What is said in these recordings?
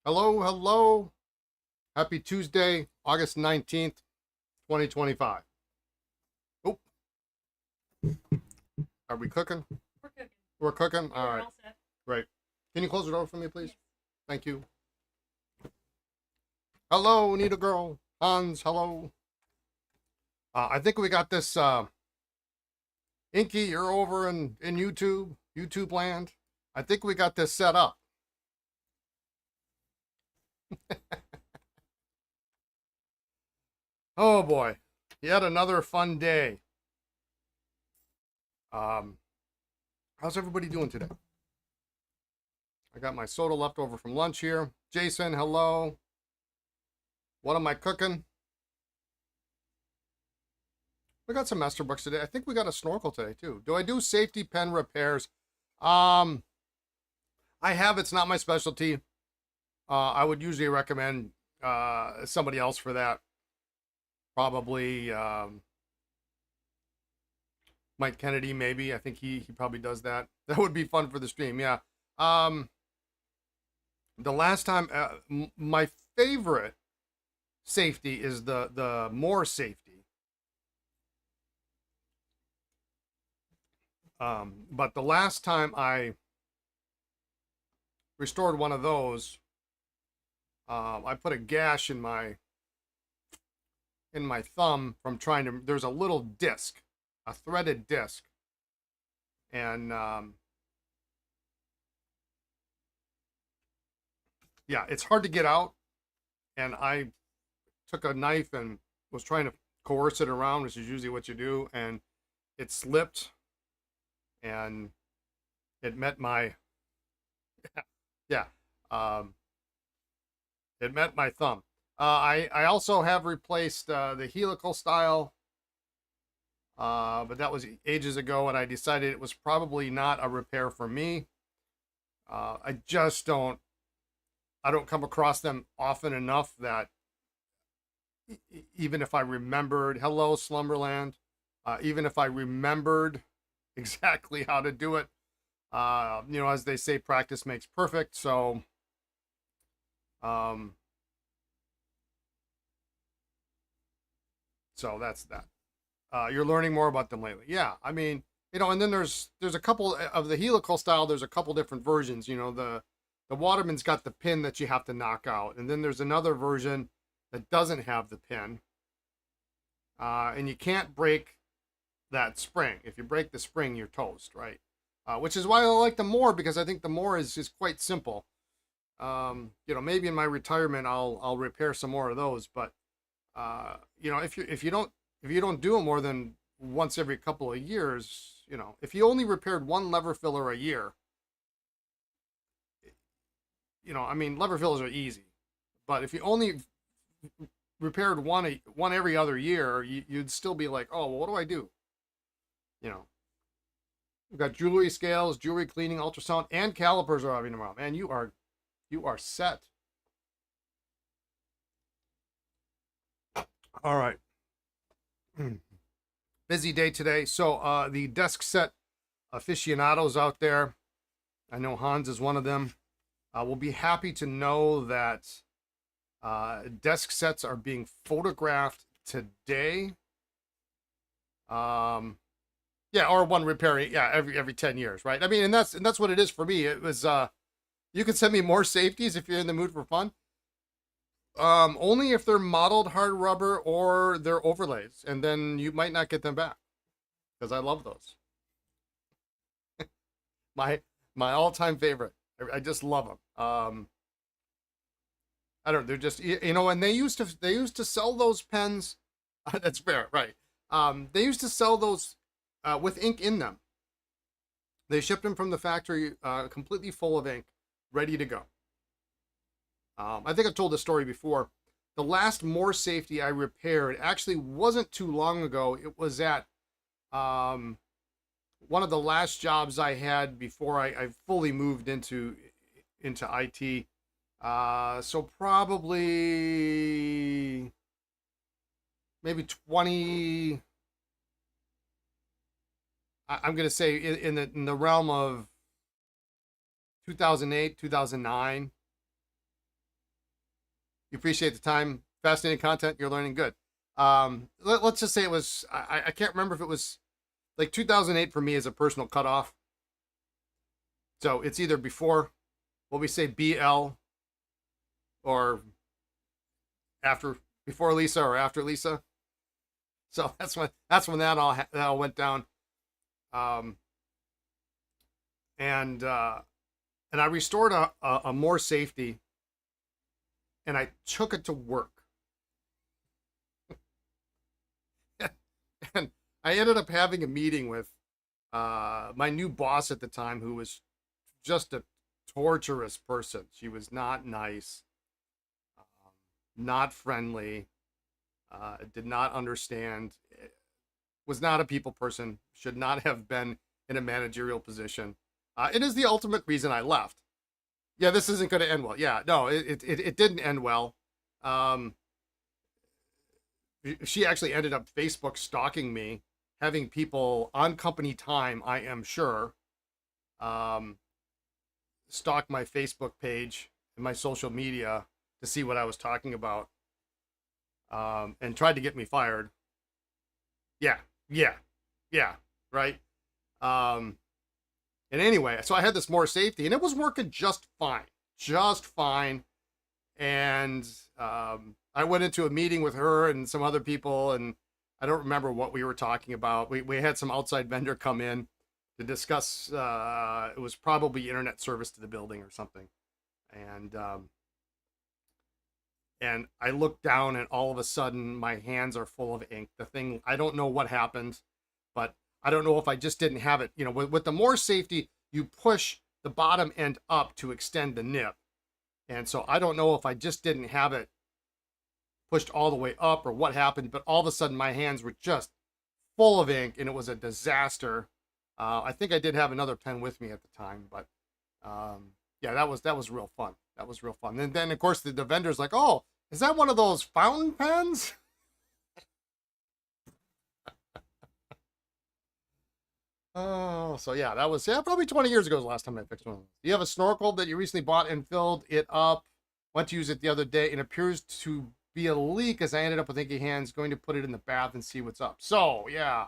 Hello, hello. Happy Tuesday, August 19th, 2025. Oh, are we cooking? We're cooking. We're cooking? All We're right. all set. Great. Can you close the door for me, please? Yes. Thank you. Hello, Needle Girl. Hans, hello. I think we got this. Inky, you're over in YouTube land. I think we got this set up. Oh boy, yet another fun day. How's everybody doing today? I got my soda left over from lunch here. Jason, hello. What am I cooking? We got some Esterbrook today. I think we got a snorkel today too. Do I do safety pen repairs? I have. It's not my specialty. I would usually recommend somebody else for that. Probably Mike Kennedy, maybe. I think he probably does that. That would be fun for the stream. Yeah. The last time, my favorite safety is the more safety. But the last time I restored one of those, I put a gash in my thumb from trying to. There's a little disc, a threaded disc, and yeah, it's hard to get out. And I took a knife and was trying to coerce it around, which is usually what you do, and it slipped, and it met my yeah, it met my thumb. I also have replaced the helical style, but that was ages ago, and I decided it was probably not a repair for me. I just don't. I don't come across them often enough that even if I remembered, hello Slumberland, even if I remembered exactly how to do it, as they say, practice makes perfect. So, so that's that. You're learning more about them lately. Yeah, I mean, and then there's a couple of the helical style. There's a couple different versions. The Waterman's got the pin that you have to knock out, and then there's another version that doesn't have the pin, and you can't break that spring. If you break the spring, you're toast, right? Which is why I like the more, because I think the more is quite simple. Maybe in my retirement I'll repair some more of those, but if you don't do it more than once every couple of years, if you only repaired one lever filler a year, I mean, lever fillers are easy, but if you only repaired one every other year, you'd still be like, oh, well, what do I do? We've got jewelry scales, jewelry cleaning, ultrasound, and calipers are having tomorrow. Man, you are set. All right. Busy day today. So the desk set aficionados out there, I know Hans is one of them, will be happy to know that desk sets are being photographed today. Yeah, or one repairing, yeah, every 10 years, right? I mean, and that's what it is for me. It was you can send me more safeties if you're in the mood for fun. Only if they're modeled hard rubber or they're overlays, and then you might not get them back, because I love those. My all-time favorite. I just love them. I don't. They're just and they used to sell those pens. That's fair, right? They used to sell those with ink in them. They shipped them from the factory completely full of ink, ready to go. I think I've told this story before. The last more safety I repaired actually wasn't too long ago. It was at one of the last jobs I had before I fully moved into IT. So probably maybe 20. I'm going to say in the realm of 2008, 2009. You appreciate the time. Fascinating content. You're learning. Good. Let's just say it was. I can't remember if it was like 2008 for me as a personal cutoff. So it's either before what we say BL or after, before Lisa or after Lisa. So that all went down. Um, and I restored a more safety, and I took it to work. And I ended up having a meeting with my new boss at the time, who was just a torturous person. She was not nice, not friendly, did not understand, was not a people person, should not have been in a managerial position. It is the ultimate reason I left. Yeah, this isn't going to end well. Yeah, no, it didn't end well. She actually ended up Facebook stalking me, having people on company time, I am sure, stalk my Facebook page and my social media to see what I was talking about, and tried to get me fired. Yeah, right. And anyway, so I had this more safety, and it was working just fine. And I went into a meeting with her and some other people, and I don't remember what we were talking about. We had some outside vendor come in to discuss. It was probably internet service to the building or something, and I looked down, and all of a sudden my hands are full of ink. The thing, I don't know what happened, but I don't know if I just didn't have it. You know, with the more safety, you push the bottom end up to extend the nip. And so I don't know if I just didn't have it pushed all the way up or what happened, but all of a sudden my hands were just full of ink, and it was a disaster. I think I did have another pen with me at the time, but yeah, that was real fun. That was real fun. And then of course the vendor's like, "Oh, is that one of those fountain pens?" Oh, so yeah, that was, yeah, probably 20 years ago was the last time I fixed one. Do you have a snorkel that you recently bought and filled it up? Went to use it the other day and appears to be a leak, as I ended up with inky hands, going to put it in the bath and see what's up. So yeah,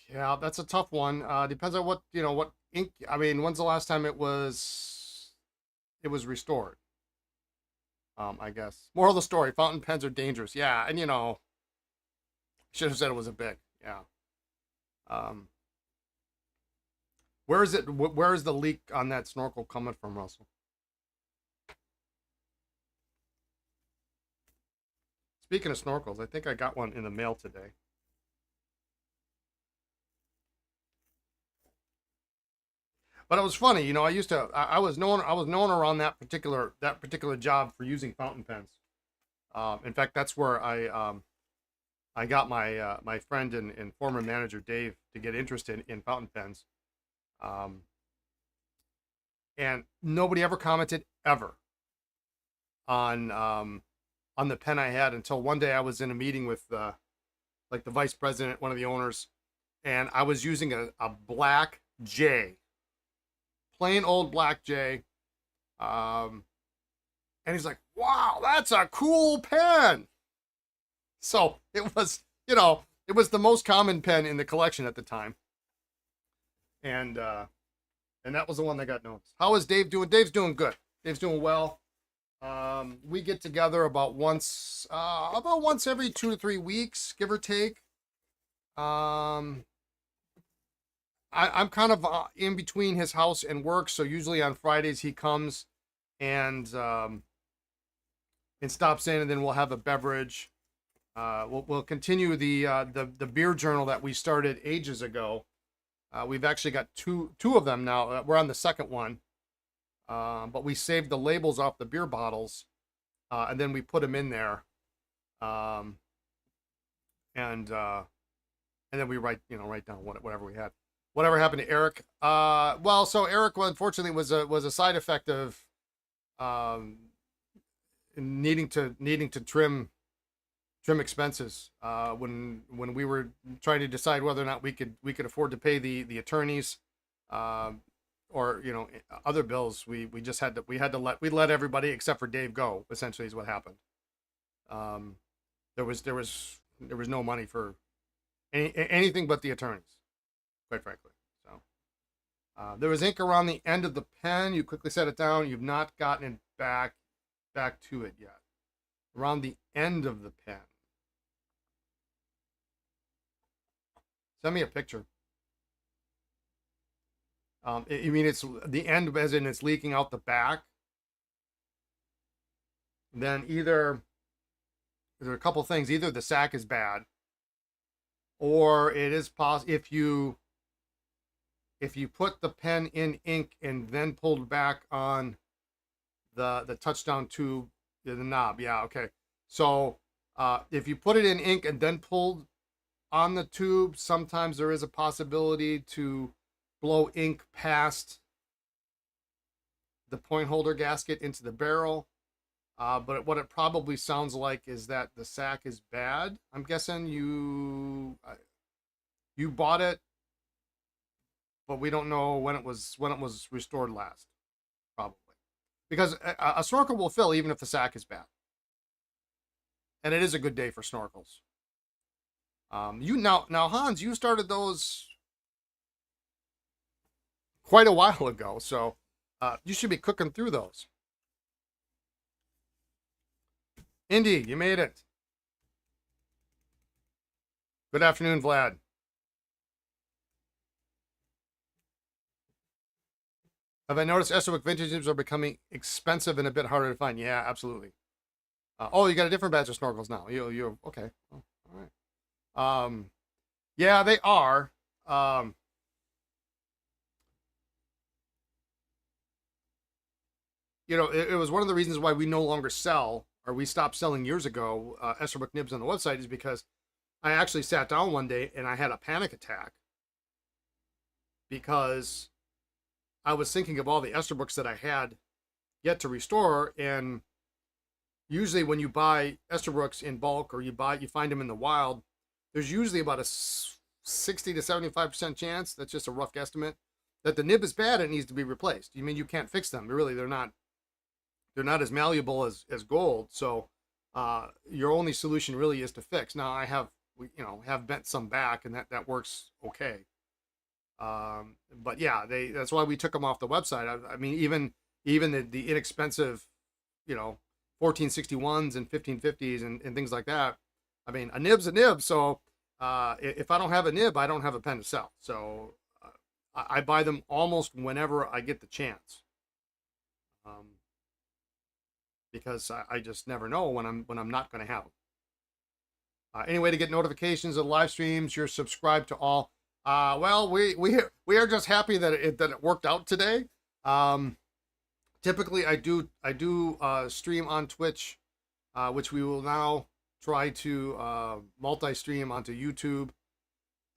yeah, that's a tough one. Depends on what, what ink. I mean, when's the last time it was restored? I guess. Moral of the story, fountain pens are dangerous. Yeah, and should have said it was a big. Yeah. Um, where is it? Where is the leak on that snorkel coming from, Russell? Speaking of snorkels, I think I got one in the mail today. But it was funny, I was known around that particular job for using fountain pens. In fact, that's where I got my friend and former manager Dave to get interested in fountain pens. Um, and nobody ever commented ever on the pen I had, until one day I was in a meeting with like the vice president, one of the owners, and I was using a black J, plain old black J. And he's like, "Wow, that's a cool pen." So it was, it was the most common pen in the collection at the time. And that was the one that got noticed. How is Dave doing? Dave's doing good. Dave's doing well. We get together about once every 2 to 3 weeks, give or take. I'm kind of in between his house and work, so usually on Fridays he comes and stops in, and then we'll have a beverage. We'll continue the beer journal that we started ages ago. We've actually got two of them now. We're on the second one, but we saved the labels off the beer bottles, and then we put them in there, and then we write down whatever we had. Whatever happened to Eric? Well, so Eric, unfortunately, was a side effect of needing to trim expenses when we were trying to decide whether or not we could afford to pay the attorneys, or other bills, we just had to we let everybody except for Dave go. Essentially, is what happened. Um, there was no money for anything but the attorneys, quite frankly. So there was ink around the end of the pen. You quickly set it down. You've not gotten it back to it yet. Around the end of the pen. Send me a picture. You mean it's the end as in it's leaking out the back? Then either there are a couple things. Either the sack is bad, or it is possible if you put the pen in ink and then pulled back on the touchdown tube, the knob. Yeah, okay. So if you put it in ink and then pulled on the tube, sometimes there is a possibility to blow ink past the point holder gasket into the barrel. But what it probably sounds like is that the sack is bad. I'm guessing you bought it, but we don't know when it was restored last, probably, because a snorkel will fill even if the sack is bad, and it is a good day for snorkels. Now Hans, you started those quite a while ago, so you should be cooking through those. Indy, you made it. Good afternoon, Vlad. Have I noticed Esterbrook vintage nibs are becoming expensive and a bit harder to find? Yeah, absolutely. Oh, you got a different batch of snorkels now. You okay? Oh, all right. Yeah, they are. It was one of the reasons why we no longer sell, or we stopped selling years ago, Esterbrook nibs on the website, is because I actually sat down one day and I had a panic attack because I was thinking of all the Esterbrooks that I had yet to restore, and usually when you buy Esterbrooks in bulk or you find them in the wild, there's usually about a 60 to 75% chance, that's just a rough guesstimate, that the nib is bad and it needs to be replaced. You mean you can't fix them? Really, they're not as malleable as gold. So your only solution really is to fix. Now I have bent some back, and that works okay. But yeah, that's why we took them off the website. I mean, even the inexpensive, 1461s and 1550s and things like that. I mean, a nib's a nib. So if I don't have a nib, I don't have a pen to sell. So I buy them almost whenever I get the chance. Because I just never know when I'm not going to have them. Anyway, to get notifications of live streams, you're subscribed to all. Well, we are just happy that it worked out today. Typically, I do stream on Twitch, which we will now try to multi-stream onto YouTube,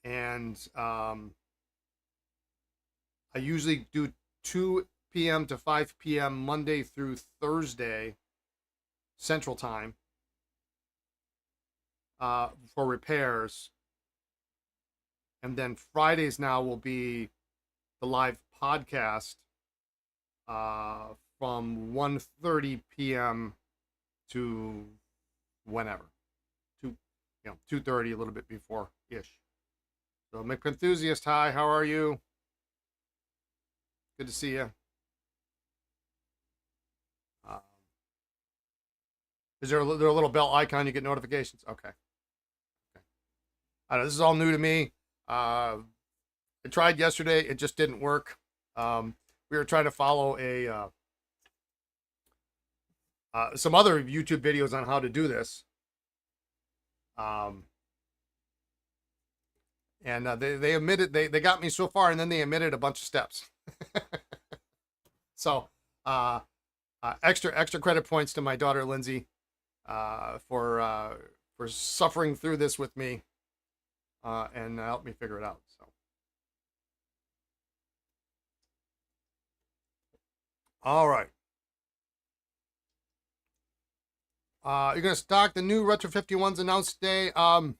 and I usually do 2 p.m. to 5 p.m. Monday through Thursday Central Time for repairs. And then Fridays now will be the live podcast from 1:30 p.m. to whenever. 2:30, a little bit before-ish. So McEnthusiast, hi, how are you? Good to see you. Is there a little bell icon you get notifications? Okay. I know this is all new to me. I tried yesterday. It just didn't work. We were trying to follow some other YouTube videos on how to do this. And they omitted, they got me so far, and then they omitted a bunch of steps. So extra credit points to my daughter Lindsay for suffering through this with me and help me figure it out. So all right. You're gonna stock the new Retro 51s announced today. I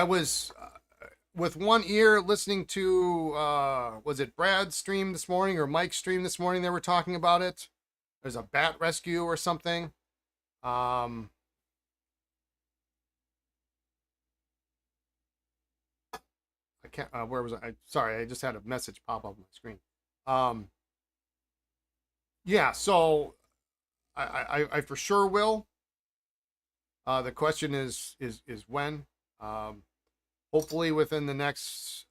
was with one ear listening to was it Brad's stream this morning or Mike's stream this morning? They were talking about it. There's a bat rescue or something. I can't. Where was I? Sorry, I just had a message pop up on my screen. Yeah. So I for sure will. The question is when. Hopefully within the next.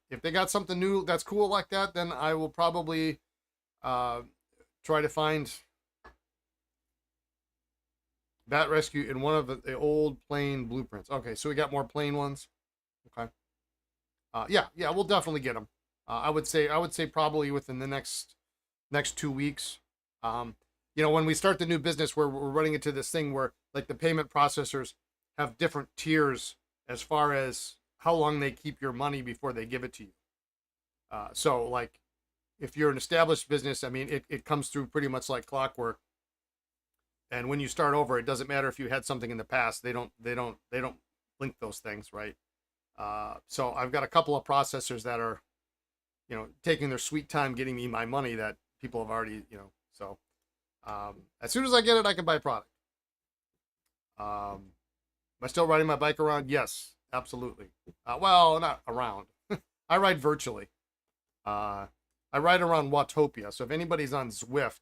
If they got something new that's cool like that, then I will probably try to find bat rescue in one of the old plain blueprints. Okay, so we got more plain ones. Okay. Yeah, we'll definitely get them. I would say probably within the next 2 weeks. When we start the new business, we're running into this thing where like the payment processors have different tiers as far as how long they keep your money before they give it to you. So like if you're an established business, I mean, it comes through pretty much like clockwork. And when you start over, it doesn't matter if you had something in the past. They don't link those things, right? So I've got a couple of processors that are, taking their sweet time getting me my money that people have already, so as soon as I get it, I can buy product. Am I still riding my bike around? Yes, absolutely. Well, not around. I ride virtually. I ride around Watopia. So if anybody's on Zwift,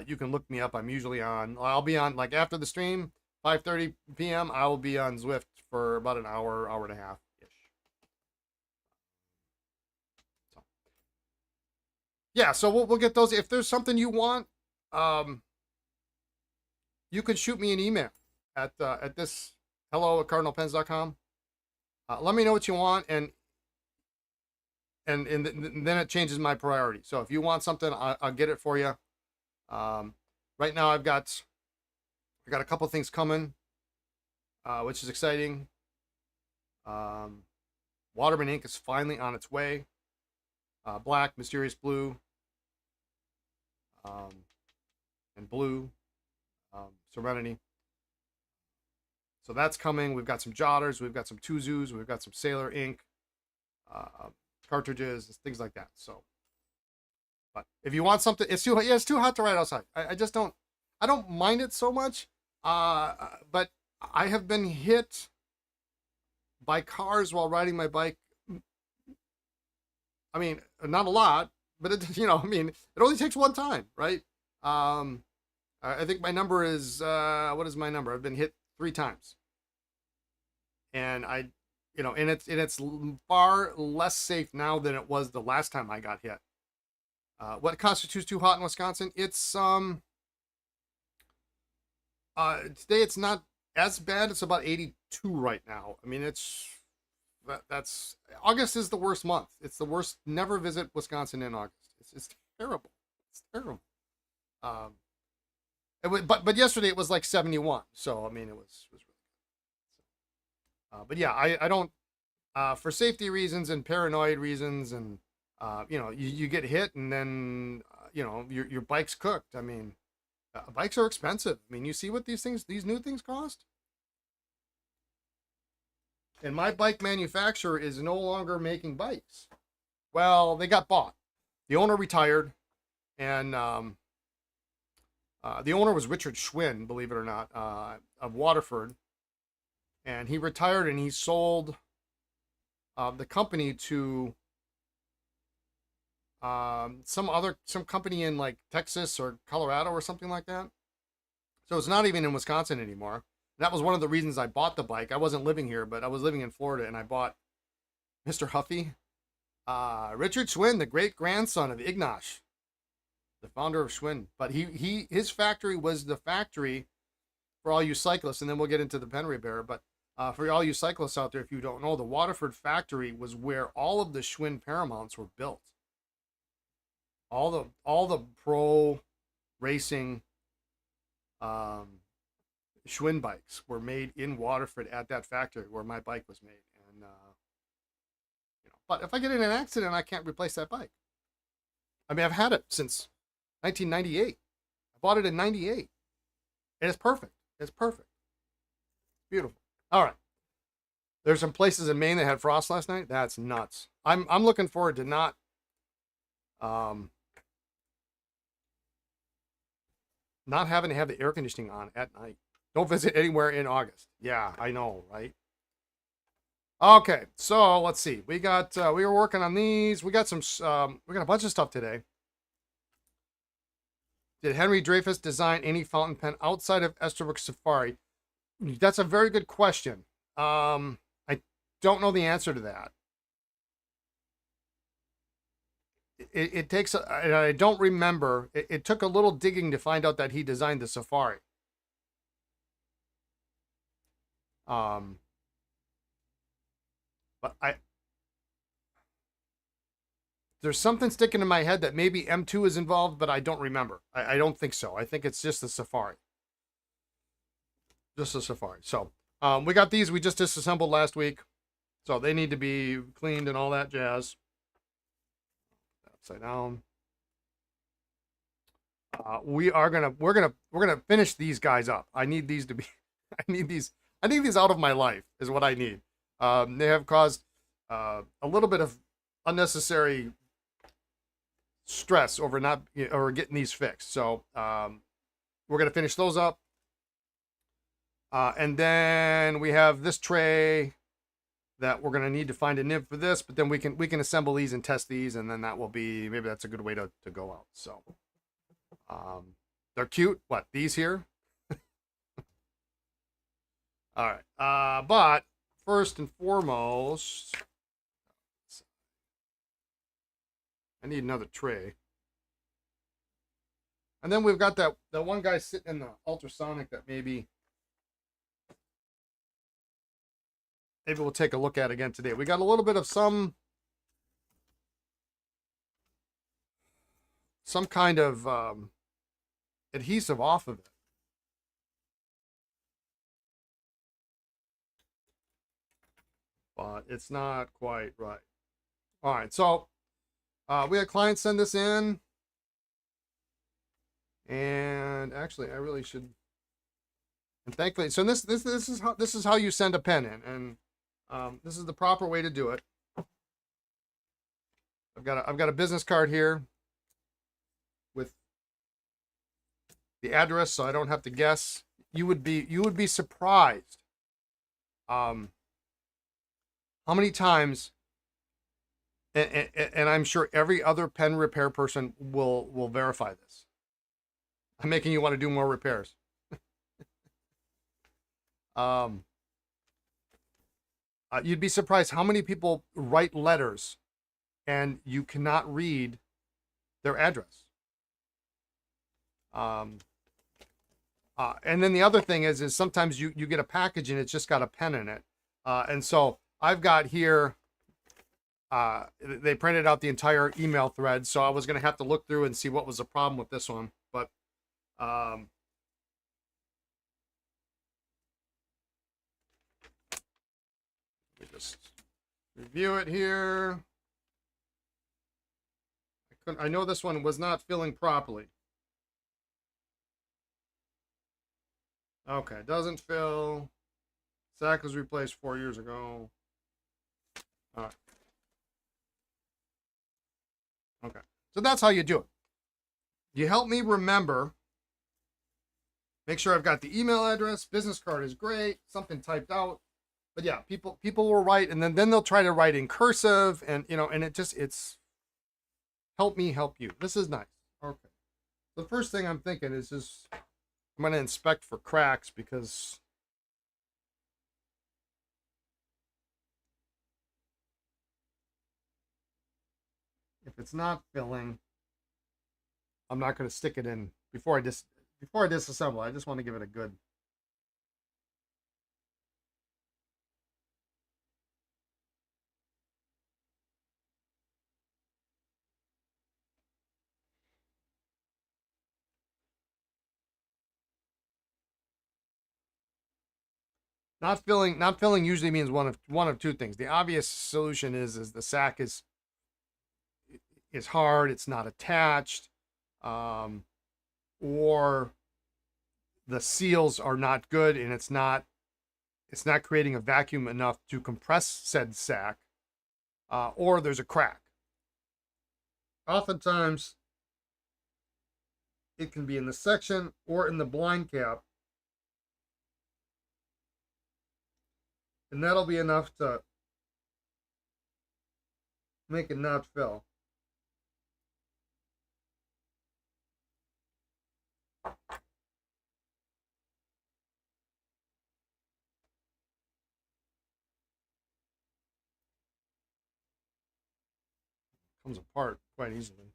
you can look me up. I'll be on like after the stream, 5:30 p.m. I will be on Zwift for about an hour and a half ish. So, yeah, so we'll get those. If there's something you want, you can shoot me an email at this hello@cardinalpens.com. Let me know what you want, and then it changes my priority. So if you want something, I'll get it for you. Right now I got a couple things coming, which is exciting. Waterman ink is finally on its way. Black, mysterious blue, and blue, Serenity. So that's coming. We've got some jotters, we've got some Tuzus, we've got some Sailor ink, cartridges, things like that. So, but if you want something, it's too hot to ride outside. I just don't mind it so much. But I have been hit by cars while riding my bike. I mean, not a lot, but it it only takes one time, right? I think my number is what is my number? I've been hit 3 times, and and it's far less safe now than it was the last time I got hit. What constitutes too hot in Wisconsin? It's today it's not as bad. It's about 82 right now. I mean, that's August is the worst month. It's the worst. Never visit Wisconsin in August. It's terrible. It's terrible. But yesterday it was like 71. So I mean, it was really good. But yeah, I don't for safety reasons and paranoid reasons, and you get hit and then your bike's cooked. I mean, bikes are expensive. I mean, you see what these new things cost. And my bike manufacturer is no longer making bikes. Well, they got bought. The owner retired, and the owner was Richard Schwinn, believe it or not, of Waterford. And he retired, and he sold the company to some company in like Texas or Colorado or something like that. So it's not even in Wisconsin anymore. That was one of the reasons I bought the bike. I wasn't living here, but I was living in Florida, and I bought Mr. Huffy. Richard Schwinn, the great grandson of Ignash, the founder of Schwinn. But his factory was the factory for all you cyclists, and then we'll get into the Penry Bear. But for all you cyclists out there, if you don't know, the Waterford factory was where all of the Schwinn Paramounts were built. All the pro racing Schwinn bikes were made in Waterford at that factory where my bike was made. And but if I get in an accident, I can't replace that bike. I mean, I've had it since 1998. I bought it in 98. And it's perfect. It's perfect. Beautiful. All right. There's some places in Maine that had frost last night. That's nuts. I'm looking forward to not um not having to have the air conditioning on at night. Don't visit anywhere in August. Yeah, I know, right? Okay, so let's see. We got we were working on these. We got some we got a bunch of stuff today. Did Henry Dreyfuss design any fountain pen outside of Esterbrook Safari? That's a very good question. I don't know the answer to that. It takes, and I don't remember. It took a little digging to find out that he designed the Safari. Um, but there's something sticking in my head that maybe M2 is involved, but I don't remember. I don't think so. I think it's just the Safari. Just the Safari. So we got these. We just disassembled last week. So they need to be cleaned and all that jazz. Upside down. We're gonna finish these guys up. I need these to be I need these out of my life is what I need. They have caused a little bit of unnecessary stress over not or getting these fixed. So we're gonna finish those up. And then we have this tray that we're gonna need to find a nib for this, but then we can assemble these and test these, and then that will be, maybe that's a good way to go out. So they're cute. What, these here? All right. But first and foremost, I need another tray. And then we've got that one guy sitting in the ultrasonic that maybe we'll take a look at again today. We got a little bit of some kind of adhesive off of it. But it's not quite right. All right, so we had clients send this in, and actually, I really should. And thankfully, so this is how you send a pen in, and this is the proper way to do it. I've got a business card here with the address, so I don't have to guess. You would be surprised how many times, and I'm sure every other pen repair person will verify this. I'm making you want to do more repairs. You'd be surprised how many people write letters and you cannot read their address. And then the other thing is sometimes you get a package and it's just got a pen in it. And so I've got here, they printed out the entire email thread, so I was going to have to look through and see what was the problem with this one. But let me just review it here. I know this one was not filling properly. Okay, doesn't fill. Sack was replaced 4 years ago. All right. Okay, so that's how you do it. You help me remember. Make sure I've got the email address. Business card is great. Something typed out. But yeah, people will write, and then they'll try to write in cursive, and and it's help me help you. This is nice. Okay. The first thing I'm thinking is just I'm going to inspect for cracks, because if it's not filling, I'm not going to stick it in before I disassemble. I just want to give it a good. Not filling usually means one of two things. The obvious solution is the sack is hard, it's not attached, or the seals are not good and it's not it's not creating a vacuum enough to compress said sack, or there's a crack. Oftentimes, it can be in the section or in the blind cap, and that'll be enough to make it not fill. Comes apart quite easily.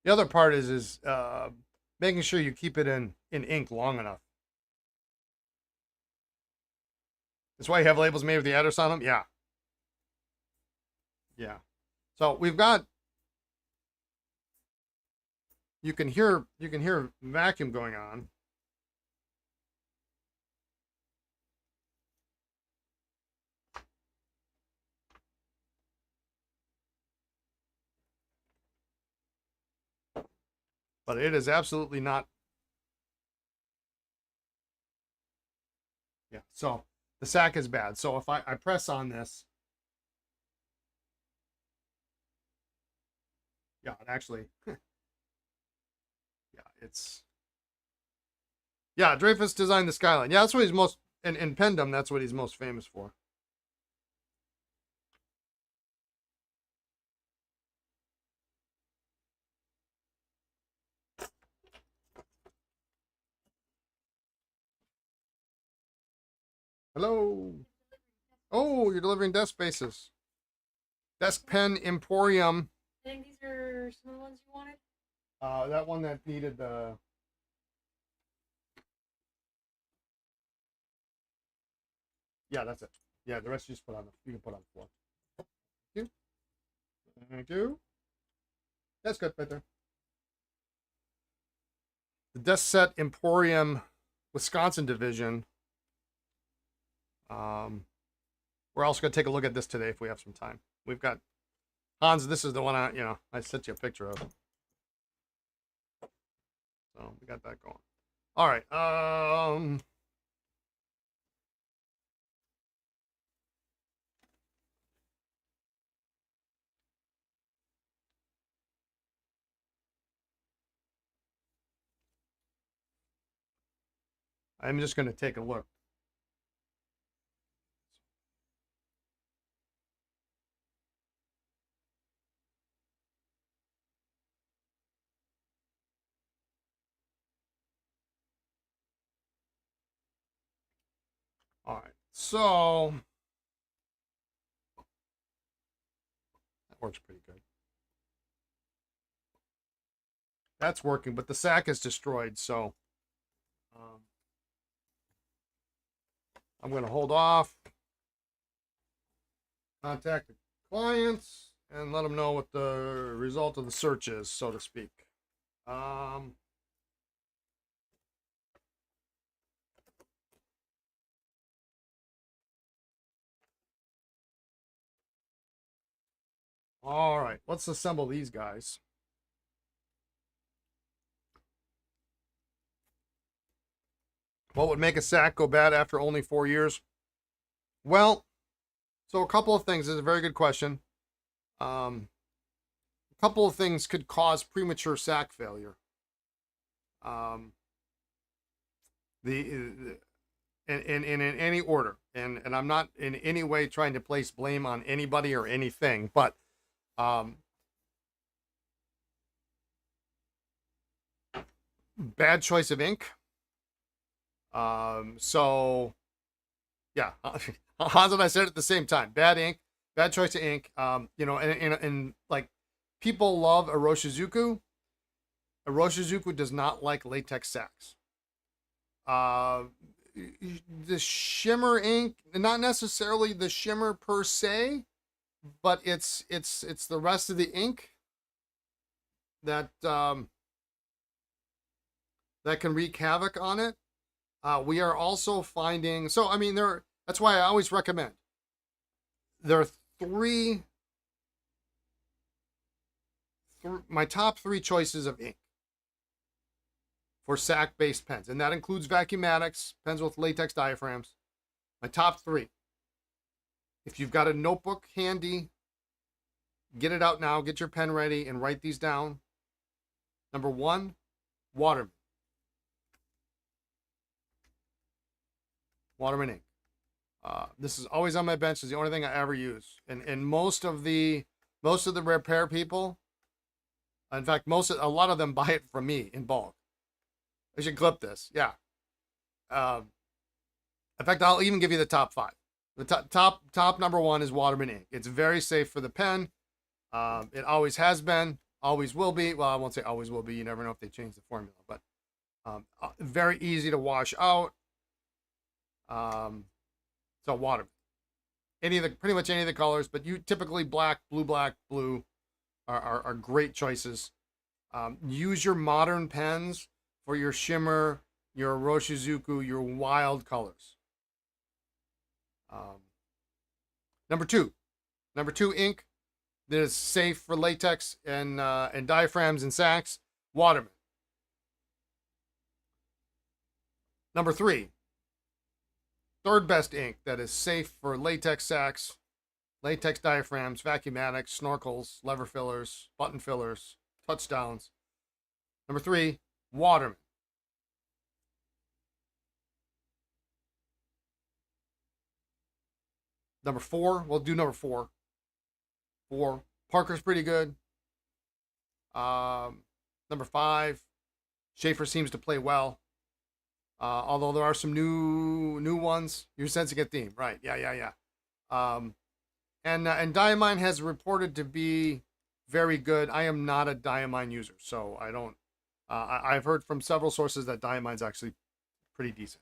The other part is making sure you keep it in ink long enough. That's why you have labels made with the address on them. Yeah. Yeah. So we've got, you can hear vacuum going on. But it is absolutely not. Yeah. So the sack is bad. So if I press on this, yeah, it actually, yeah, it's, yeah, Dreyfus designed the Skyline. Yeah, that's what he's most, in Pendom, that's what he's most famous for. Hello. Oh, you're delivering desk spaces. Desk Pen Emporium. I think these are some of the ones you wanted. That one that needed the. Yeah, that's it. Yeah, the rest you just put on the. You can put on the floor. Thank you. Thank you. That's good right there. The Desk Set Emporium, Wisconsin division. We're also gonna take a look at this today if we have some time. We've got Hans. This is the one I sent you a picture of. So we got that going. All right. I'm just going to take a look. All right. So that works pretty good. That's working, but the sack is destroyed, so I'm going to hold off, contact the clients, and let them know what the result of the search is, so to speak. All right, let's assemble these guys. What would make a sack go bad after only 4 years? Well, so a couple of things. This is a very good question. A couple of things could cause premature sack failure. In any order, and I'm not in any way trying to place blame on anybody or anything, but bad choice of ink. So yeah, Hans and I said it at the same time. Bad ink, bad choice of ink. And like people love Iroshizuku. Iroshizuku does not like latex sacks. The shimmer ink, not necessarily the shimmer per se, but it's the rest of the ink that that can wreak havoc on it. We are also finding, so I mean, that's why I always recommend. There are my top three choices of ink for sac-based pens, and that includes Vacuumatics, pens with latex diaphragms. My top three. If you've got a notebook handy, get it out now, get your pen ready, and write these down. Number one, Waterman. Waterman ink. This is always on my bench. It's the only thing I ever use. And most of the repair people, in fact, a lot of them buy it from me in bulk. I should clip this. Yeah. In fact, I'll even give you the top five. The top number one is Waterman ink. It's very safe for the pen. It always has been, always will be. Well, I won't say always will be. You never know if they change the formula, but very easy to wash out. So Waterman. Pretty much any of the colors, but you typically black, blue are great choices. Use your modern pens for your shimmer, your Roshizuku, your wild colors. Number two ink that is safe for latex and diaphragms and sacs, Waterman. Number three, third best ink that is safe for latex sacs, latex diaphragms, Vacuumatics, snorkels, lever fillers, button fillers, touchdowns. Number three, Waterman. Number four, we'll do number four. Parker's pretty good. Number five, Schaefer seems to play well. Although there are some new ones. You're sensing a theme, right? Yeah. And Diamine has reported to be very good. I am not a Diamine user, so I don't. I've heard from several sources that Diamine's actually pretty decent.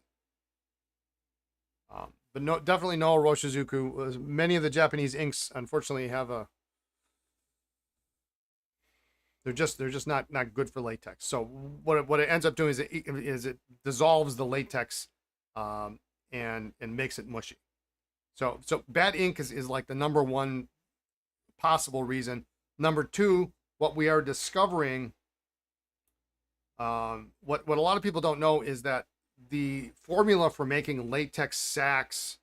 But no, definitely no Roshizuku. Many of the Japanese inks, unfortunately, have a. They're just not good for latex. So what it ends up doing is it dissolves the latex, and makes it mushy. So bad ink is like the number one possible reason. Number two, what we are discovering, what a lot of people don't know is that the formula for making latex sacs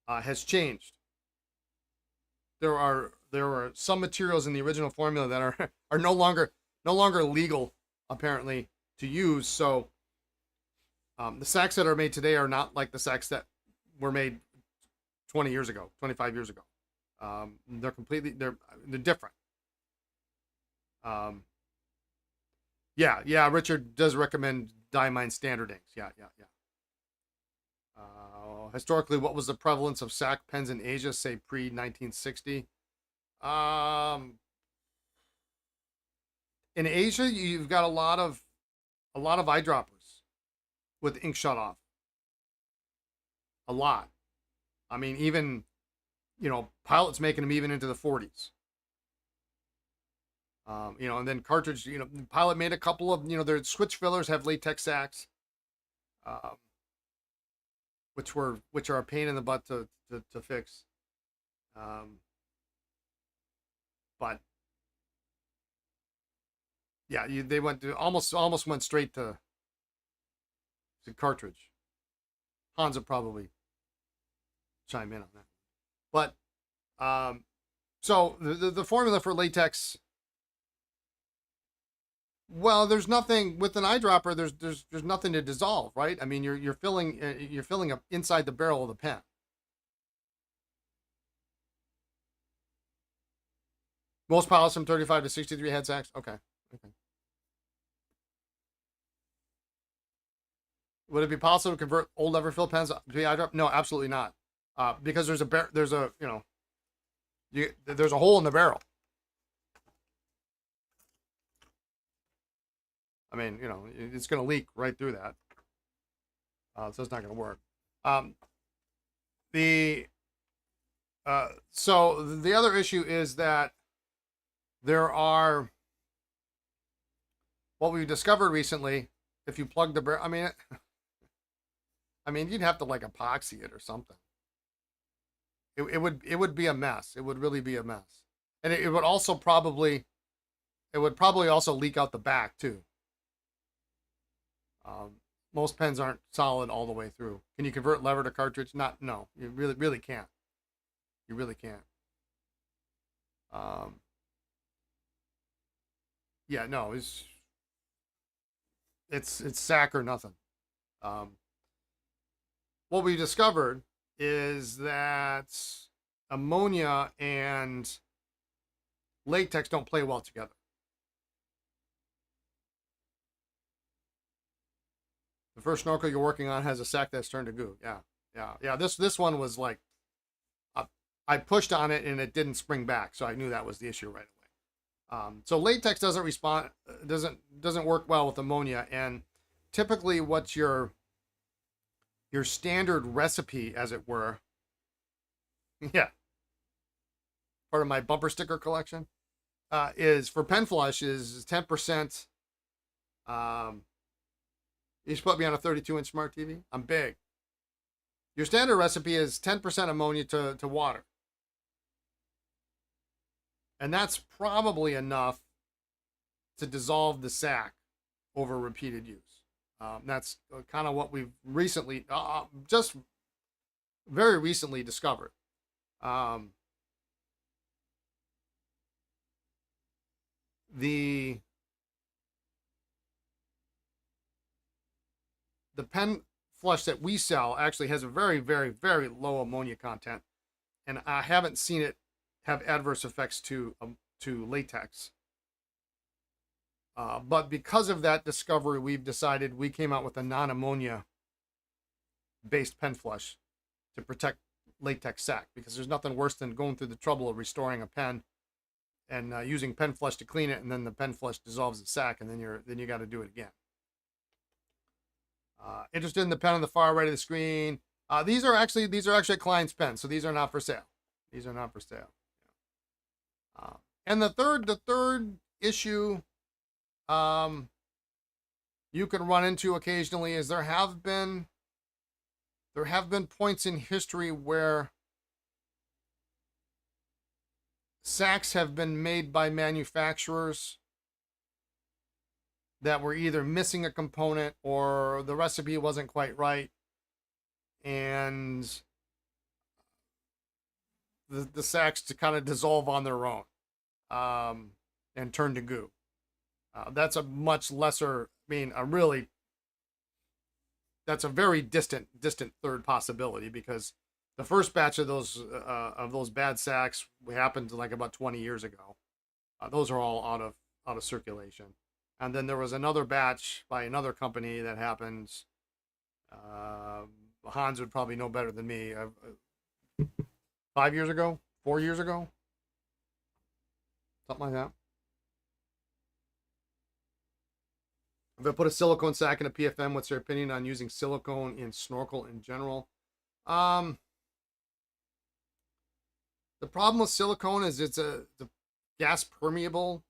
has changed. There are some materials in the original formula that are no longer legal, apparently, to use. So the sacs that are made today are not like the sacs that were made 20 years ago, 25 years ago. They're different. Yeah. Richard does recommend Diamine standard inks. Yeah. Historically, what was the prevalence of sac pens in Asia, say pre-1960? In Asia, you've got a lot of eyedroppers with ink shut off. A lot. I mean, even, Pilot's making them even into the 40s. And then cartridge, Pilot made a couple of, their switch fillers have latex sacs, which are a pain in the butt to fix. But yeah, they went to almost went straight to cartridge. Hansa probably chime in on that. But so the formula for latex. Well, there's nothing with an eyedropper. There's nothing to dissolve, right? I mean, you're filling up inside the barrel of the pen. Most pilots from 35 to 63 head sacs. Okay. Would it be possible to convert old lever fill pens to the eyedropper? No, absolutely not. Because there's a hole in the barrel. I mean, it's going to leak right through that. So it's not going to work. So the other issue is that there are, what we've discovered recently, if you plug the barrel, I mean, you'd have to like epoxy it or something. It would be a mess. It would really be a mess, and it would also probably also leak out the back too. Most pens aren't solid all the way through. Can you convert lever to cartridge? Not, no. You really can't. You really can't. Um, yeah, no. It's sack or nothing. Um, what we discovered is that ammonia and latex don't play well together. The first snorkel you're working on has a sack that's turned to goo. Yeah. This one was like, I pushed on it and it didn't spring back, so I knew that was the issue right away. So latex doesn't respond, doesn't work well with ammonia, and typically what's your standard recipe, as it were. Yeah, part of my bumper sticker collection, is for pen flush is 10%. You just put me on a 32-inch smart TV. I'm big. Your standard recipe is 10% ammonia to water. And that's probably enough to dissolve the sack over repeated use. That's kind of what we've recently, just very recently discovered. The pen flush that we sell actually has a very, very, very low ammonia content, and I haven't seen it have adverse effects to latex. But because of that discovery, we've decided we came out with a non-ammonia based pen flush to protect latex sack, because there's nothing worse than going through the trouble of restoring a pen and using pen flush to clean it, and then the pen flush dissolves the sack, and then you got to do it again. Interested in the pen on the far right of the screen? These are actually client's pens, so these are not for sale. These are not for sale. And the third issue you can run into occasionally is there have been points in history where sacks have been made by manufacturers that were either missing a component or the recipe wasn't quite right, and the sacks to kind of dissolve on their own and turn to goo. That's a much lesser, that's a very distant third possibility, because the first batch of those bad sacks happened like about 20 years ago. Those are all out of circulation. And then there was another batch by another company that happened. Hans would probably know better than me. 5 years ago, 4 years ago, something like that. If I put a silicone sack in a PFM, what's your opinion on using silicone in snorkel in general? The problem with silicone is it's gas permeable,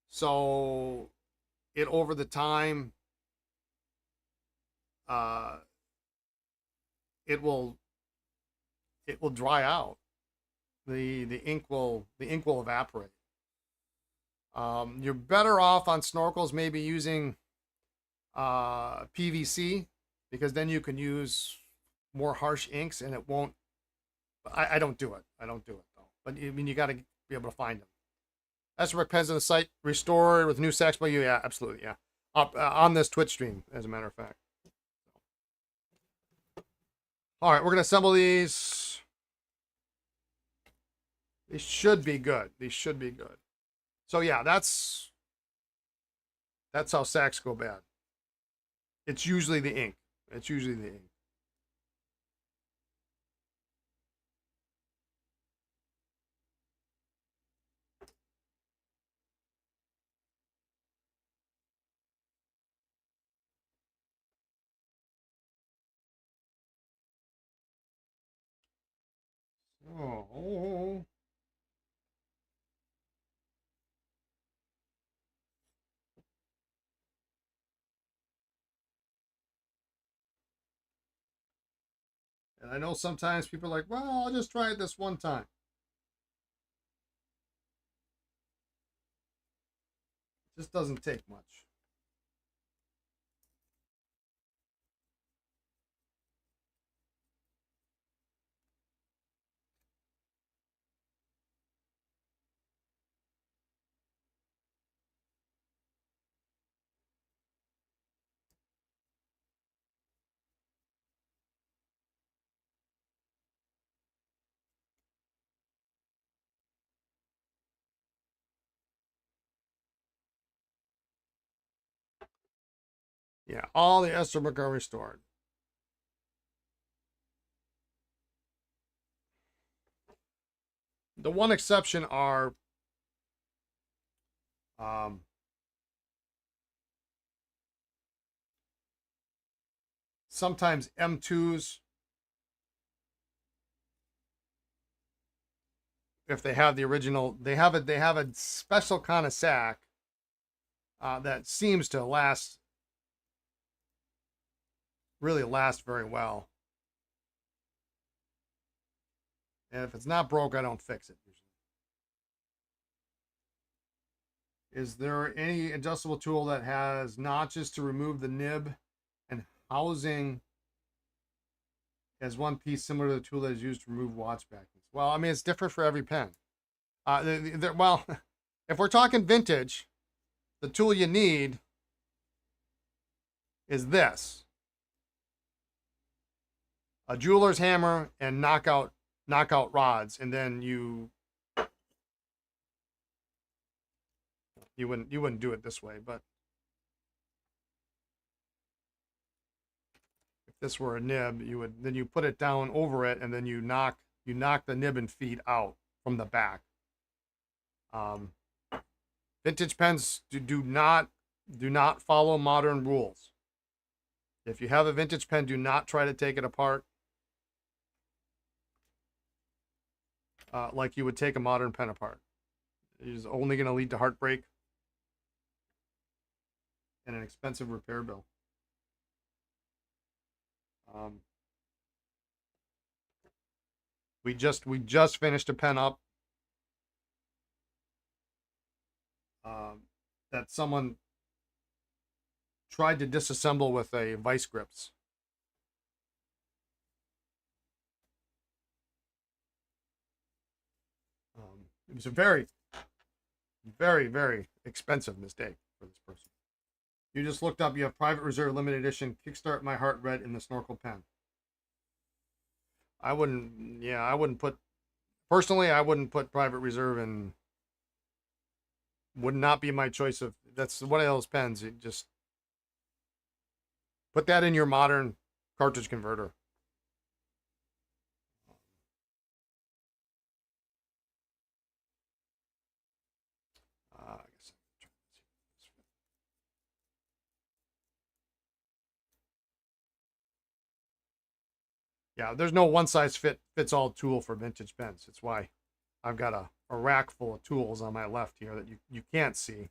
so it over the time it will dry out. The ink will evaporate. You're better off on snorkels maybe using PVC, because then you can use more harsh inks and it won't. I don't do it. I don't do it though. But you got to be able to find them. Esterbrook pens on the site restored with new sacks by you. Yeah, absolutely. Yeah, on this Twitch stream, as a matter of fact. All right, we're gonna assemble these. These should be good. These should be good. So yeah, that's how sacks go bad. It's usually the ink. It's usually the ink. Oh. I know sometimes people are like, well, I'll just try it this one time. It just doesn't take much. Yeah, all the Esterbrook are restored. The one exception are sometimes M2s, if they have the original, they have a special kind of sack that seems to really last very well. And if it's not broke, I don't fix it usually. Is there any adjustable tool that has notches to remove the nib and housing as one piece similar to the tool that is used to remove watch backings? Well, I mean, it's different for every pen. Well, if we're talking vintage, the tool you need is this: a jeweler's hammer and knockout rods, and then you wouldn't do it this way, but if this were a nib, you put it down over it, and then you knock the nib and feed out from the back. Vintage pens do not follow modern rules. If you have a vintage pen, do not try to take it apart like you would take a modern pen apart. It's only going to lead to heartbreak and an expensive repair bill. We just finished a pen up that someone tried to disassemble with a vice grips. It was a very, very, very expensive mistake for this person. You just looked up, you have Private Reserve Limited Edition, Kickstart My Heart Red in the Snorkel pen. I wouldn't put, personally, I wouldn't put Private Reserve in, would not be my choice of, that's one of those pens. You just put that in your modern cartridge converter. Yeah, there's no one size fits all tool for vintage pens. It's why I've got a rack full of tools on my left here that you can't see.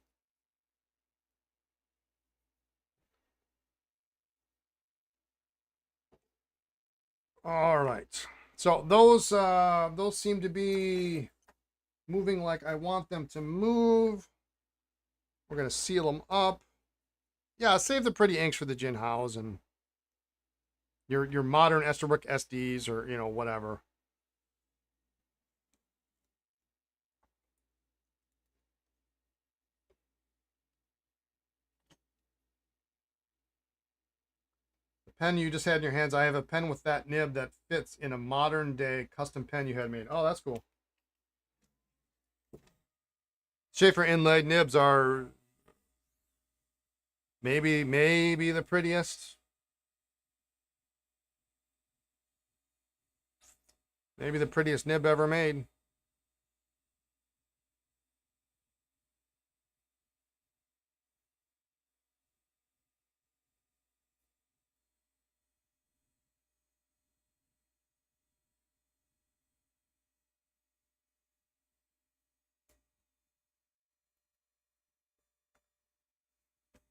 All right. So those seem to be moving like I want them to move. We're going to seal them up. Yeah, save the pretty inks for the Jinhaos and your modern Esterbrook SDs, or whatever. The pen you just had in your hands, I have a pen with that nib that fits in a modern day custom pen you had made. Oh, that's cool. Schaefer inlaid nibs are maybe the prettiest. Maybe the prettiest nib ever made.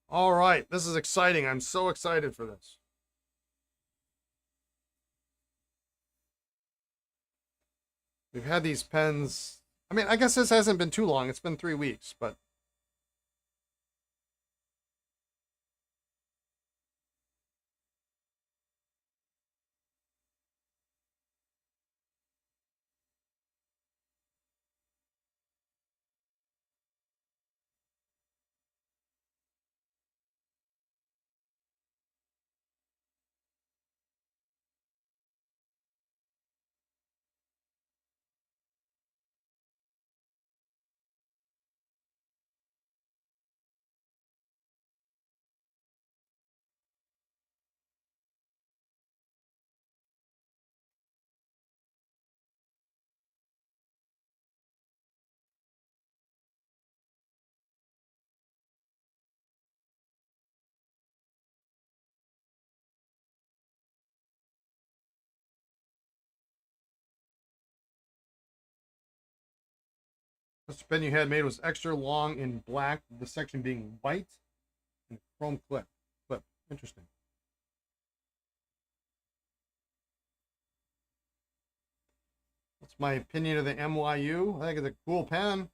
All right, this is exciting. I'm so excited for this. We've had these pens. I mean, I guess this hasn't been too long. It's been 3 weeks, but the pen you had made was extra long in black, the section being white and chrome clip. Interesting. What's my opinion of the MYU? I think it's a cool pen.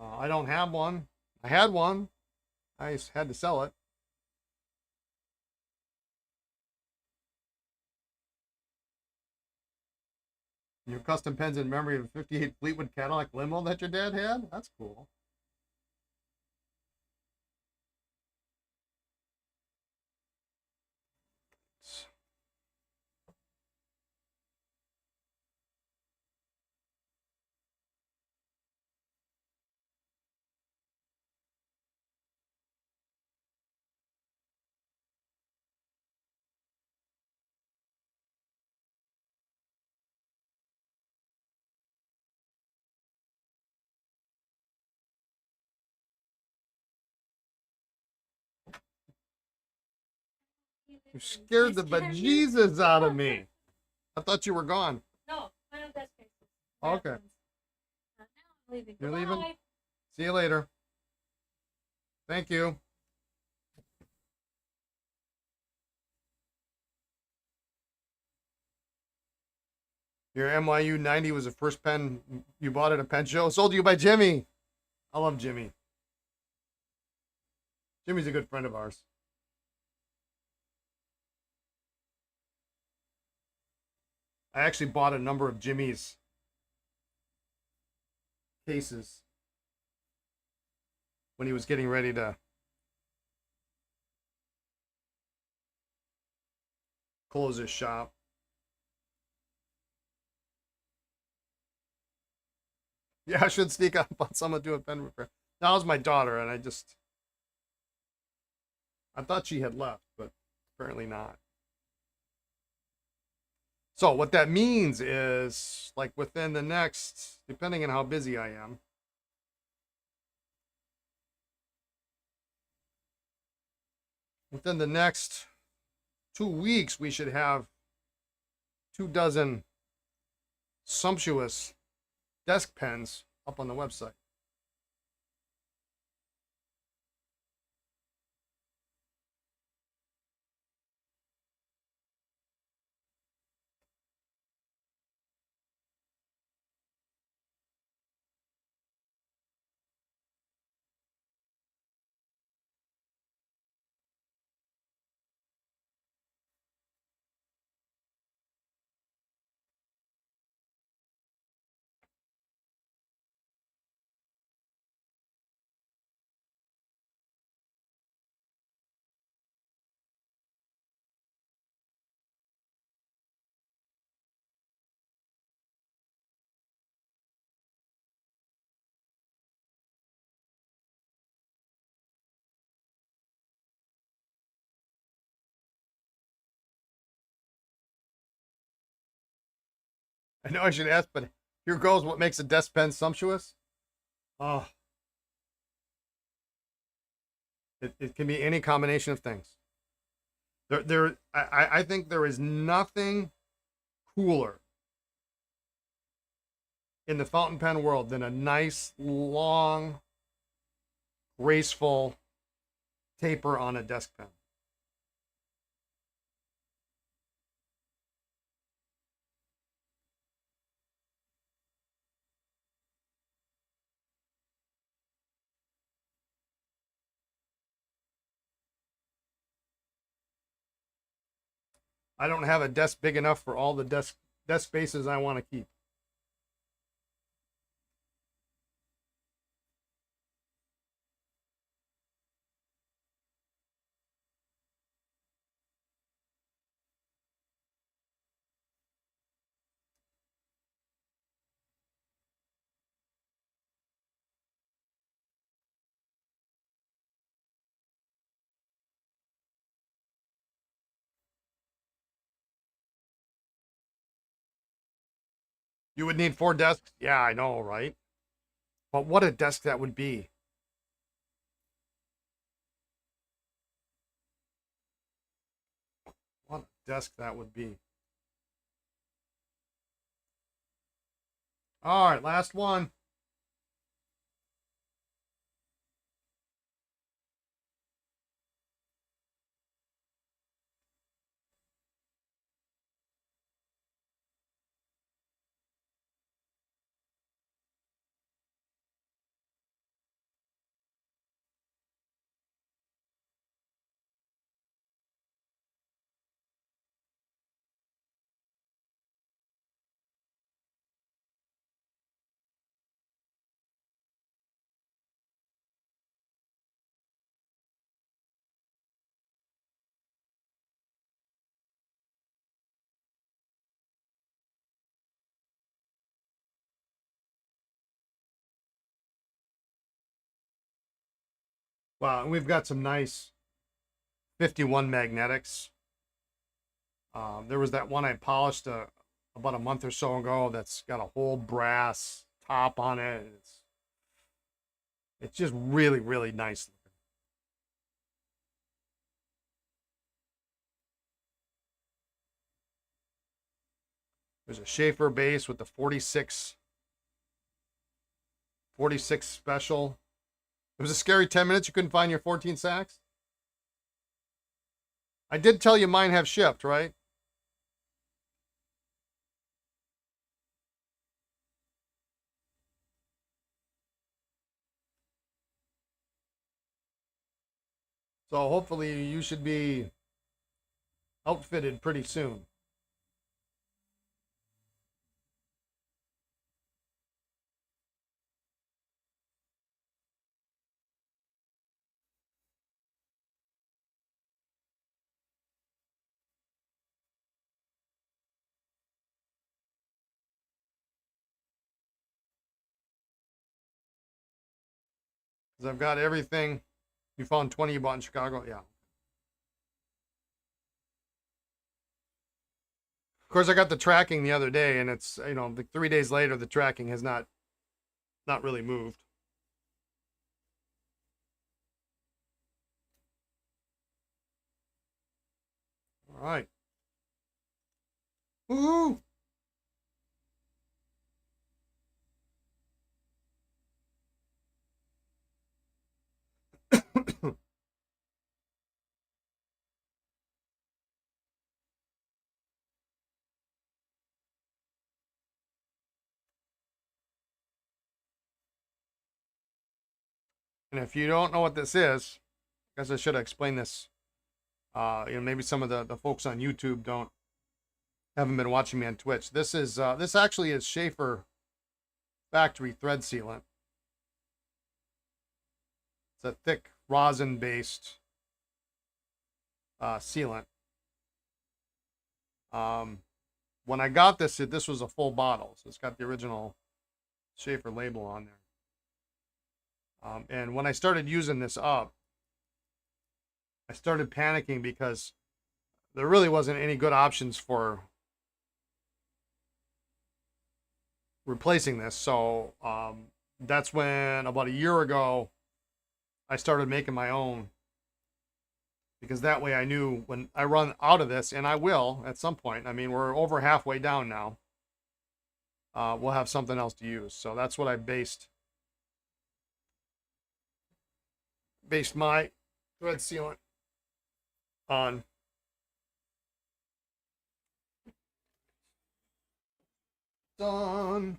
I don't have one. I had one. I had to sell it. Your custom pens in memory of a 58 Fleetwood Cadillac limo that your dad had? That's cool. You scared the bejesus out of me. I thought you were gone. No, I know that's cases. Okay. Now I'm leaving. You're Goodbye. leaving? See you later. Thank you. Your MYU 90 was the first pen you bought at a pen show. Sold to you by Jimmy. I love Jimmy. Jimmy's a good friend of ours. I actually bought a number of Jimmy's cases when he was getting ready to close his shop. Yeah, I should sneak up on someone to do a pen repair. That was my daughter, and I thought she had left, but apparently not. So what that means is, like, within the next, depending on how busy I am, within the next 2 weeks, we should have 24 sumptuous desk pens up on the website. I know I should ask, but here goes what makes a desk pen sumptuous. Oh, it can be any combination of things. I think there is nothing cooler in the fountain pen world than a nice, long, graceful taper on a desk pen. I don't have a desk big enough for all the desk spaces I want to keep. You would need 4 desks? Yeah, I know, right? But what a desk that would be. What a desk that would be. All right, last one. Wow, and we've got some nice 51 magnetics. There was that one I polished about a month or so ago that's got a whole brass top on it. It's just really, really nice. There's a Schaefer base with the 46 special. It was a scary 10 minutes. You couldn't find your 14 sacks. I did tell you mine have shipped, right? So hopefully you should be outfitted pretty soon. Because I've got everything. You found 20 you bought in Chicago? Yeah. Of course, I got the tracking the other day, and it's, like 3 days later, the tracking has not really moved. All right. Woohoo! And if you don't know what this is, I guess I should explain this. Maybe some of the folks on YouTube haven't been watching me on Twitch. This actually is Schaefer factory thread sealant. It's a thick rosin based sealant. When I got this was a full bottle, so it's got the original Schaefer label on there. And when I started using this up, I started panicking because there really wasn't any good options for replacing this. So that's when, about a year ago, I started making my own, because that way I knew when I run out of this, and I will at some point. I mean, we're over halfway down now. We'll have something else to use. So that's what I based my thread sealant on. Done.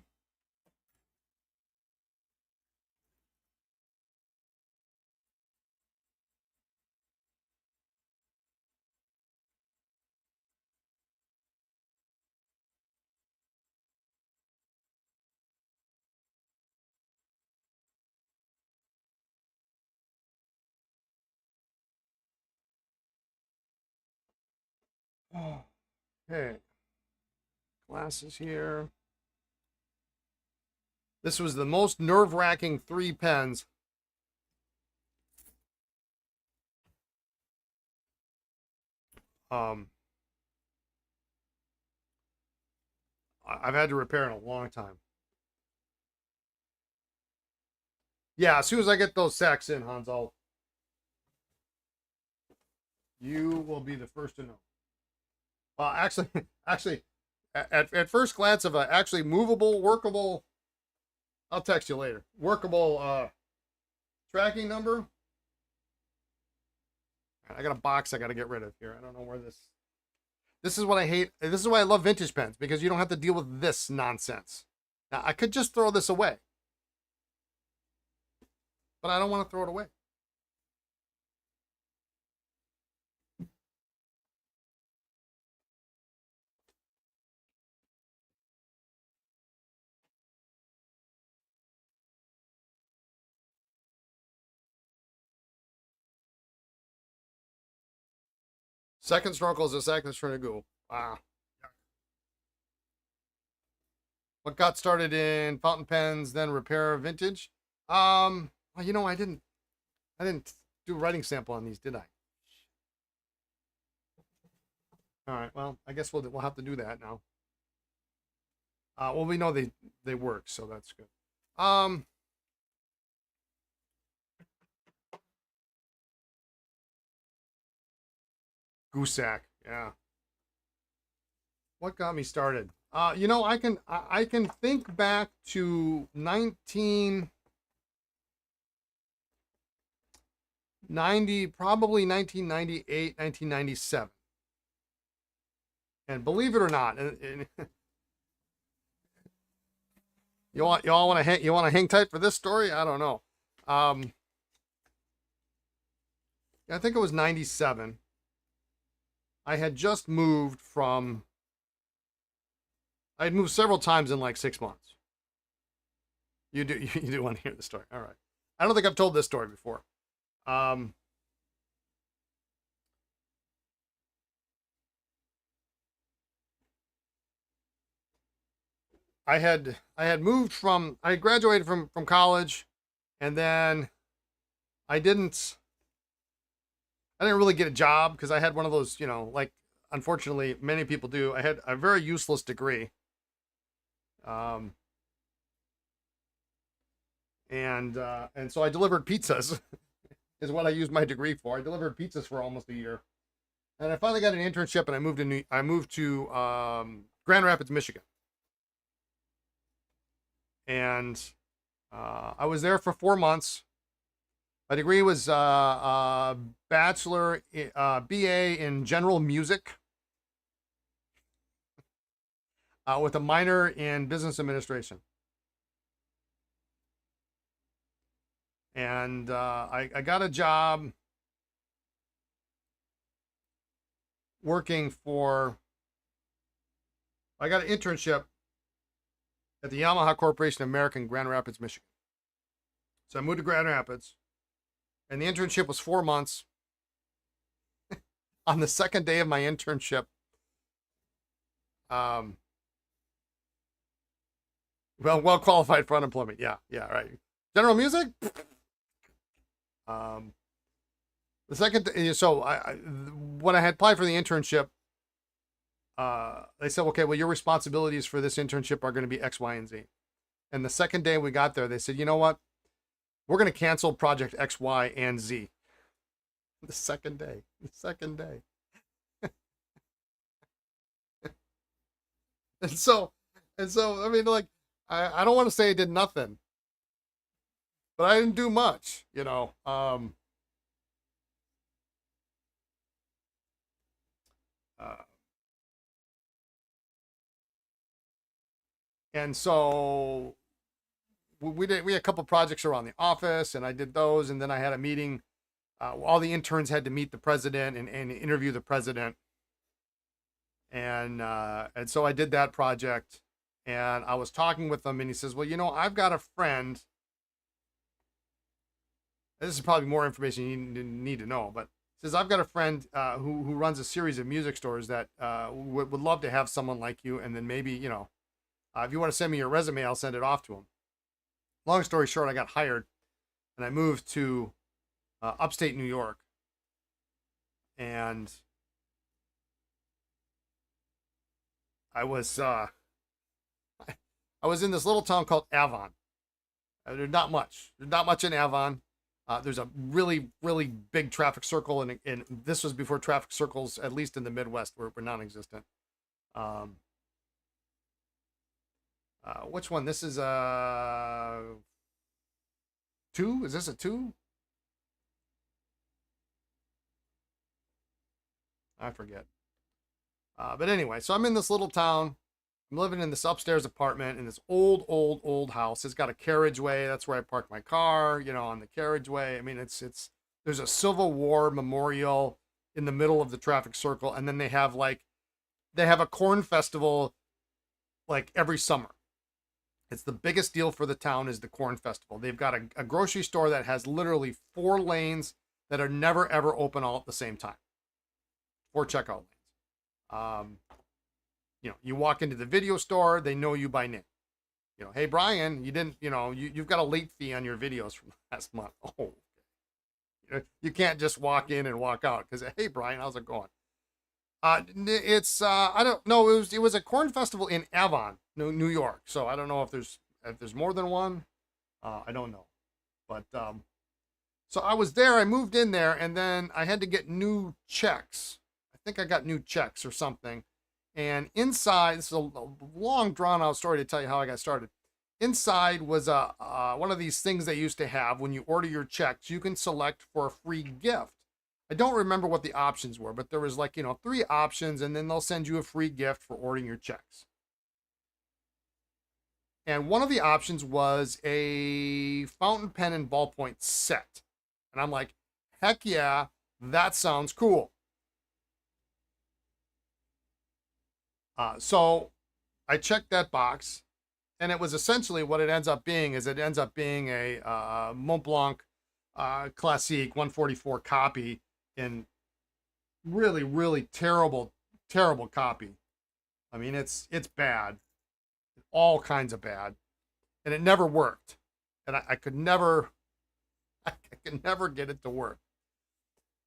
Okay. Glasses here. This was the most nerve-wracking 3 pens. I've had to repair in a long time. Yeah, as soon as I get those sacks in, Hans, you will be the first to know. Well, actually, at first glance of a actually movable, workable, I'll text you later. Workable tracking number. I got a box I got to get rid of here. I don't know where this. This is what I hate. This is why I love vintage pens, because you don't have to deal with this nonsense. Now, I could just throw this away, but I don't want to throw it away. Second snorkel is a second string of goo. Wow. What got started in fountain pens, then repair vintage? Well, you know, I didn't do a writing sample on these, did I? All right. Well, I guess we'll have to do that now. Well, we know they work, so that's good. Goosack, yeah. What got me started? You know, I can think back to 1990, probably 1998, 1997. And believe it or not, and y'all want to hang tight for this story? I don't know. I think it was 97. I had just moved from. I had moved several times in like 6 months. You do want to hear the story? All right. I don't think I've told this story before. I had moved from. I had graduated from college, and then I didn't really get a job because I had one of those, you know, like unfortunately many people do. I had a very useless degree. Um, and so I delivered pizzas is what I used my degree for. I delivered pizzas for almost a year, and I finally got an internship, and I moved to Grand Rapids, Michigan, and I was there for 4 months. My degree was bachelor, BA in general music, with a minor in business administration. And I got a job working for. I got an internship at the Yamaha Corporation of America in Grand Rapids, Michigan. So I moved to Grand Rapids, and the internship was 4 months. On the second day of my internship, well qualified for unemployment. Yeah, right. General music. The second, so when I had applied for the internship, they said, okay, well, your responsibilities for this internship are going to be X, Y, and Z. And the second day we got there, they said, you know what? We're going to cancel project X, Y, and Z. The second day. and so, I mean, like, I don't want to say I did nothing, but I didn't do much, you know. And so we had a couple projects around the office, and I did those, and then I had a meeting. All the interns had to meet the president and interview the president, and so I did that project, and I was talking with him, and he says, well, you know, I've got a friend. This is probably more information you need to know, but Says, I've got a friend who runs a series of music stores that would love to have someone like you. And then maybe, you know, if you want to send me your resume, I'll send it off to him. Long story short, I got hired and I moved to upstate New York. And I was I was in this little town called Avon. There's not much. There's not much in Avon. There's a really, really big traffic circle, and this was before traffic circles, at least in the Midwest, were non-existent. Um, which one? This is two. Is this a two? I forget. But anyway, so I'm in this little town. I'm living in this upstairs apartment in this old house. It's got a carriageway. That's where I park my car, you know, on the carriageway. I mean, it's there's a Civil War memorial in the middle of the traffic circle, and then they have a corn festival like every summer. It's the biggest deal for the town is the corn festival. They've got a grocery store that has literally 4 lanes that are never ever open all at the same time. 4 checkout lanes. You know, you walk into the video store, they know you by name. You know, hey Brian, you didn't, you know, you've got a late fee on your videos from last month. Oh, you can't just walk in and walk out because hey Brian, how's it going? It's I don't know. It was a corn festival in Avon, New York. So I don't know if there's more than one. I don't know, but so I was there. I moved in there, and then I had to get new checks. I think I got new checks or something. And inside, this is a long drawn out story to tell you how I got started. Inside was one of these things they used to have when you order your checks. You can select for a free gift. I don't remember what the options were, but there was like, you know, 3 options, and then they'll send you a free gift for ordering your checks. And one of the options was a fountain pen and ballpoint set. And I'm like, heck yeah, that sounds cool. So I checked that box, and it was essentially what it ends up being is it ends up being a Mont Blanc Classique 144 copy in really, really terrible copy. I mean, it's bad, all kinds of bad, and it never worked, and I could never get it to work.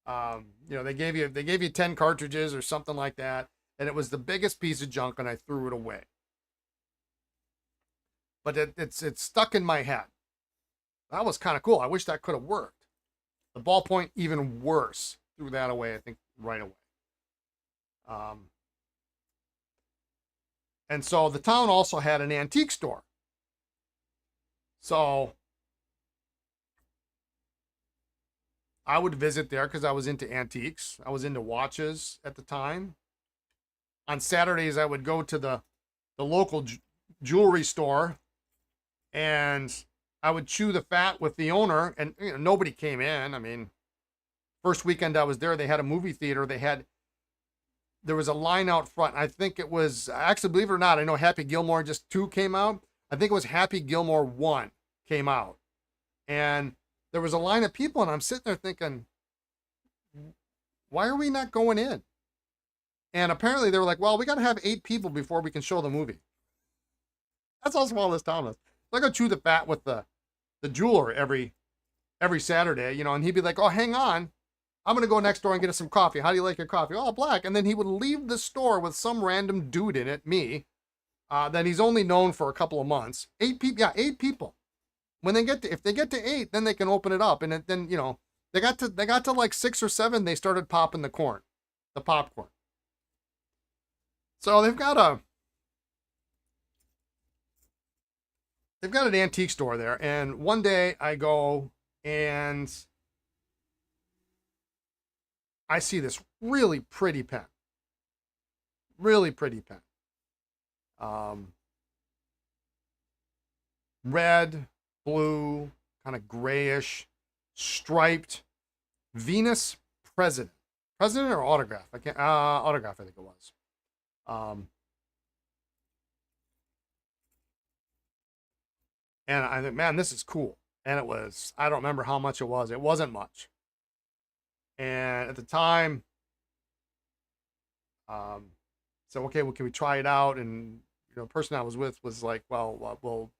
You know, they gave you 10 cartridges or something like that. And it was the biggest piece of junk, and I threw it away. But it's stuck in my head. That was kind of cool. I wish that could have worked. The ballpoint, even worse. Threw that away, I think, right away. And so the town also had an antique store. So I would visit there because I was into antiques. I was into watches at the time. On Saturdays, I would go to the local jewelry store, and I would chew the fat with the owner, and you know, nobody came in. I mean, first weekend I was there, they had a movie theater. There was a line out front. I think it was, actually, believe it or not, I know Happy Gilmore just 2 came out. I think it was Happy Gilmore 1 came out. And there was a line of people, and I'm sitting there thinking, why are we not going in? And apparently they were like, well, we got to have 8 people before we can show the movie. That's how small this town is. So I go chew the fat with the jeweler every Saturday, you know, and he'd be like, oh, hang on. I'm going to go next door and get us some coffee. How do you like your coffee? Oh, black. And then he would leave the store with some random dude in it, me, that he's only known for a couple of months. 8 people. Yeah, 8 people. When if they get to 8, then they can open it up. And then, you know, they got to like 6 or 7. They started popping the popcorn. So they've got an antique store there, and one day I go and I see this really pretty pen. Red, blue, kind of grayish, striped, Venus President or Autograph. I can't Autograph, I think it was. And I think, man, this is cool. And it was, I don't remember how much it was. It wasn't much. And at the time, so okay, well, can we try it out? And the person I was with was like, well,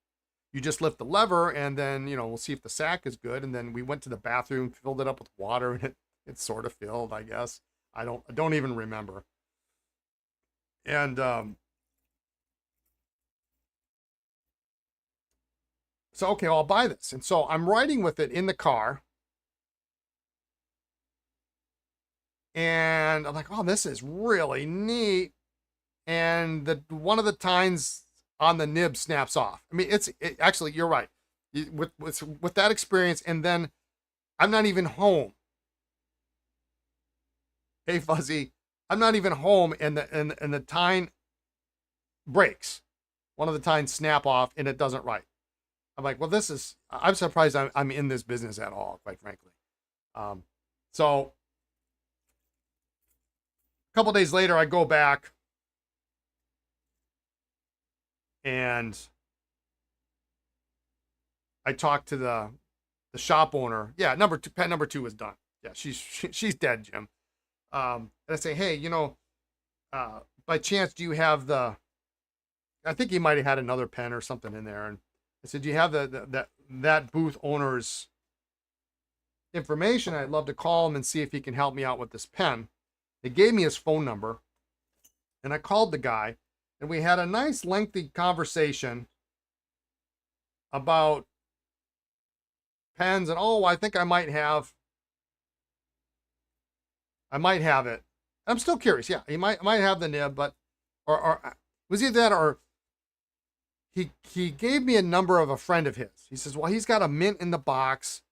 you just lift the lever, and then we'll see if the sack is good. And then we went to the bathroom, filled it up with water, and it sort of filled, I guess. I don't even remember. And so okay, I'll buy this. And so I'm riding with it in the car, and I'm like, oh, this is really neat. And one of the tines on the nib snaps off. I mean, actually, you're right. With that experience, and then I'm not even home. Hey, Fuzzy, I'm not even home, and the tine breaks. One of the tines snap off, and it doesn't right. I'm like, well, I'm surprised I'm in this business at all, quite frankly. So a couple days later, I go back, and I talk to the shop owner. Yeah, pen number 2 is done. Yeah, she's dead, Jim. And I say, hey, by chance, do you have I think he might have had another pen or something in there. And I said, do you have that booth owner's information? I'd love to call him and see if he can help me out with this pen. They gave me his phone number, and I called the guy, and we had a nice lengthy conversation about pens. And I think I might have it. I'm still curious. Yeah, he might have the nib, but or was either that, or he gave me a number of a friend of his. He says, well, he's got a mint in the box,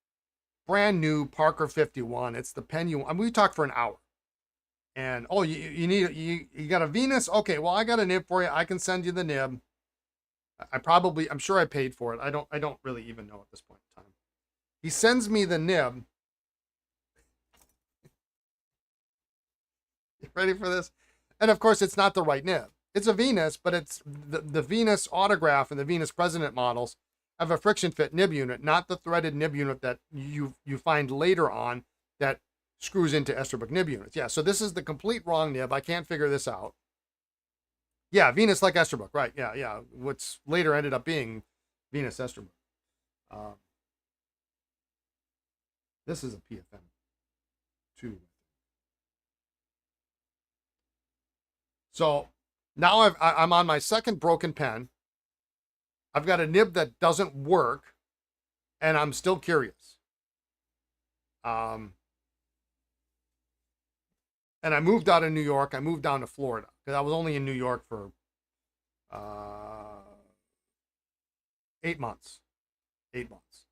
brand new Parker 51. It's the pen you want. I mean, we talked for an hour. And you got a Venus? Okay, well, I got a nib for you. I can send you the nib. I'm sure I paid for it. I don't really even know at this point in time. He sends me the nib. You ready for this? And of course, it's not the right nib. It's a Venus, but it's the Venus Autograph and the Venus President models have a friction fit nib unit, not the threaded nib unit that you find later on that screws into Esterbrook nib units. Yeah, so this is the complete wrong nib. I can't figure this out. Yeah, Venus like Esterbrook, right? Yeah. What's later ended up being Venus Esterbrook. This is a PFM 2. So now I'm on my second broken pen. I've got a nib that doesn't work, and I'm still curious. And I moved out of New York. I moved down to Florida because I was only in New York for 8 months. 8 months.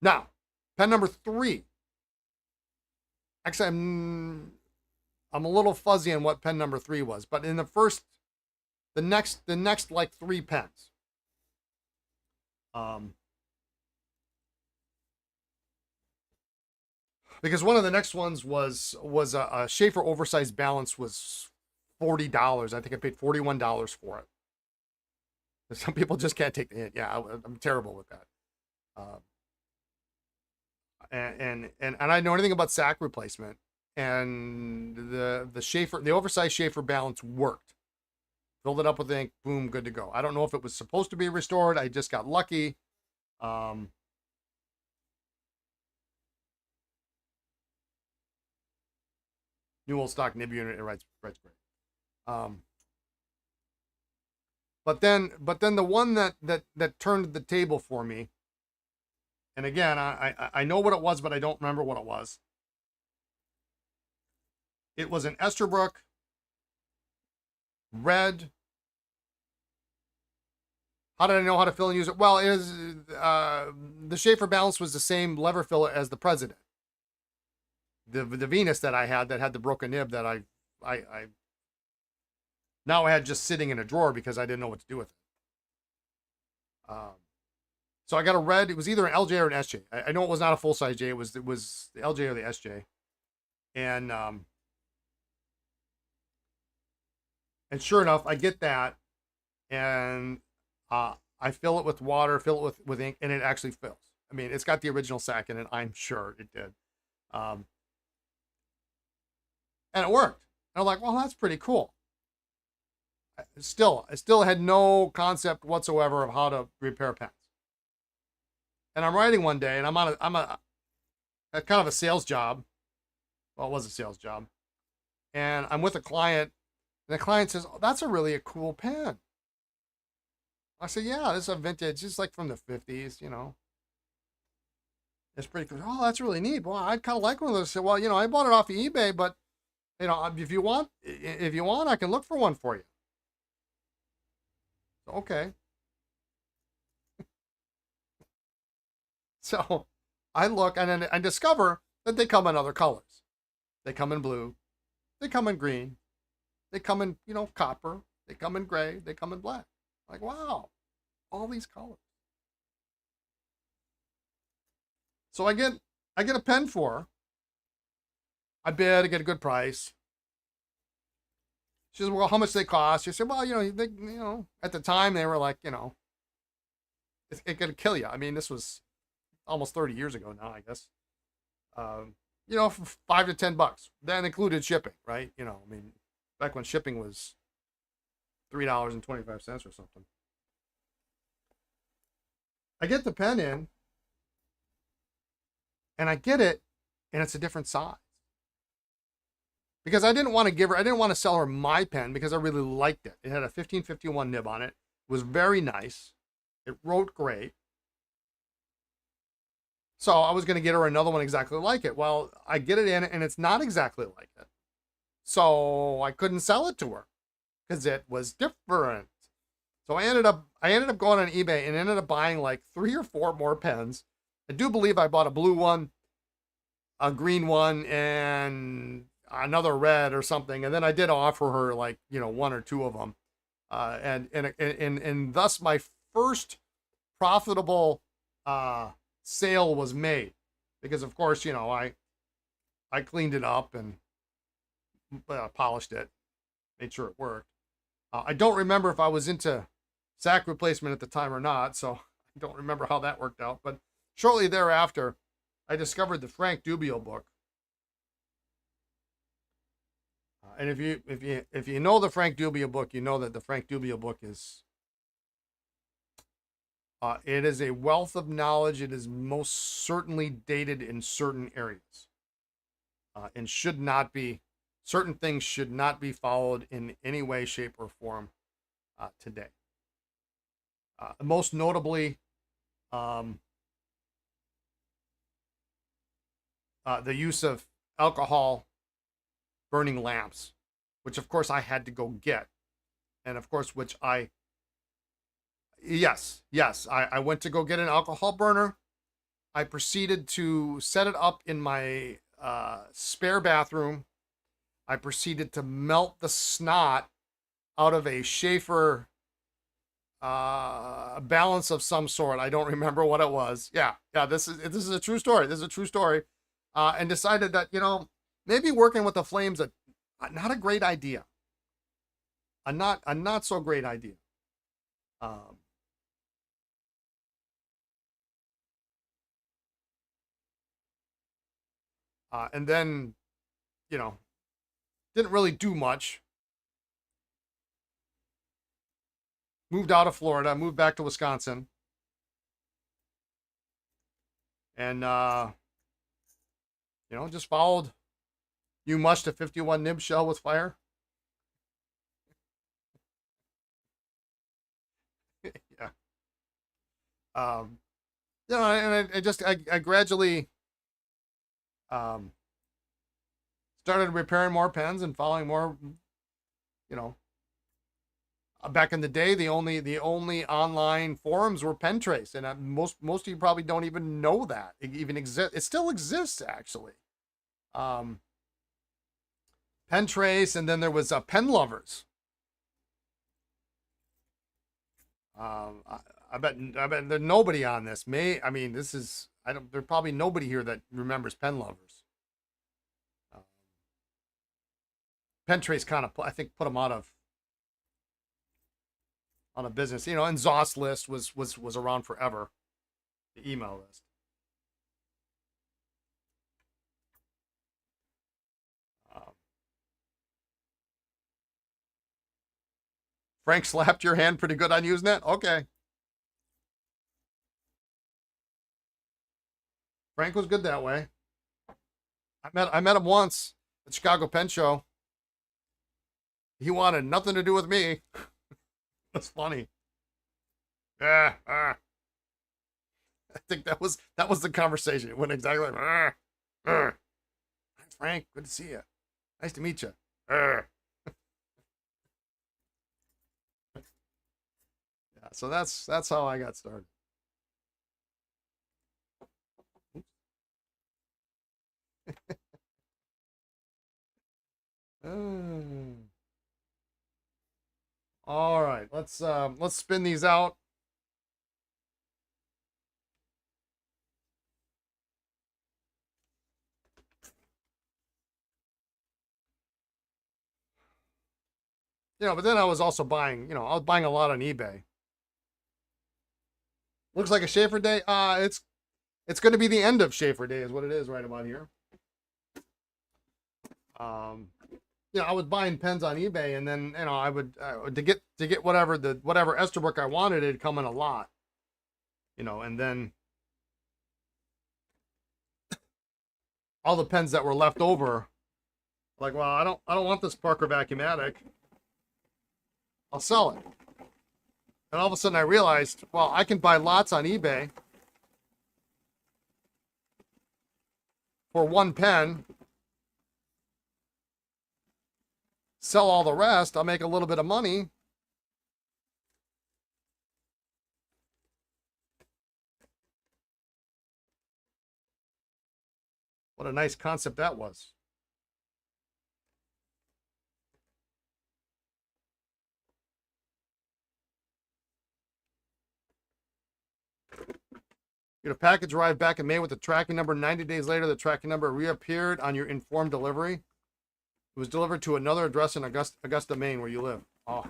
Now, pen number 3. Actually, I'm a little fuzzy on what pen number 3 was, but in the next like 3 pens. Because one of the next ones was a Schaefer oversized balance, was $40. I think I paid $41 for it. Some people just can't take the hint. Yeah, I'm terrible with that. And I know anything about sack replacement, and the oversized Schaefer balance worked. Filled it up with ink, boom, good to go. I don't know if it was supposed to be restored. I just got lucky. New old stock nib unit, it writes great. But then the one that turned the table for me, and again, I know what it was, but I don't remember what it was. It was an Esterbrook red. How did I know how to fill and use it? Well, the Schaefer balance was the same lever filler as the President. The Venus that I had that had the broken nib that I now I had just sitting in a drawer because I didn't know what to do with it. So I got a red. It was either an LJ or an SJ. I know it was not a full size J. It was the LJ or the SJ, and sure enough, I get that, and I fill it with water, fill it with ink, and it actually fills. I mean, it's got the original sack in it. I'm sure it did. Um, and it worked. And I'm like, well, that's pretty cool. I still had no concept whatsoever of how to repair pens. And I'm writing one day, and I'm at kind of a sales job. Well, it was a sales job, and I'm with a client, and the client says, "Oh, that's a cool pen." I said, "Yeah, this is a vintage. It's like from the '50s, you know. It's pretty cool." "Oh, that's really neat. Well, I'd kind of like one of those." I said, "Well, you know, I bought it off of eBay, but you know, if you want, I can look for one for you." Okay. So I look and then I discover that they come in other colors. They come in blue. They come in green. They come in, you know, copper. They come in gray. They come in black. Like, wow, all these colors. So I get a pen for her. I bid, I get a good price. She says, "Well, how much they cost?" She said, "Well, you know, at the time they were like, you know, it could kill you." I mean, this was almost 30 years ago now, I guess. You know, for $5 to $10. That included shipping, right? You know, I mean, back when shipping was $3.25 or something. I get the pen in, and I get it, and it's a different size. Because I didn't want to sell her my pen because I really liked it. It had a 1551 nib on it. It was very nice. It wrote great. So I was going to get her another one exactly like it. Well, I get it in and it's not exactly like it. So I couldn't sell it to her because it was different. So I ended up going on eBay and ended up buying like 3 or 4 more pens. I do believe I bought a blue one, a green one, and another red or something. And then I did offer her like, you know, 1 or 2 of them. And thus my first profitable sale was made, because of course, you know, I cleaned it up and polished it, made sure it worked. I don't remember if I was into sack replacement at the time or not, so I don't remember how that worked out. But shortly thereafter, I discovered the Frank Dubio book. And if you know the Frank Dubio book, you know that the Frank Dubio book is it is a wealth of knowledge. It is most certainly dated in certain areas, and certain things should not be followed in any way, shape, or form today. Most notably, the use of alcohol burning lamps, which of course I had to go get, and of course yes, I went to go get an alcohol burner. I proceeded to set it up in my spare bathroom. I proceeded to melt the snot out of a Schaefer balance of some sort. I don't remember what it was. Yeah, this is a true story. This is a true story. And decided that, you know, maybe working with the flames not a great idea. A not so great idea. And then, you know, didn't really do much. Moved out of Florida, moved back to Wisconsin. And, you know, just followed You Mushed a 51 nib shell with fire. Yeah. You know, and I gradually started repairing more pens and following more, you know. Back in the day, the only online forums were Pentrace, and most of you probably don't even know that it even exists. It still exists, actually. Pentrace, and then there was Pen Lovers. I bet there's nobody on this. This is there's probably nobody here that remembers Pen Lovers. Pentrace kind of I think put them out of on a business, you know, and ZOS list was around forever, the email list. Frank slapped your hand pretty good on using that? Okay. Frank was good that way. I met him once at the Chicago Pen Show. He wanted nothing to do with me. That's funny. I think that was the conversation. It went exactly like, Hi, Frank, good to see you. Nice to meet you. Yeah, so that's how I got started. All right, let's spin these out. But then I was also buying, I was buying a lot on eBay. Looks like a Schaefer day. It's going to be the end of Schaefer day, is what it is right about here. I was buying pens on eBay, and then I would to get whatever Esterbrook I wanted, it'd come in a lot, and then all the pens that were left over, like, well, I don't want this Parker Vacuumatic. I'll sell it. And all of a sudden I realized, well, I can buy lots on eBay for one pen, sell all the rest, I'll make a little bit of money. What a nice concept that was. Your package arrived back in May with the tracking number. 90 days later, the tracking number reappeared on your informed delivery. It was delivered to another address in Augusta, Maine, where you live. Oh.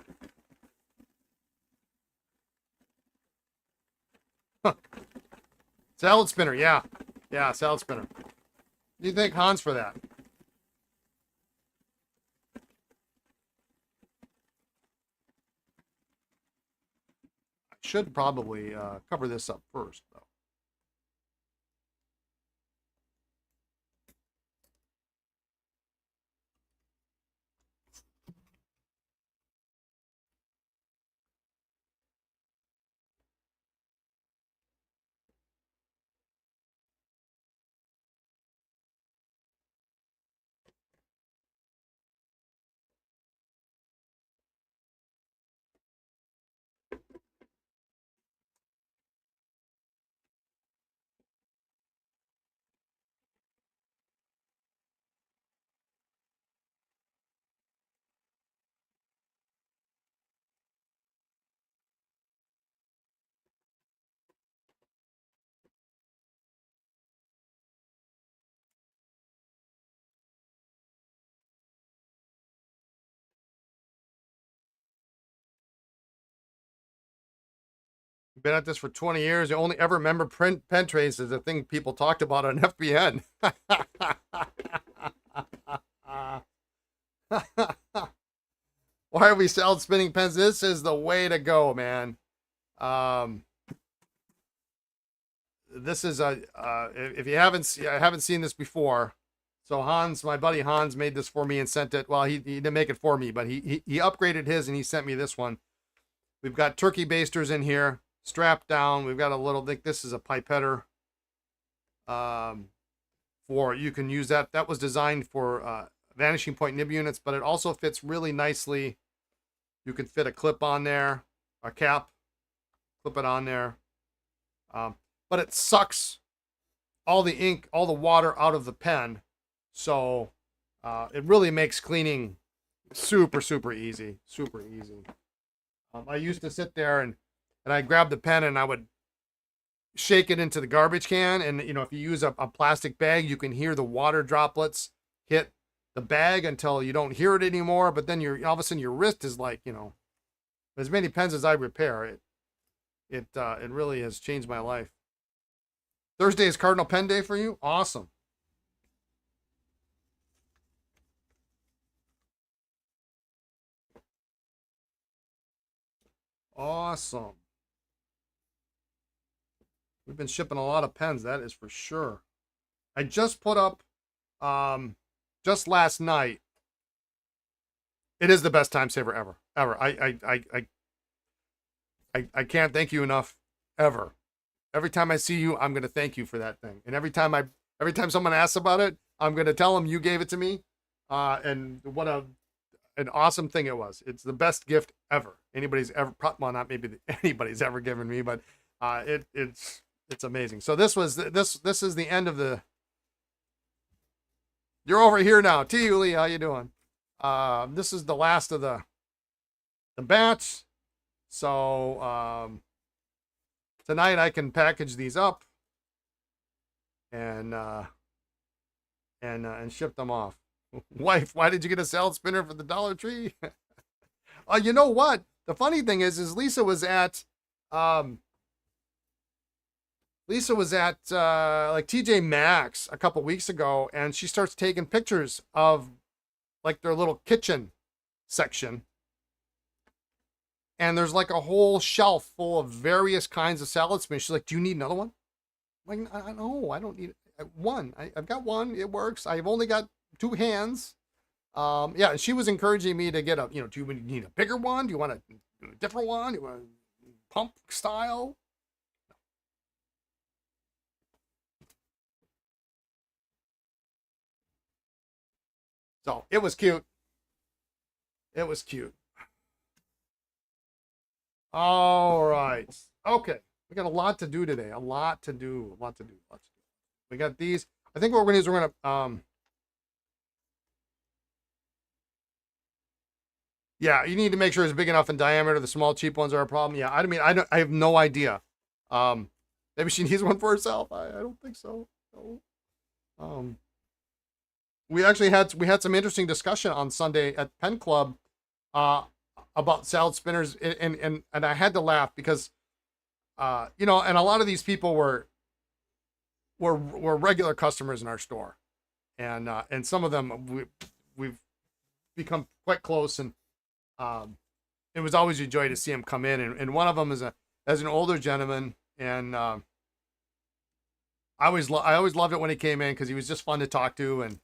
Salad spinner, yeah. Yeah, salad spinner. What do you think, Hans, for that? I should probably cover this up first, though. Been at this for 20 years. You only ever remember pen trace as a thing people talked about on FBN. Why are we selling spinning pens? This is the way to go, man. This is if you haven't seen this before. So Hans, my buddy Hans, made this for me and sent it. Well, he didn't make it for me, but he upgraded his and he sent me this one. We've got turkey basters in here, strapped down. We've got a little, I think this is a pipetter. For you can use that. That was designed for vanishing point nib units, but it also fits really nicely. You can fit a clip on there, a cap, clip it on there. But it sucks all the ink, all the water out of the pen. So it really makes cleaning super, super easy. Super easy. I used to sit there and I'd grab the pen and I would shake it into the garbage can. And, if you use a plastic bag, you can hear the water droplets hit the bag until you don't hear it anymore. But then all of a sudden your wrist is like, as many pens as I repair, it really has changed my life. Thursday is Cardinal Pen Day for you? Awesome. Awesome. We've been shipping a lot of pens, that is for sure. I just put up, just last night. It is the best time saver ever. Ever. I can't thank you enough. Ever. Every time I see you, I'm gonna thank you for that thing. And every time someone asks about it, I'm gonna tell them you gave it to me. And what an awesome thing it was. It's the best gift ever. Anybody's ever, well, not maybe anybody's ever given me, but it's amazing. So this is the end of the. You're over here now. T. Uli, how you doing? This is the last of the batch. So tonight I can package these up and ship them off. Wife, why did you get a salad spinner for the Dollar Tree? You know what? The funny thing is Lisa was at like TJ Maxx a couple weeks ago, and she starts taking pictures of like their little kitchen section. And there's like a whole shelf full of various kinds of salad spinners. She's like, do you need another one? I'm like, no, I don't need one. I've got one. It works. I've only got 2 hands. Yeah, and she was encouraging me to get do you need a bigger one? Do you want a different one? Do you want a pump style? So it was cute. It was cute. All right. Okay. We got a lot to do today. A lot to do. We got these. I think what we're going to do is we're going to, yeah, you need to make sure it's big enough in diameter. The small, cheap ones are a problem. Yeah, I have no idea. Maybe she needs one for herself. I don't think so. No. We actually had some interesting discussion on Sunday at Pen Club, about salad spinners, and I had to laugh because, and a lot of these people were regular customers in our store, and some of them we've become quite close, and it was always a joy to see him come in, and one of them is as an older gentleman, and I always loved it when he came in because he was just fun to talk to, and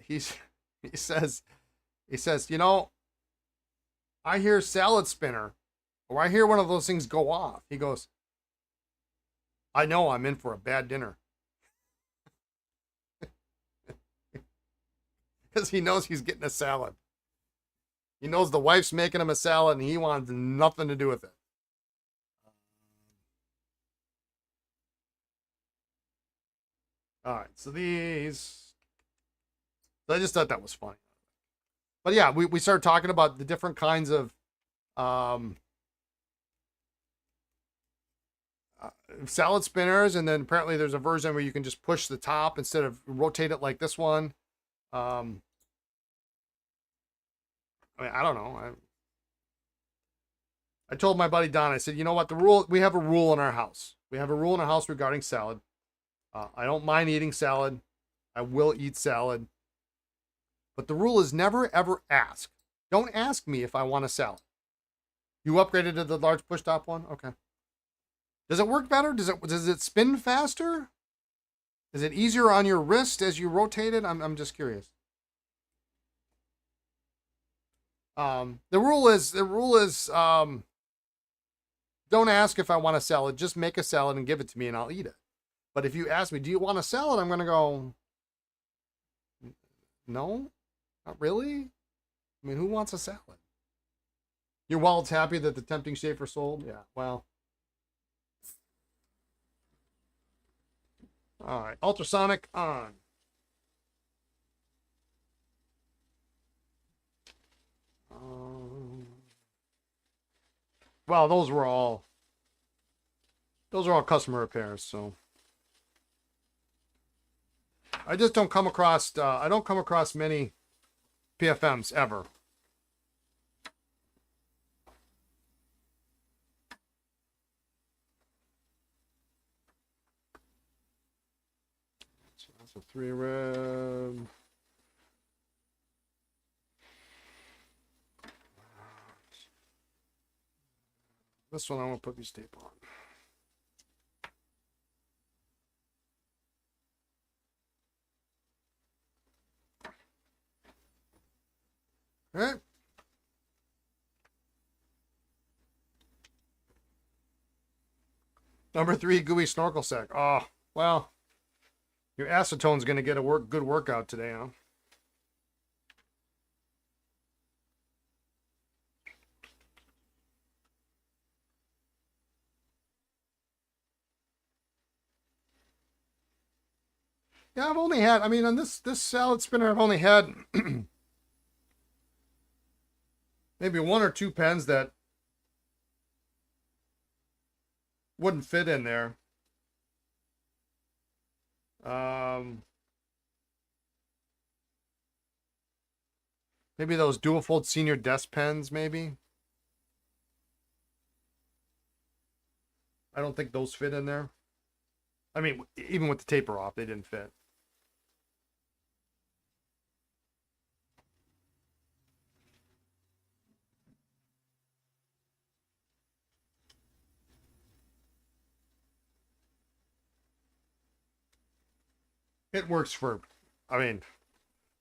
he says, I hear salad spinner, or I hear one of those things go off. He goes, I know I'm in for a bad dinner. Because he knows he's getting a salad. He knows the wife's making him a salad and he wants nothing to do with it. All right, so these. I just thought that was funny. But yeah, we started talking about the different kinds of salad spinners, and then apparently there's a version where you can just push the top instead of rotate it like this one. I mean, I don't know. I told my buddy Don, I said, you know what, we have a rule in our house. We have a rule in our house regarding salad. I don't mind eating salad. I will eat salad. But the rule is never, ever ask. Don't ask me if I want a salad. You upgraded to the large push top one? Okay. Does it work better? Does it spin faster? Is it easier on your wrist as you rotate it? I'm just curious. The rule is don't ask if I want a salad. Just make a salad and give it to me and I'll eat it. But if you ask me, do you want a salad? I'm going to go, no. Not really? I mean, who wants a salad? Your wallet's happy that the tempting shaper sold? Yeah, well. All right, ultrasonic on. Well, those are all customer repairs, so. I just don't come across, many PFMs ever. So that's a 3 rib. This one I'm gonna put these tape on. All right. Number 3, gooey snorkel sack. Oh, well, your acetone's gonna get a good workout today, huh? Yeah, I've only had, I mean, on this salad spinner, I've only had maybe 1 or 2 pens that wouldn't fit in there. Maybe those dual fold senior desk pens, maybe. I don't think those fit in there. I mean, even with the taper off, they didn't fit. It works for, I mean,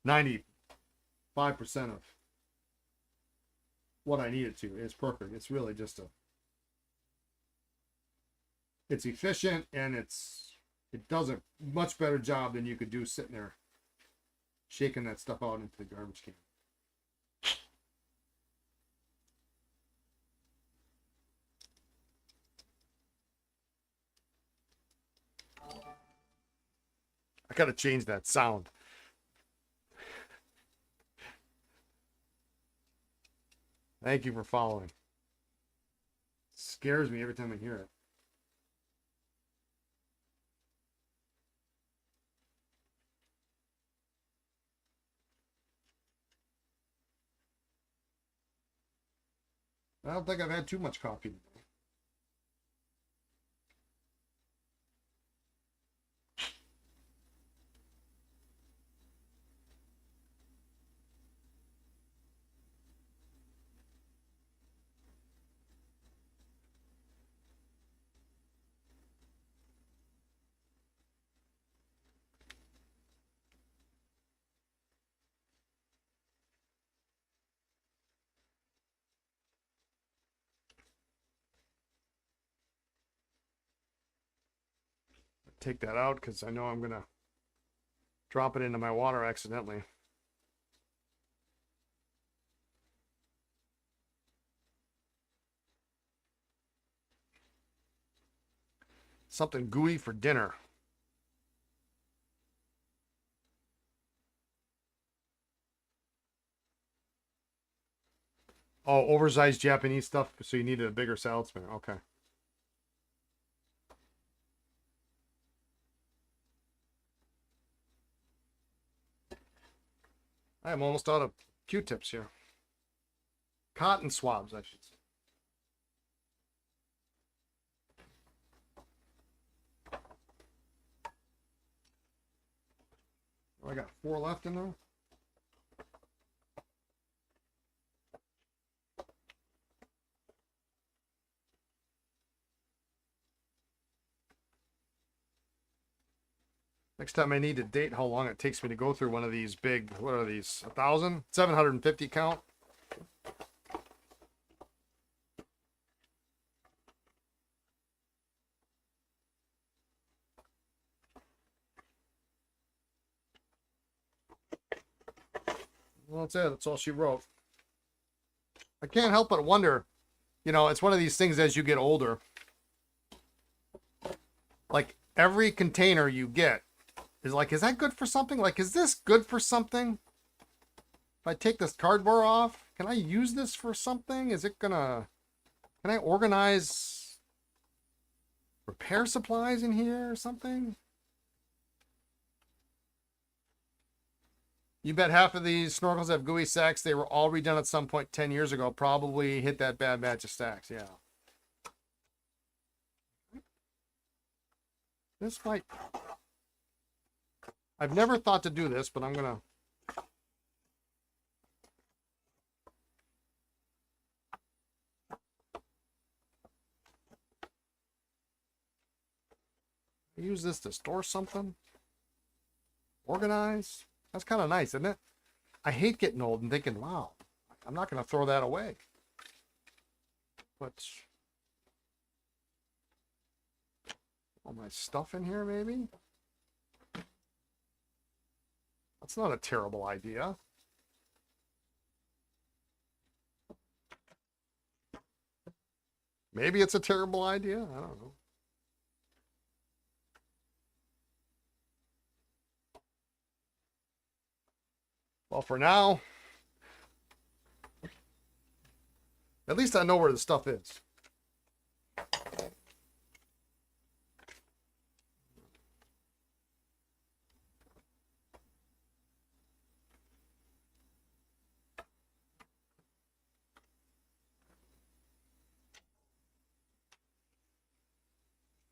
95% of what I need it to. It's perfect. It's really just it's efficient, and it does a much better job than you could do sitting there shaking that stuff out into the garbage can. I gotta change that sound. Thank you for following. It scares me every time I hear it. I don't think I've had too much coffee today. Take that out because I know I'm gonna drop it into my water accidentally. Something gooey for dinner. Oh, oversized Japanese stuff, so you needed a bigger salad spinner. Okay. I am almost out of Q-tips here. Cotton swabs, I should say. Oh, I got 4 left in there. Next time I need to date how long it takes me to go through one of these big, what are these, 1,000? 750 count. Well, that's it. That's all she wrote. I can't help but wonder, you know, it's one of these things as you get older. Like every container you get is like, is that good for something? Like, is this good for something? If I take this cardboard off, can I use this for something? Is it gonna, can I organize repair supplies in here or something? You bet half of these snorkels have gooey sacks. They were all redone at some point 10 years ago. Probably hit that bad batch of stacks. Yeah. This might... I've never thought to do this, but I'm going to... Use this to store something. Organize. That's kind of nice, isn't it? I hate getting old and thinking, wow, I'm not going to throw that away. Put all my stuff in here, maybe? That's not a terrible idea. Maybe it's a terrible idea. I don't know. Well, for now, at least I know where the stuff is.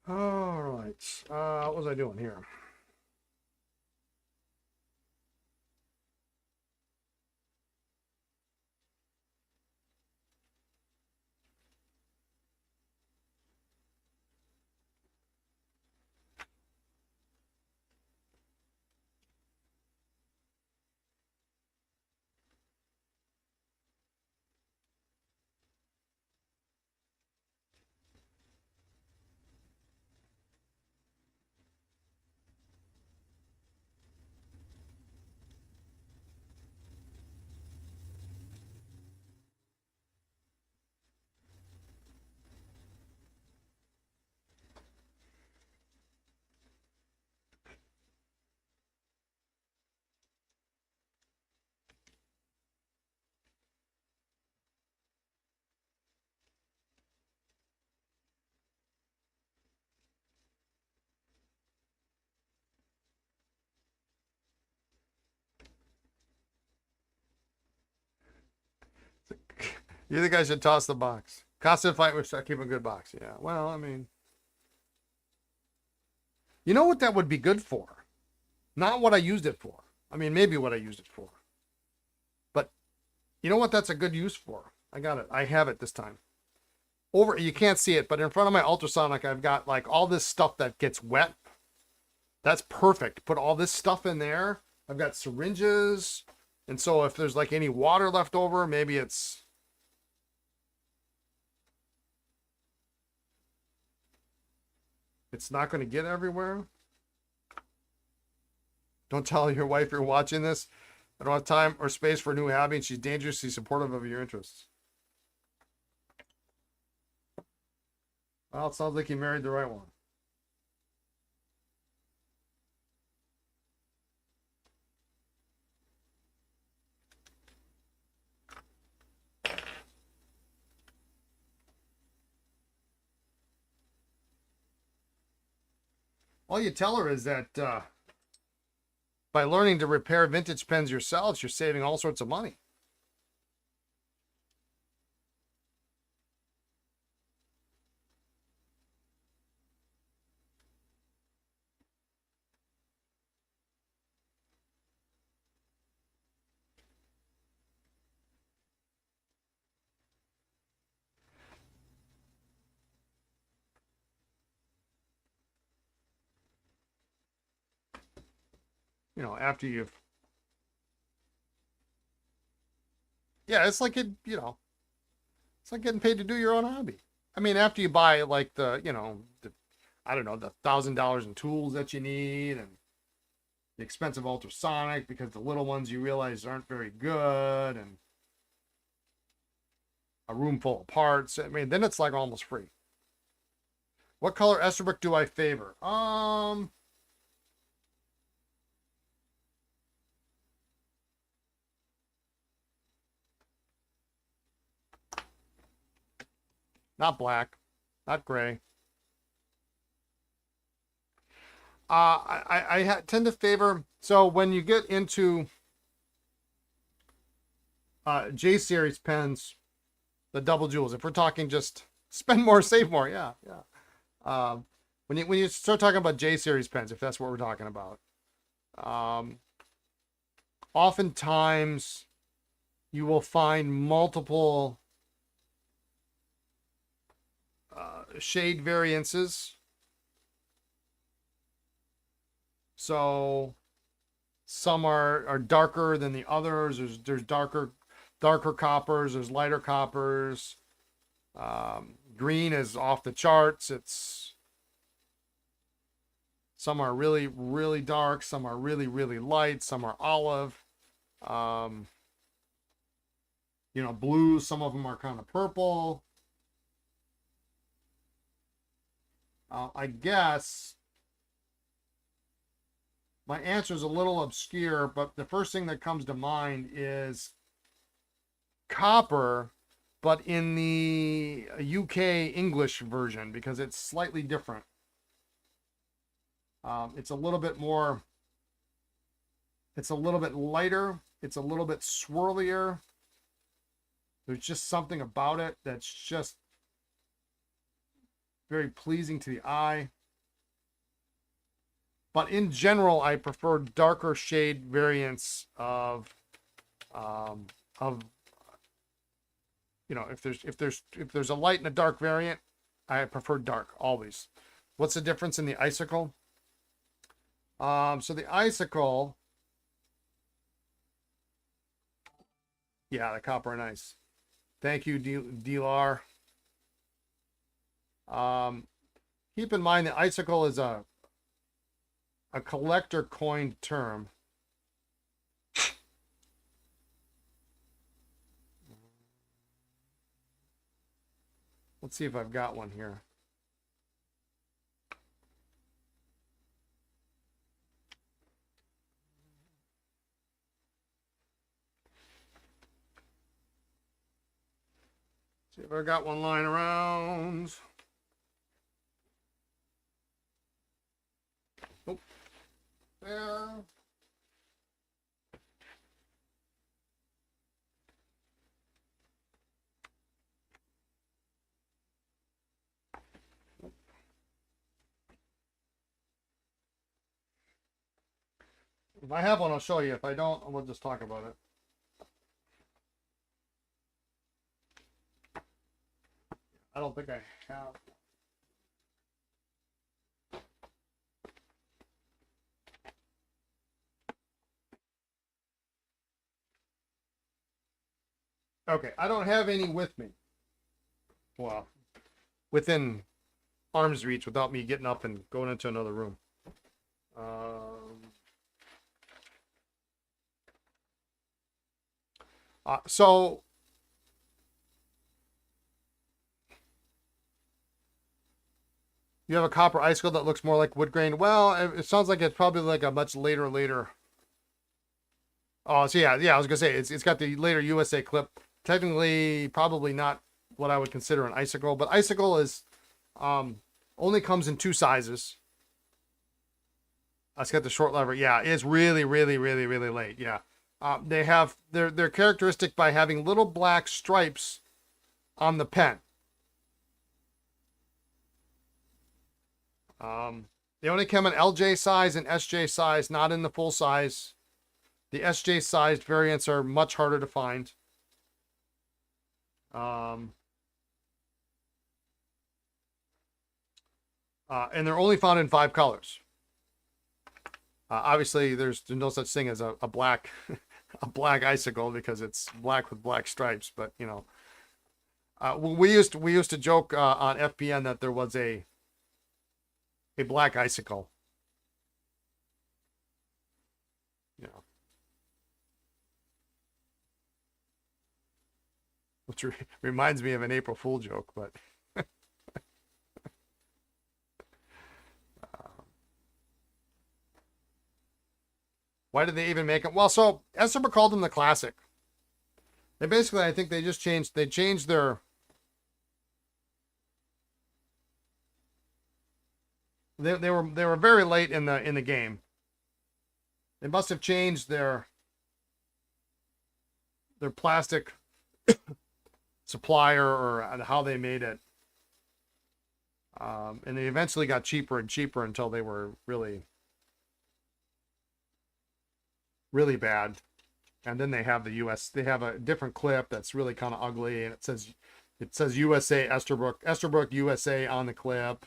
All right. What was I doing here? You think I should toss the box? Constant fight with keep a good box. Yeah. Well, I mean, you know what that would be good for? Not what I used it for. I mean, maybe what I used it for. But you know what that's a good use for? I got it. I have it this time. Over, you can't see it, but in front of my ultrasonic, I've got like all this stuff that gets wet. That's perfect. Put all this stuff in there. I've got syringes. And so if there's like any water left over, maybe it's not going to get everywhere. Don't tell your wife you're watching this. I don't have time or space for a new hobby, and she's dangerously supportive of your interests. Well, it sounds like you married the right one. All you tell her is that by learning to repair vintage pens yourselves, you're saving all sorts of money. You know, after you've, yeah, it's like it's like getting paid to do your own hobby. I mean, after you buy like I don't know, the $1,000 in tools that you need and the expensive ultrasonic because the little ones you realize aren't very good and a room full of parts. I mean, then it's like almost free. What color Esterbrook do I favor? Not black, not gray. I tend to favor, so when you get into J series pens, the double jewels, if we're talking just spend more, save more, yeah. When you start talking about J series pens, if that's what we're talking about, oftentimes you will find multiple shade variances. So some are darker than the others. There's darker coppers. There's lighter coppers. Green is off the charts. Some are really, really dark. Some are really, really light. Some are olive. Blue. Some of them are kind of purple. I guess my answer is a little obscure, but the first thing that comes to mind is copper, but in the UK English version, because it's slightly different. It's a little bit more, it's a little bit lighter. It's a little bit swirlier. There's just something about it that's just very pleasing to the eye. But in general, I prefer darker shade variants of if there's a light and a dark variant, I prefer dark always. What's the difference in the icicle? So the icicle, yeah, the copper and ice. Thank you, D-Lar. Keep in mind the icicle is a collector coined term. Let's see if I've got one here. See if I got one lying around. Oh, there. If I have one, I'll show you. If I don't, we'll just talk about it. I don't think I have. Okay, I don't have any with me. Well, within arm's reach without me getting up and going into another room. So you have a copper icicle that looks more like wood grain. Well, it sounds like it's probably like a much later. Oh, so yeah, I was gonna say it's got the later USA clip. Technically, probably not what I would consider an icicle, but icicle is only comes in 2 sizes. It's got the short lever. Yeah, it's really late. Yeah. They're characteristic by having little black stripes on the pen. They only come in LJ size and SJ size, not in the full size. The SJ sized variants are much harder to find. And they're only found in 5 colors. Obviously, there's no such thing as a black a black icicle because it's black with black stripes. But we used to joke on FPN that there was a black icicle. Which reminds me of an April Fool joke, but. Why did they even make them? Well, so Esterbrook called them the classic. They basically, I think they just changed. They changed their. They were very late in the game. They must have changed their plastic supplier or how they made it. And they eventually got cheaper and cheaper until they were really bad. And then they have they have a different clip that's really kind of ugly, and it says USA Esterbrook USA on the clip.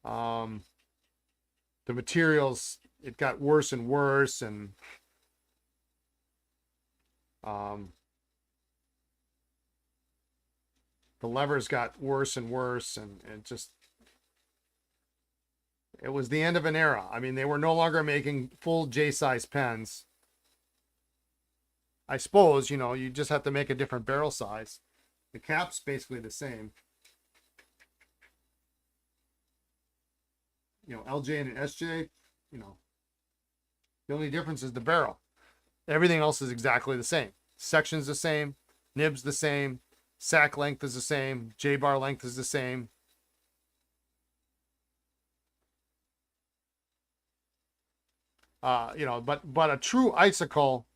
The materials it got worse and worse, and the levers got worse and worse, and just, it was the end of an era. I mean, they were no longer making full J-size pens. I suppose, you know, you just have to make a different barrel size. The cap's basically the same. You know, LJ and an SJ, you know, the only difference is the barrel. Everything else is exactly the same. Section's the same, nib's the same, sack length is the same, J-bar length is the same. You know, but a true icicle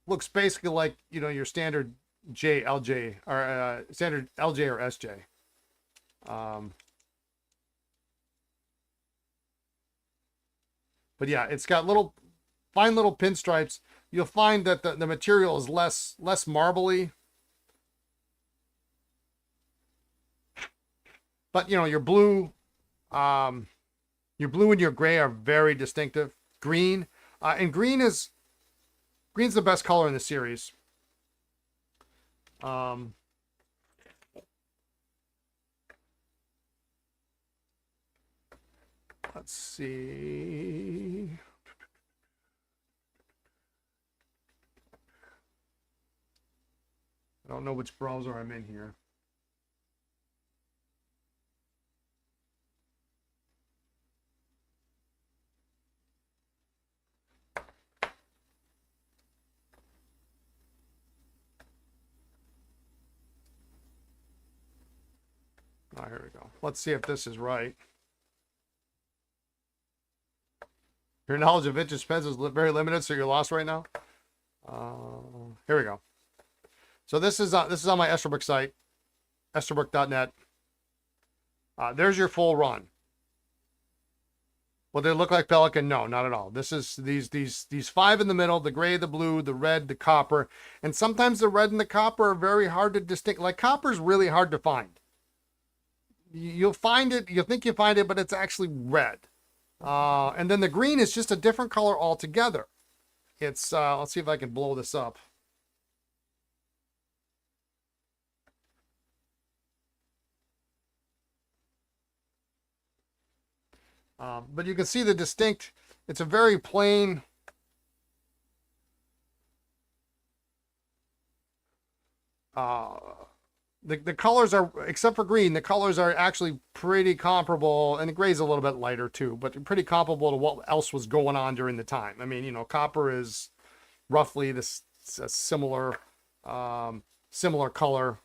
looks basically like, you know, your standard LJ or standard LJ or SJ. But yeah, it's got little fine little pinstripes. You'll find that the material is less marbly. But you know, your blue and your gray are very distinctive. Green, and green's the best color in the series. Let's see. I don't know which browser I'm in here. Oh, here we go. Let's see if this is right. Your knowledge of vintage pens is very limited, so you're lost right now. Here we go. So this is on my Esterbrook site, esterbrook.net. There's your full run. Will they look like Pelican? No, not at all. This is these five in the middle: the gray, the blue, the red, the copper, and sometimes the red and the copper are very hard to distinct. Like copper's really hard to find. You'll find it, you think you find it, but it's actually red. And then the green is just a different color altogether. It's let's see if I can blow this up. But you can see the distinct, it's a very plain, the colors are, except for green, the colors are actually pretty comparable, and the gray's a little bit lighter too, but pretty comparable to what else was going on during the time. I mean, you know, copper is roughly this similar color.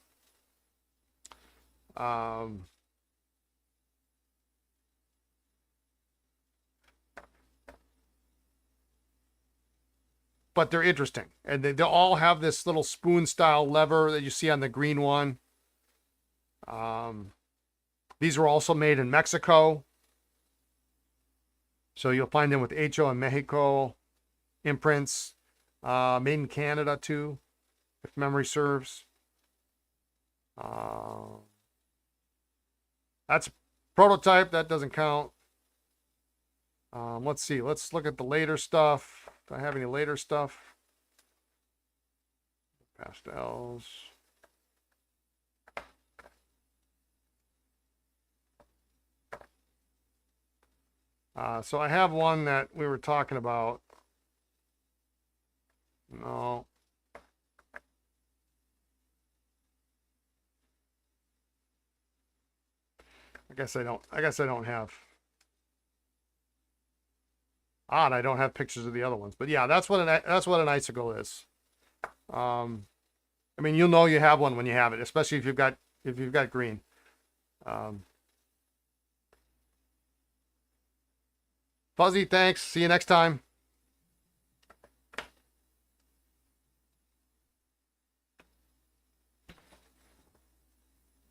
But they're interesting, and they all have this little spoon style lever that you see on the green one. These were also made in Mexico, so you'll find them with HO and Mexico imprints. Made in Canada too, if memory serves. That's prototype, that doesn't count. Let's see, let's look at the later stuff. Do I have any later stuff? Pastels. So I have one that we were talking about. No. I guess I don't have. Odd, I don't have pictures of the other ones. But yeah, that's what an icicle is. I mean, you'll know you have one when you have it, especially if you've got green. Fuzzy, thanks. See you next time.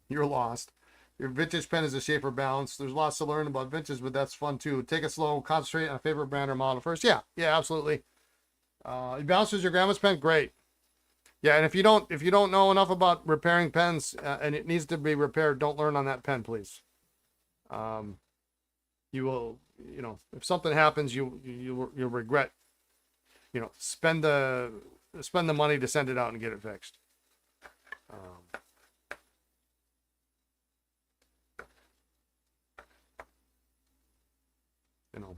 You're lost. Your vintage pen is a shape or balance. There's lots to learn about vintage, but that's fun too. Take it slow, concentrate on a favorite brand or model first. Yeah, absolutely. It balances your grandma's pen, great. Yeah, and if you don't know enough about repairing pens and it needs to be repaired, don't learn on that pen, please. You will, if something happens, you'll regret, spend the money to send it out and get it fixed. Um, you know,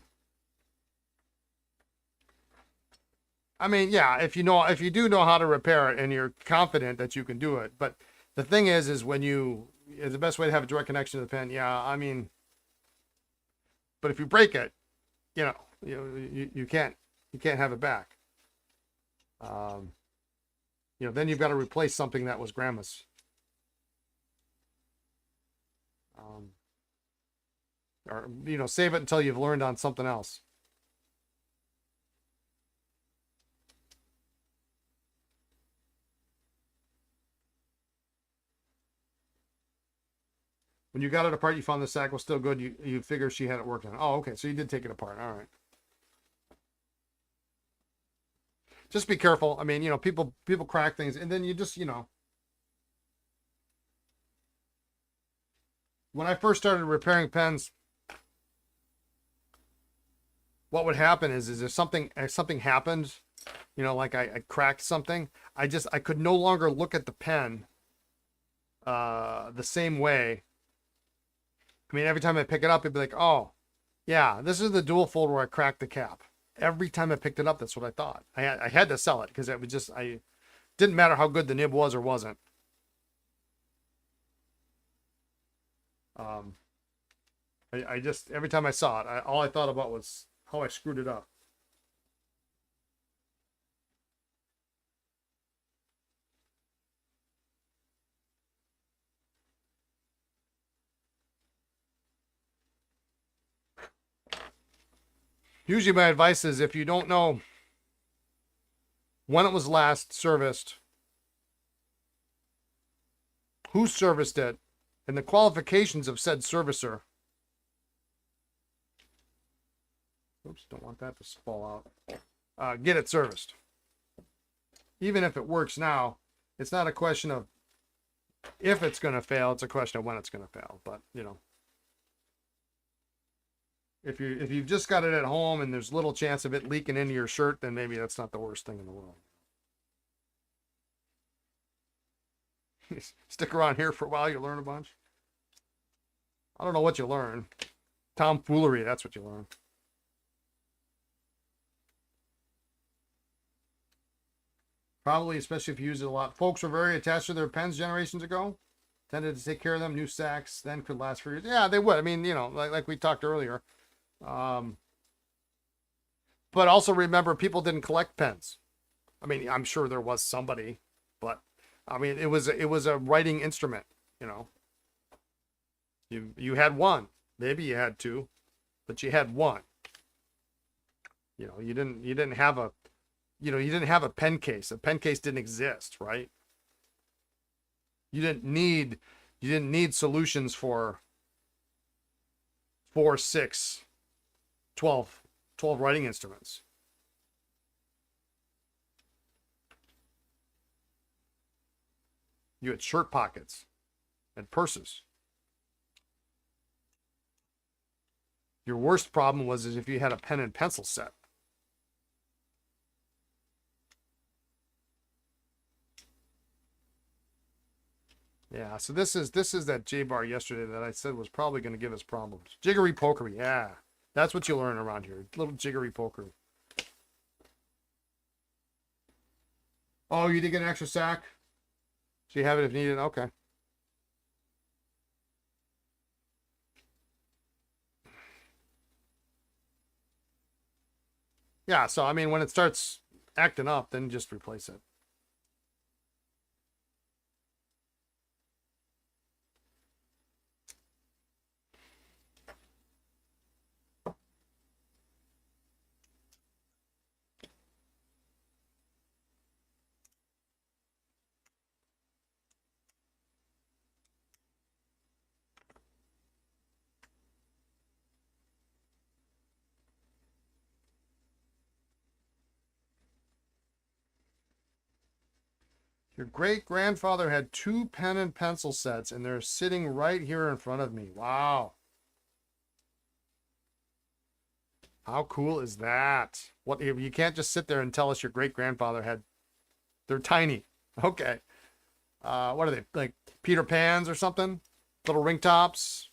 I mean, yeah, if you do know how to repair it and you're confident that you can do it, but the thing is when the best way to have a direct connection to the pen. Yeah, I mean, but if you break it, you can't have it back. Then you've got to replace something that was grandma's. Or save it until you've learned on something else. When you got it apart, you found the sack was still good. You figure she had it worked on. Oh, okay. So you did take it apart. All right. Just be careful. I mean, people crack things, and then you just, when I first started repairing pens, what would happen is if something happened, like I cracked something, I could no longer look at the pen the same way. I mean, every time I pick it up, it'd be like, oh, yeah, this is the dual fold where I cracked the cap. Every time I picked it up, that's what I thought. I had to sell it because it was just, didn't matter how good the nib was or wasn't. I just, every time I saw it, all I thought about was how I screwed it up. Usually my advice is if you don't know when it was last serviced, who serviced it, and the qualifications of said servicer. Oops, don't want that to fall out. Get it serviced. Even if it works now, it's not a question of if it's going to fail, it's a question of when it's going to fail. But, if you've just got it at home and there's little chance of it leaking into your shirt, then maybe that's not the worst thing in the world. Stick around here for a while, you learn a bunch. I don't know what you learn. Tomfoolery, that's what you learn. Probably, especially if you use it a lot. Folks were very attached to their pens generations ago. Tended to take care of them. New sacks then could last for years. Yeah, they would. I mean, like we talked earlier. But also remember, people didn't collect pens. I mean, I'm sure there was somebody, but I mean, it was a writing instrument. You had one, maybe you had two, but you had one. You didn't have a pen case. A pen case didn't exist, right? You didn't need solutions for 4, 6, 12 writing instruments. You had shirt pockets and purses. Your worst problem was if you had a pen and pencil set. Yeah, so this is that J-bar yesterday that I said was probably going to give us problems. Jiggery pokery, yeah. That's what you learn around here. Little jiggery pokery. Oh, you did get an extra sack? So you have it if needed? Okay. Yeah, so I mean, when it starts acting up, then just replace it. Your great-grandfather had 2 pen and pencil sets, and they're sitting right here in front of me. Wow. How cool is that? What you can't just sit there and tell us your great grandfather had. They're tiny. Okay. What are they, like Peter Pans or something? Little ring tops,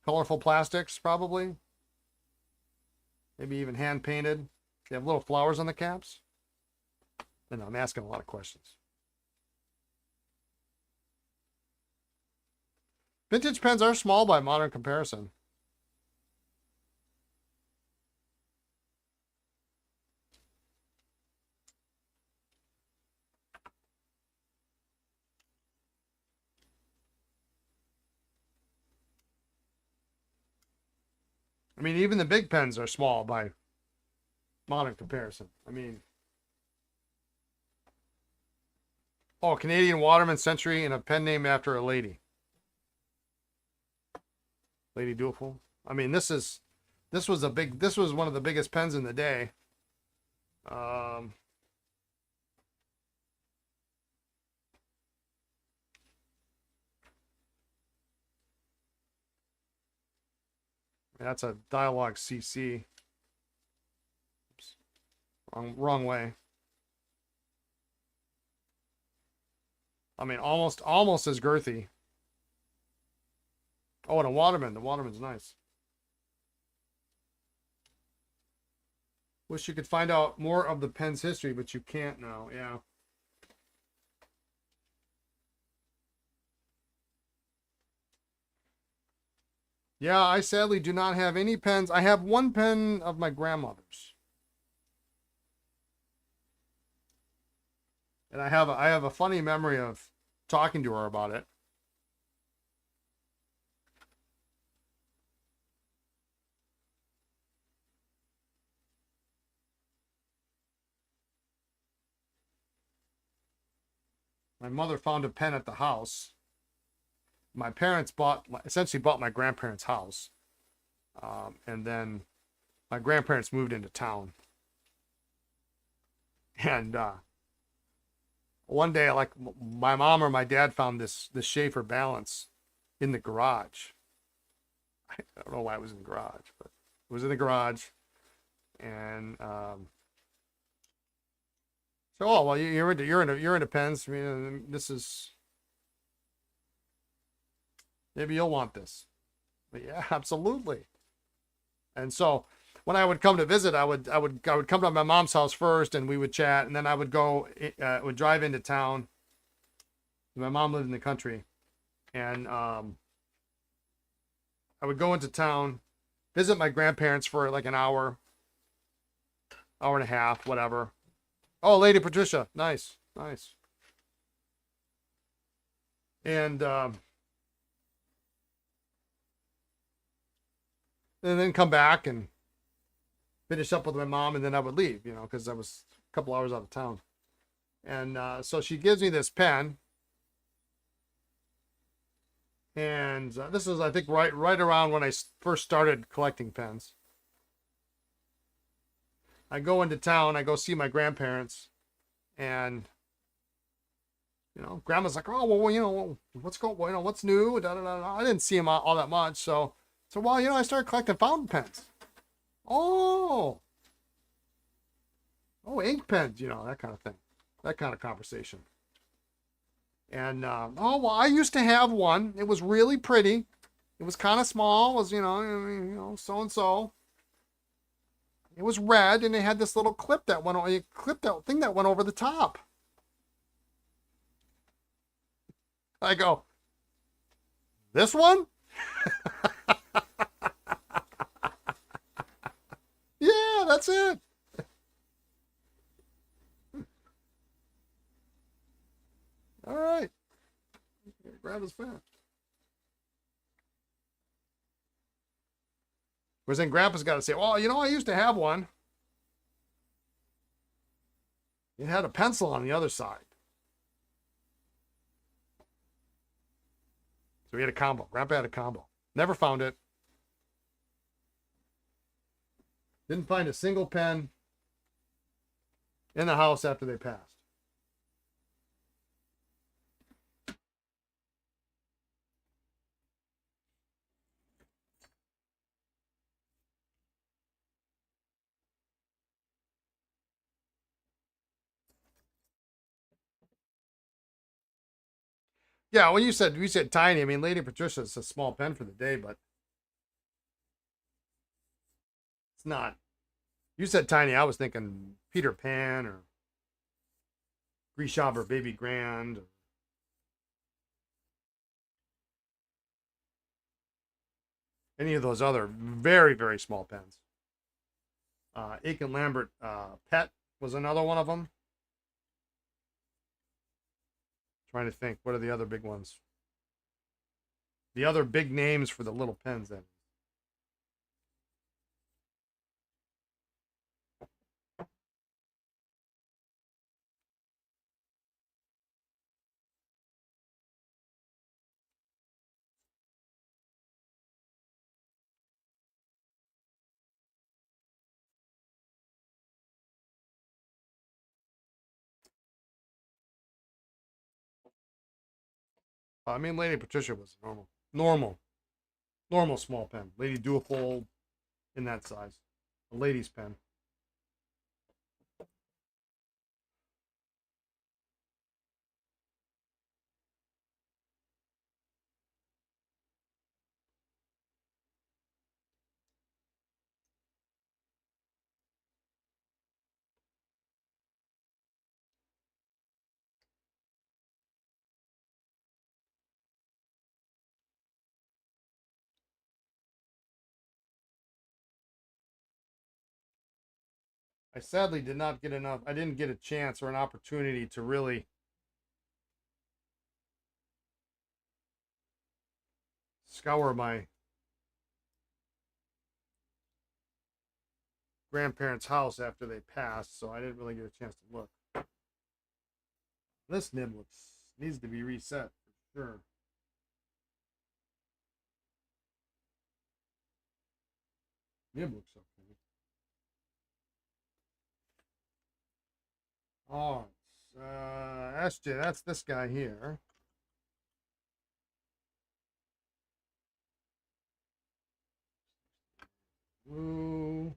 colorful plastics, probably. Maybe even hand painted. They have little flowers on the caps. I know I'm asking a lot of questions. Vintage pens are small by modern comparison. I mean, even the big pens are small by modern comparison. I mean, oh, Canadian Waterman Century and a pen named after a lady. Lady Dutiful. I mean, this was one of the biggest pens in the day. That's a Dialogue CC. Oops. Wrong way. I mean, almost as girthy. Oh, and a Waterman. The Waterman's nice. Wish you could find out more of the pen's history, but you can't now. Yeah. Yeah, I sadly do not have any pens. I have one pen of my grandmother's. And I have a funny memory of talking to her about it. My mother found a pen at the house. My parents essentially bought my grandparents' house. And then my grandparents moved into town. And one day, like my mom or my dad found this Schaefer Balance in the garage. I don't know why it was in the garage, but it was in the garage. And so, oh well, you're into pens. I mean, this is maybe you'll want this. But yeah, absolutely. And so when I would come to visit, I would come to my mom's house first, and we would chat, and then I would would drive into town. My mom lived in the country, and I would go into town, visit my grandparents for like an hour, hour and a half, whatever. Oh, Lady Patricia, nice. And then come back and finish up with my mom, and then I would leave, because I was a couple hours out of town. And so she gives me this pen, and this is, I think, right around when I first started collecting pens. I go into town, I go see my grandparents, and grandma's like, oh well, what's new? Da, da, da, da. I didn't see him all that much, so well, I started collecting fountain pens. Oh, ink pens, that kind of thing, that kind of conversation. And oh well, I used to have one. It was really pretty. It was kind of small. It was so and so. It was red, and it had this little clip that went. It clipped that thing that went over the top. I go, this one? Yeah, that's it. All right. Grab his pen. Whereas then Grandpa's got to say, well, I used to have one. It had a pencil on the other side. So we had a combo. Grandpa had a combo. Never found it. Didn't find a single pen in the house after they passed. Yeah, when you said tiny, I mean Lady Patricia's a small pen for the day, but it's not. You said tiny, I was thinking Peter Pan or Grishav or Baby Grand. Or any of those other very, very small pens. Aiken Lambert Pet was another one of them. Trying to think, what are the other big ones? The other big names for the little pens then. I mean, Lady Patricia was normal small pen. Lady Duopold in that size, a lady's pen. I sadly did not get enough. I didn't get a chance or an opportunity to really scour my grandparents' house after they passed, so I didn't really get a chance to look. This nib needs to be reset for sure. Nib looks okay. Oh, SJ, that's this guy here. Ooh.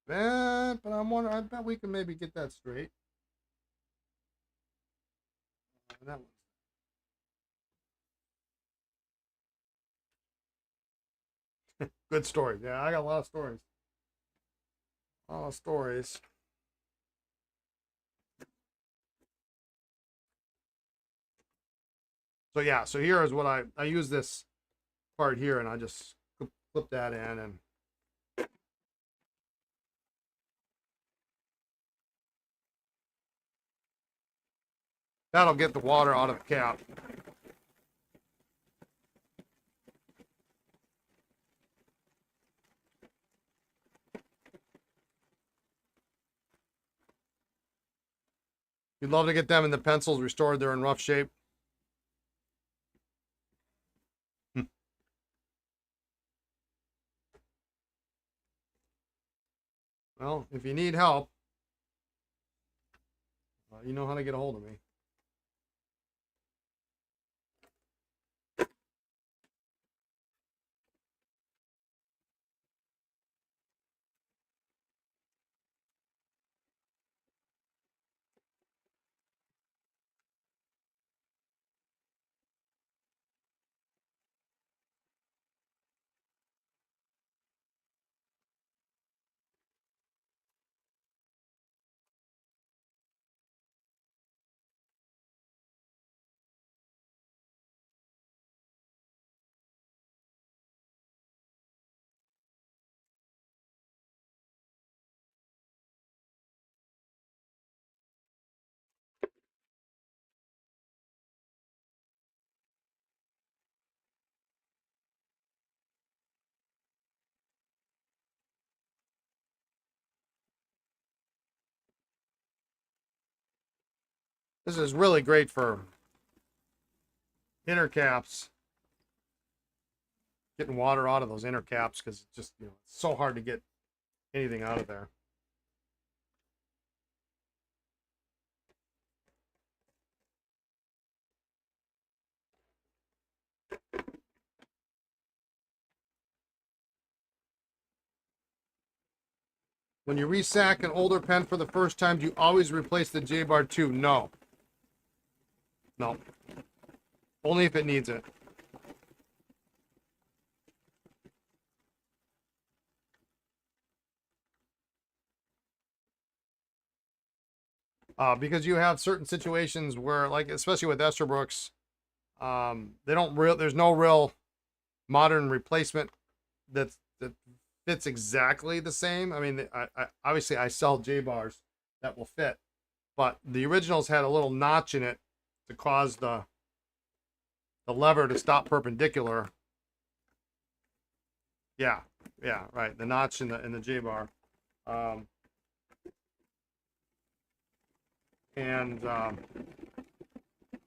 Bad, but I bet we can maybe get that straight. That good story. Yeah, I got a lot of stories. A lot of stories. So yeah, so here is what I use this part here, and I just flip that in, and that'll get the water out of the cap. You'd love to get them in the pencils restored. They're in rough shape. Well, if you need help, you know how to get a hold of me. This is really great for inner caps, getting water out of those inner caps because it's just it's so hard to get anything out of there. When you resack an older pen for the first time, do you always replace the J-bar too? No. No. Only if it needs it. Because you have certain situations where, like, especially with Esterbrook's, they don't real. There's no real modern replacement that fits exactly the same. I mean, I obviously I sell J bars that will fit, but the originals had a little notch in it to cause the lever to stop perpendicular. Yeah, yeah, right. The notch in the J bar. Um, and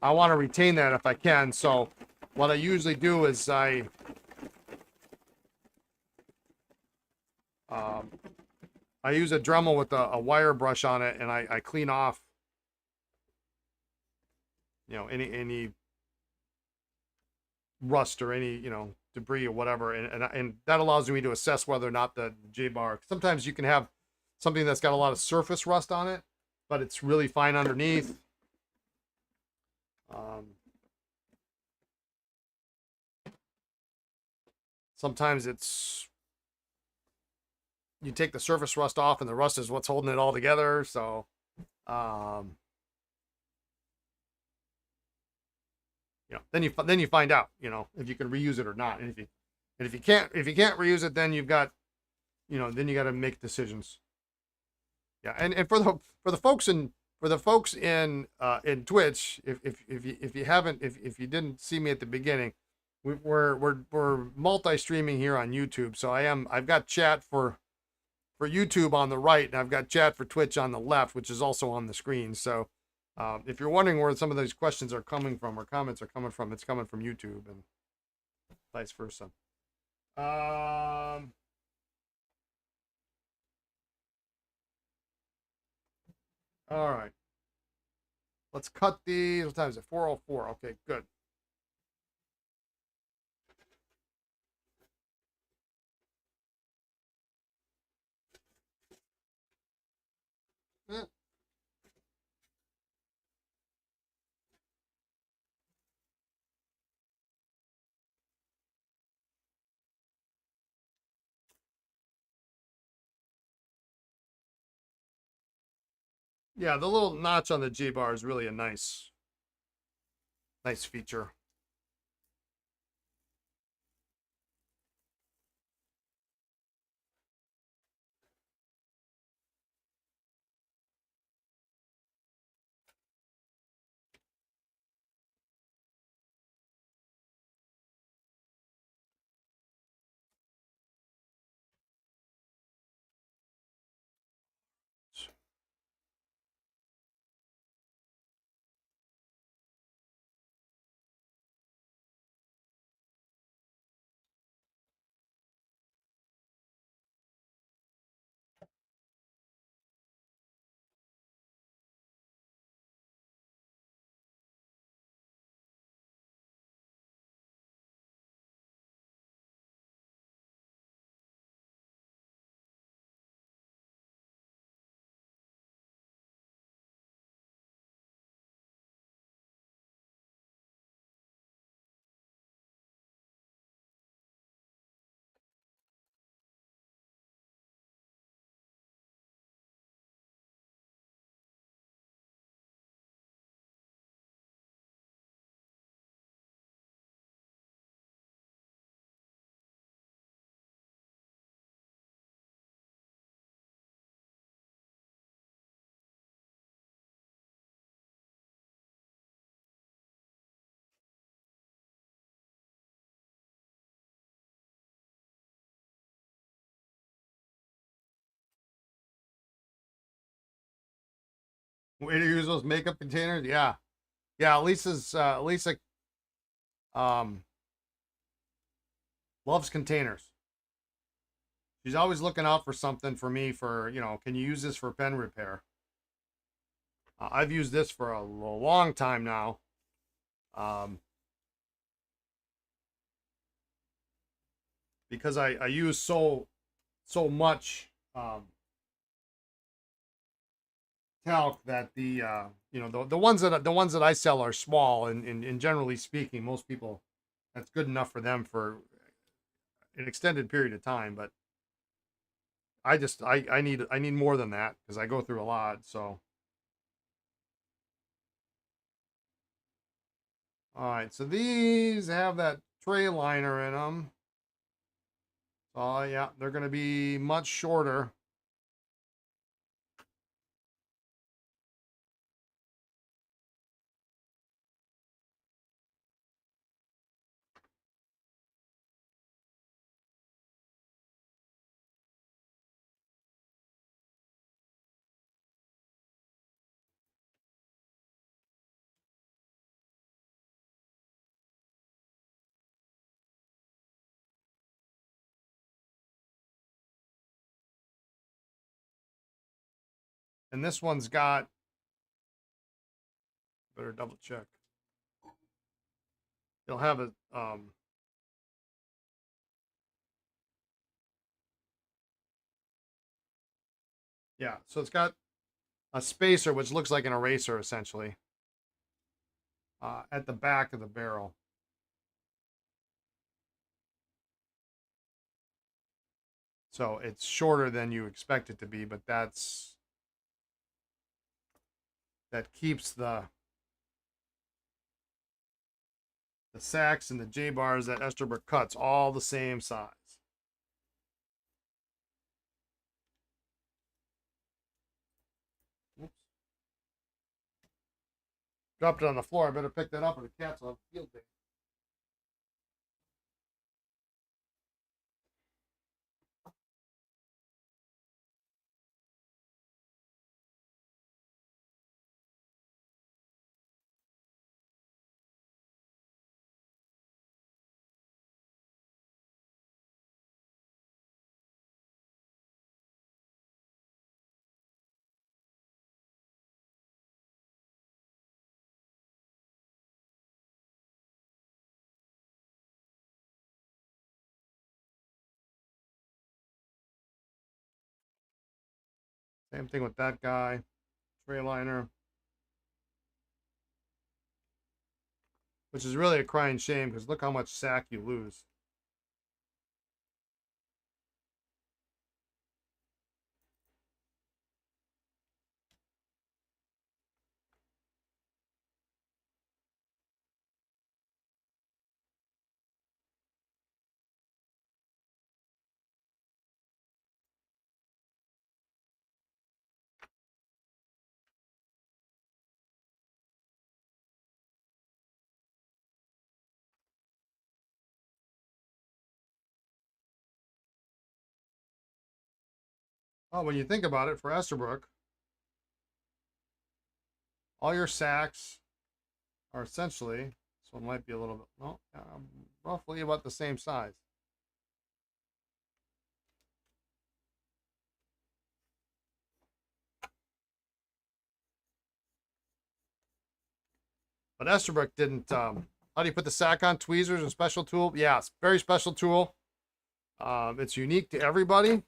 I want to retain that if I can. So what I usually do is um, I use a Dremel with a wire brush on it, and I clean off, any rust or any debris or whatever, and that allows me to assess whether or not the J bar. Sometimes you can have something that's got a lot of surface rust on it, but it's really fine underneath. Sometimes you take the surface rust off, and the rust is what's holding it all together. So, then you find out, if you can reuse it or not. And if you can't reuse it, then you've got, then you got to make decisions. Yeah, and for the folks in Twitch, if you haven't, if you didn't see me at the beginning, we're multi-streaming here on YouTube. So I've got chat for YouTube on the right, and I've got chat for Twitch on the left, which is also on the screen. So if you're wondering where some of those questions are coming from or comments are coming from, it's coming from YouTube and vice versa. All right. Let's cut these. What time is it? 4:04. Okay, good. Yeah, the little notch on the G bar is really a nice feature. Way to use those makeup containers. Yeah, yeah. Lisa um loves containers. She's always looking out for something for me. For can you use this for pen repair? I've used this for a long time now. Because I use so much talc that the you know, the ones that I sell are small, and generally speaking, most people, that's good enough for them for an extended period of time. But I need more than that because I go through a lot. So all right, so these have that tray liner in them. Oh yeah, they're going to be much shorter. And this one's got, better double check. It'll have a yeah, so it's got a spacer which looks like an eraser essentially at the back of the barrel. So it's shorter than you expect it to be, but that keeps the sacks and the J bars that Esterbrook cuts all the same size. Oops. Dropped it on the floor. I better pick that up or the cats will have a field day. Same thing with that guy. Tray liner. Which is really a crying shame because look how much sack you lose. Oh, when you think about it, for Esterbrook, all your sacks are essentially, this one might be a little bit, no, roughly about the same size. But Esterbrook didn't, how do you put the sack on? Tweezers and special tool? Yeah, it's very special tool. It's unique to everybody.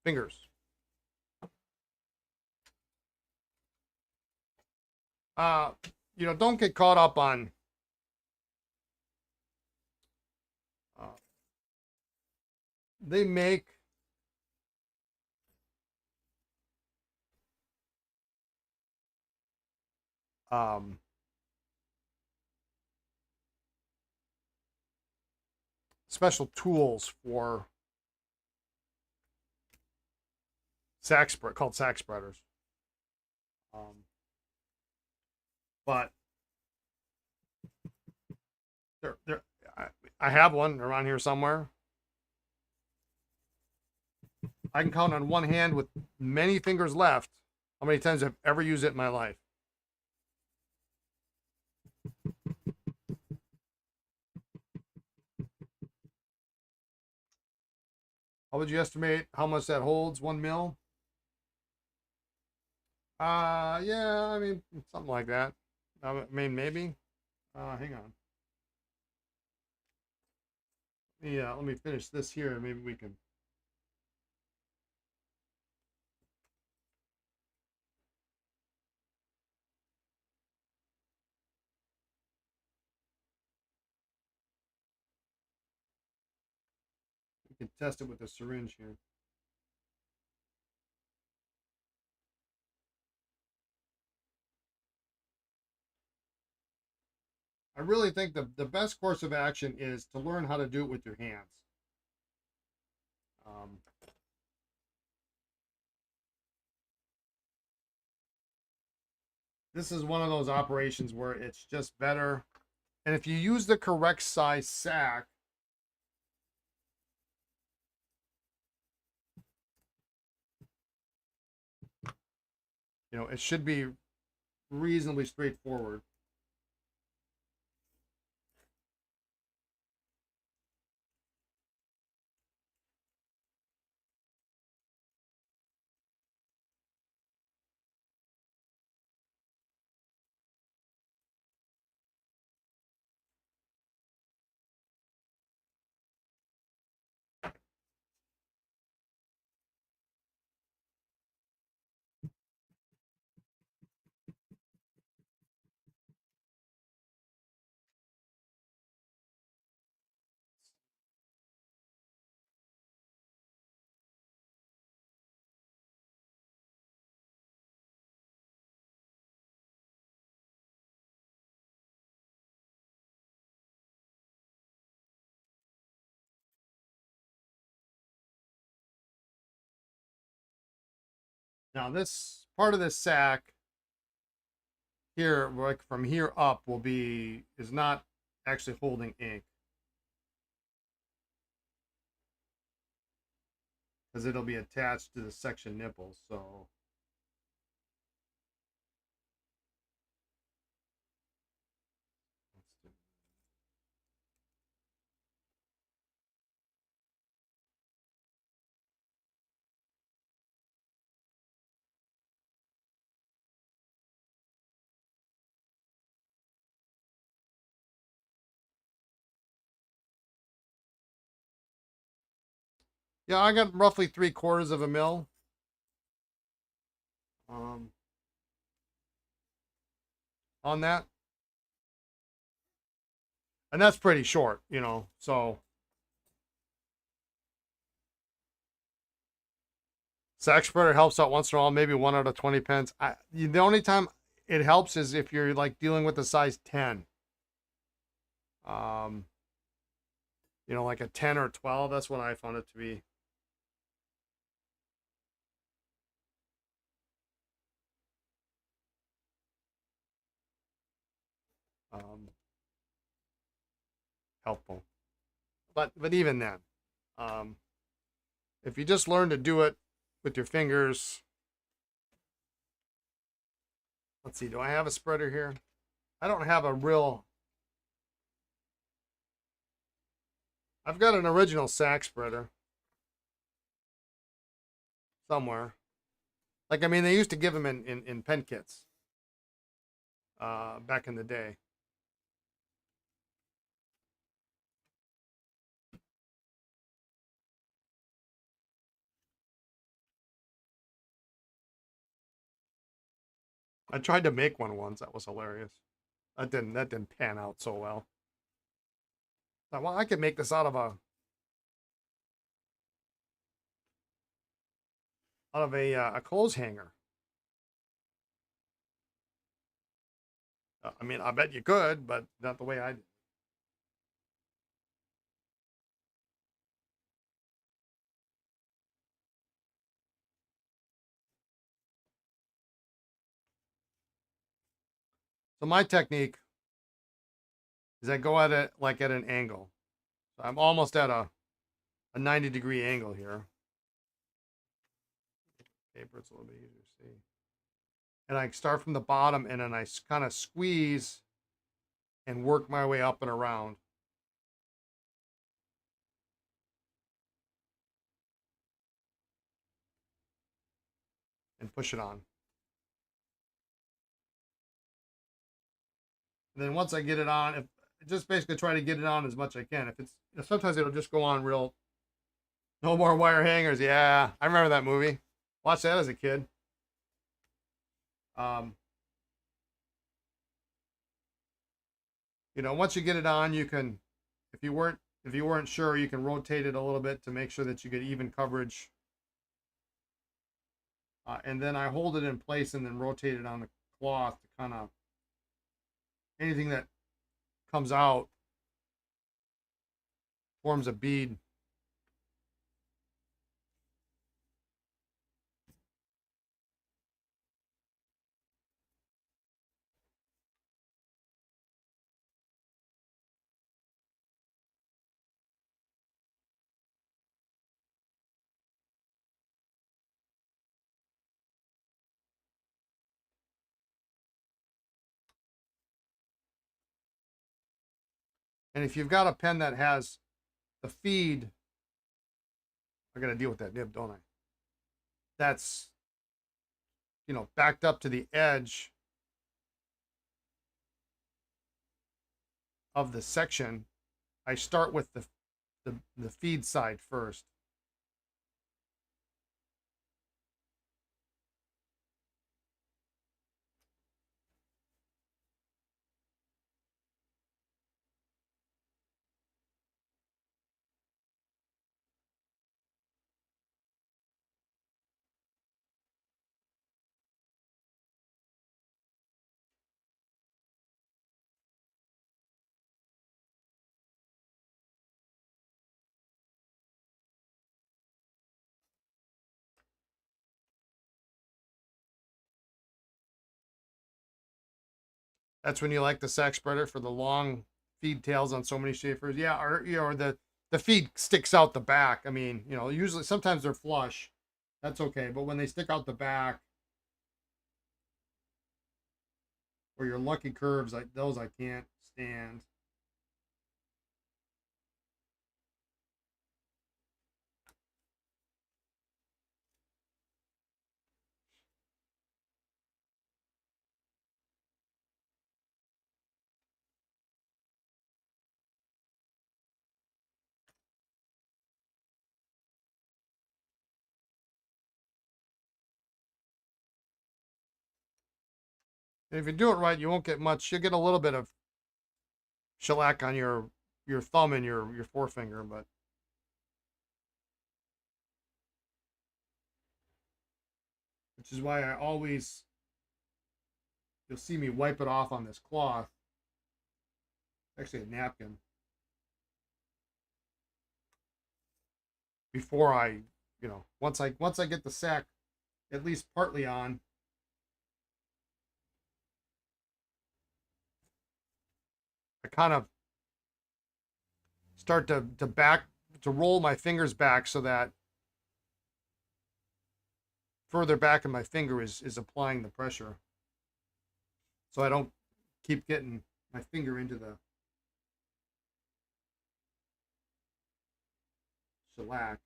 Fingers. Uh, you know, don't get caught up on they make um, special tools for sack spread called sack spreaders. But they're I have one around here somewhere. I can count on one hand with many fingers left how many times I've ever used it in my life. How would you estimate how much that holds? 1 mil? Yeah, I mean something like that. I mean maybe. Hang on. Yeah, let me finish this here, and maybe we can. You can test it with a syringe here. I really think the best course of action is to learn how to do it with your hands. This is one of those operations where it's just better. And if you use the correct size sack, you know, it should be reasonably straightforward. Now this part of this sack here, like from here up, is not actually holding ink, because it'll be attached to the section nipples. So yeah, I got roughly 3/4 of a mil. On that, and that's pretty short, you know. So sack spreader helps out once in a while, maybe 1 out of 20 pence. The only time it helps is if you're like dealing with a size 10. You know, like a 10 or 12. That's what I found it to be. Helpful. But even then, if you just learn to do it with your fingers. Let's see, do I have a spreader here? I don't have a real. I've got an original sack spreader somewhere. Like, I mean, they used to give them in pen kits back in the day. I tried to make one once. That was hilarious. That didn't pan out so well. Thought, well, I could make this out of a clothes hanger. I mean, I bet you could, but not the way I did. So my technique is I go at it like at an angle. So I'm almost at a 90-degree angle here. Paper, it's a little bit easier to see. And I start from the bottom and then I kind of squeeze and work my way up and around. And push it on. And then once I get it on, just basically try to get it on as much as I can. If it's, sometimes it'll just go on real. No more wire hangers. Yeah, I remember that movie. Watched that as a kid. You know, once you get it on, you can, if you weren't, If you weren't sure, you can rotate it a little bit to make sure that you get even coverage. And then I hold it in place and then rotate it on the cloth to kind of, anything that comes out forms a bead. And if you've got a pen that has the feed, I got to deal with that nib, don't I? That's, you know, backed up to the edge of the section. I start with the feed side first. That's when you like the sack spreader for the long feed tails on so many Schaefers. Yeah, or you know, or the feed sticks out the back. I mean, you know, usually sometimes they're flush. That's okay, but when they stick out the back, or your lucky curves like those, I can't stand. And if you do it right, you won't get much. You'll get a little bit of shellac on your thumb and your forefinger, but which is why I always, you'll see me wipe it off on this cloth, actually a napkin, before I, you know, once I get the sack at least partly on, I kind of start to roll my fingers back so that further back in my finger is applying the pressure, so I don't keep getting my finger into the shellac.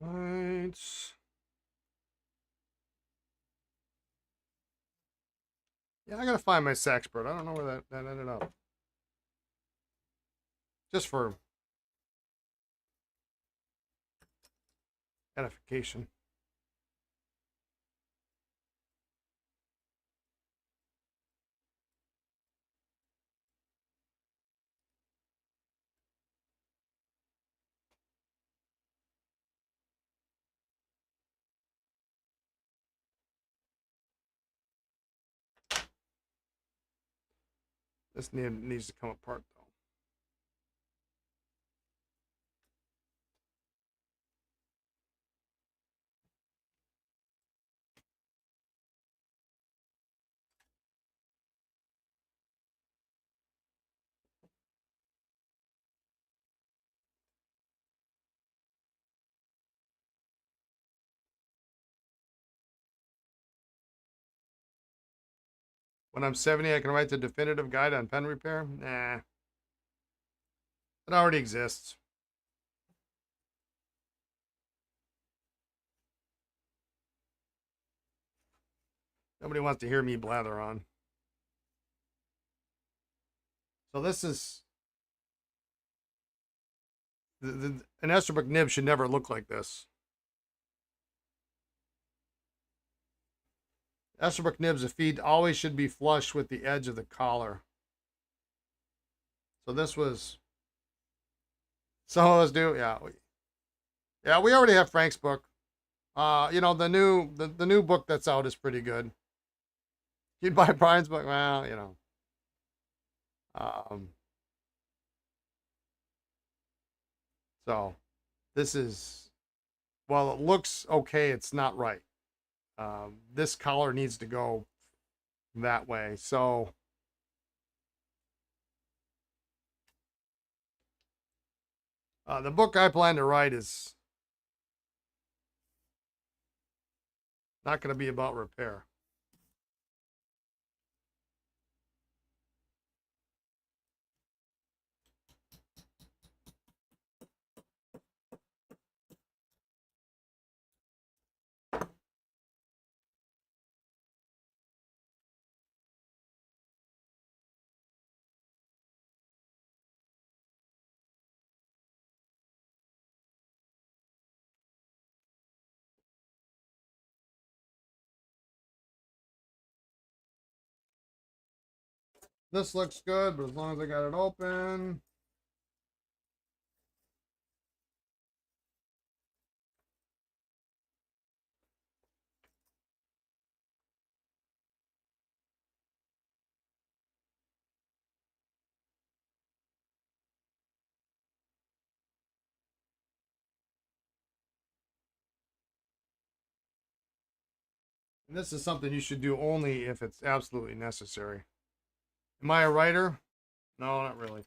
Right. Yeah, I gotta find my sax spread. I don't know where that ended up. Just for edification. This needs to come apart though. When I'm 70, I can write the definitive guide on pen repair? Nah. It already exists. Nobody wants to hear me blather on. So this is... an Esterbrook nib should never look like this. Esterbrook nibs, the feed always should be flush with the edge of the collar. So this was... Some of us do, yeah. Yeah, we already have Frank's book. You know, the new book that's out is pretty good. You'd buy Brian's book, well, you know. So this is, well, it looks okay. It's not right. This collar needs to go that way. So the book I plan to write is not going to be about repair. This looks good, but as long as I got it open. And this is something you should do only if it's absolutely necessary. Am I a writer? No, not really.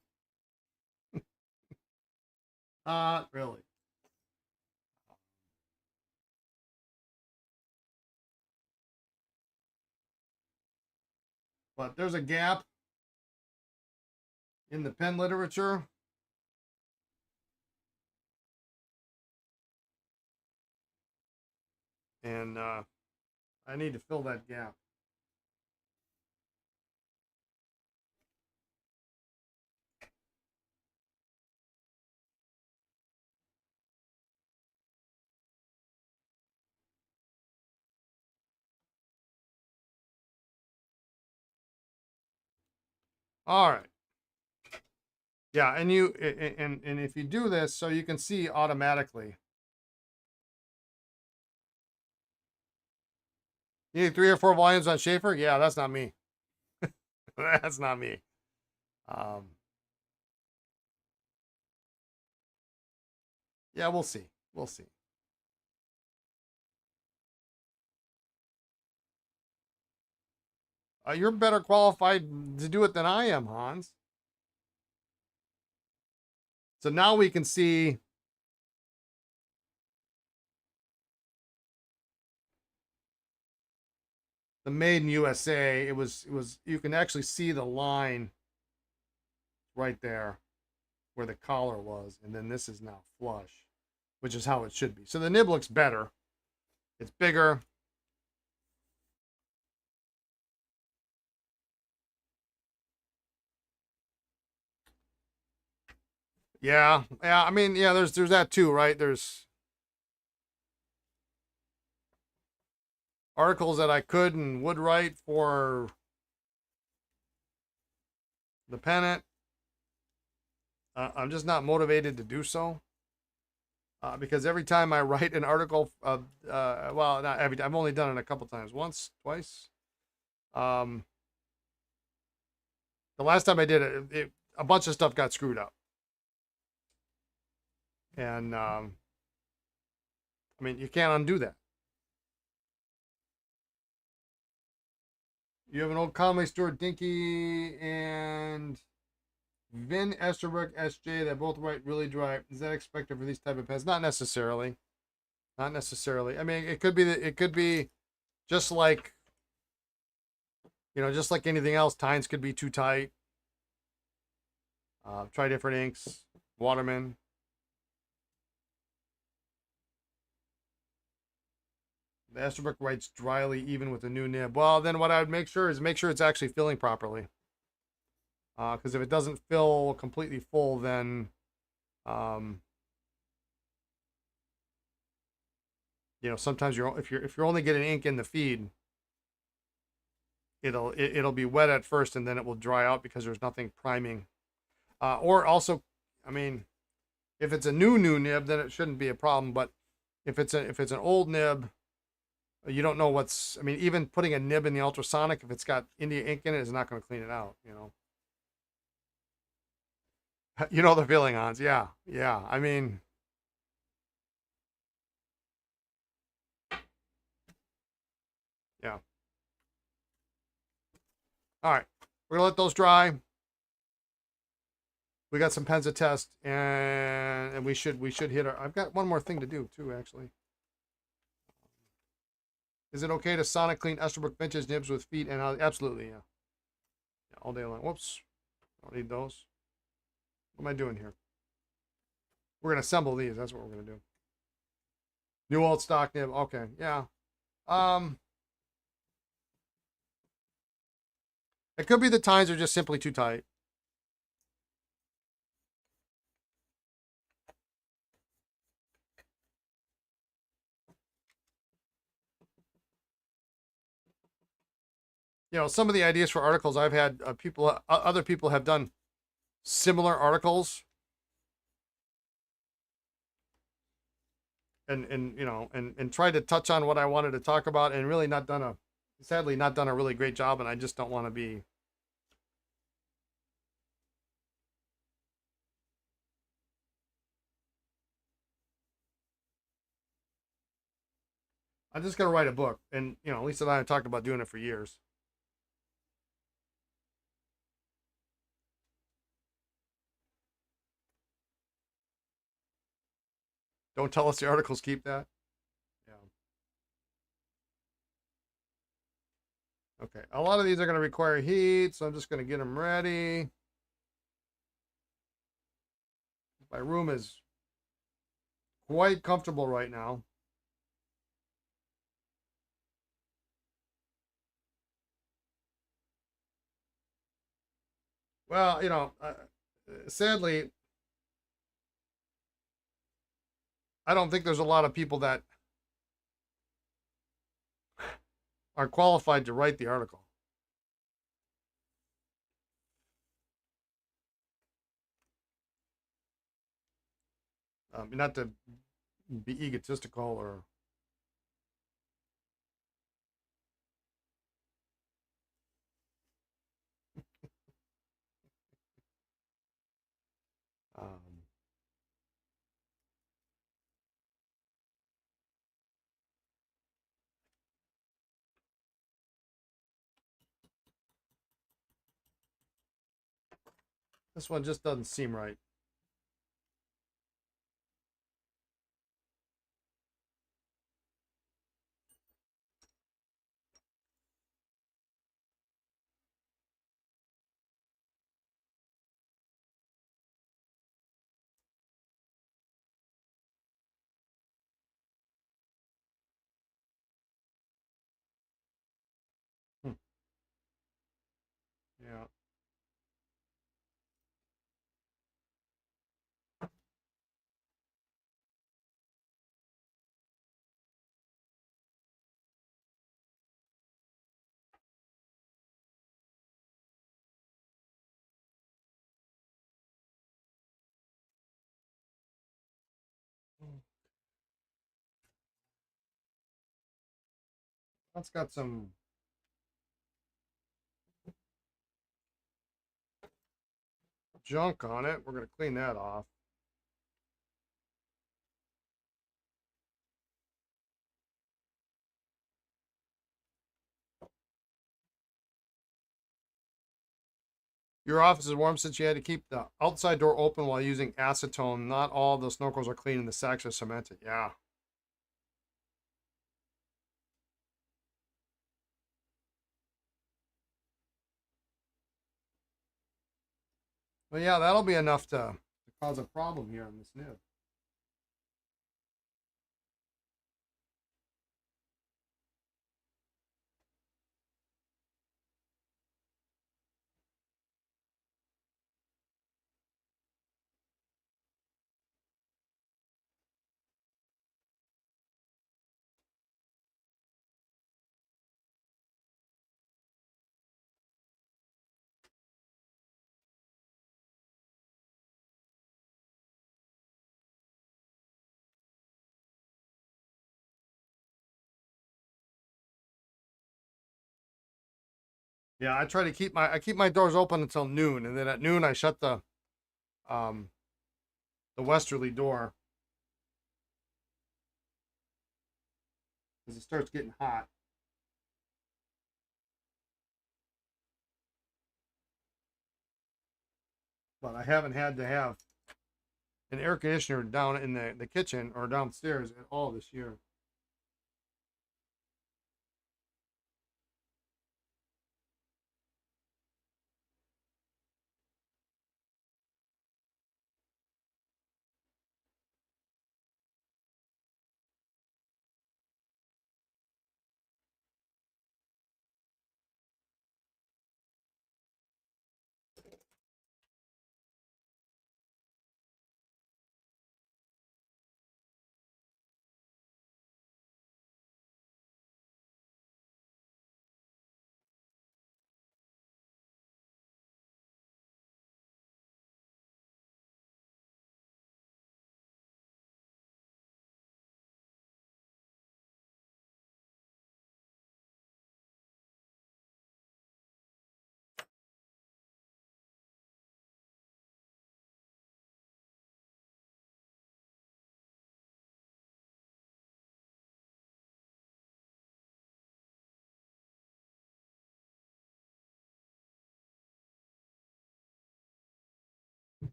Not really. But there's a gap in the pen literature. And I need to fill that gap. All right. Yeah, and you and if you do this, so you can see automatically. You need 3 or 4 volumes on Schaefer? Yeah, that's not me. That's not me. Yeah, we'll see. We'll see. You're better qualified to do it than I am, Hans. So now we can see the Made in USA. It was you can actually see the line right there where the collar was, and then this is now flush, which is how it should be. So the nib looks better. It's bigger. Yeah, I mean, yeah, there's that too, right? There's articles that I could and would write for the pennant. I'm just not motivated to do so. Because every time I write an article, well, not every time, I've only done it a couple times, once, twice. The last time I did it, a bunch of stuff got screwed up. And I mean, you can't undo that. You have an old commonly stored Dinky and Vin Esterbrook SJ that both write really dry. Is that expected for these type of pens? Not necessarily. Not necessarily. I mean, it could be that it could be just like, you know, just like anything else. Tines could be too tight. Try different inks. Waterman. The Esterbrook writes dryly even with a new nib. Well, then what I would make sure it's actually filling properly. Because if it doesn't fill completely full, then you know, sometimes if you're only getting ink in the feed, it'll be wet at first and then it will dry out because there's nothing priming. Or also, I mean, if it's a new nib, then it shouldn't be a problem. But if it's an old nib, you don't know what's. I mean, even putting a nib in the ultrasonic, if it's got India ink in it, is not going to clean it out. You know. You know the feeling, Hans. Yeah, yeah. I mean, yeah. All right, we're gonna let those dry. We got some pens to test, and we should hit our. I've got one more thing to do too, actually. Is it okay to sonic clean Esterbrook vintage nibs with feet? And absolutely, yeah. Yeah, all day long. Whoops, don't need those. What am I doing here? We're gonna assemble these. That's what we're gonna do. New old stock nib. Okay, yeah. It could be the tines are just simply too tight. You know, some of the ideas for articles I've had other people have done similar articles, and you know, and tried to touch on what I wanted to talk about, and really sadly not done a really great job, and I just don't want to be. I'm just gonna write a book, and you know, Lisa and I have talked about doing it for years. Don't tell us the articles keep that. Yeah. Okay. A lot of these are going to require heat, so I'm just going to get them ready. My room is quite comfortable right now. Well, you know, sadly, I don't think there's a lot of people that are qualified to write the article. Not to be egotistical or. Um, this one just doesn't seem right. Hmm. Yeah. That's got some. junk on it. We're going to clean that off. Your office is warm since you had to keep the outside door open while using acetone. Not all the snorkels are clean and the sacks are cemented. Yeah. Well, yeah, that'll be enough to cause a problem here on this nib. Yeah, I try to keep my doors open until noon, and then at noon I shut um the westerly door because it starts getting hot. But I haven't had to have an air conditioner down in the kitchen or downstairs at all this year.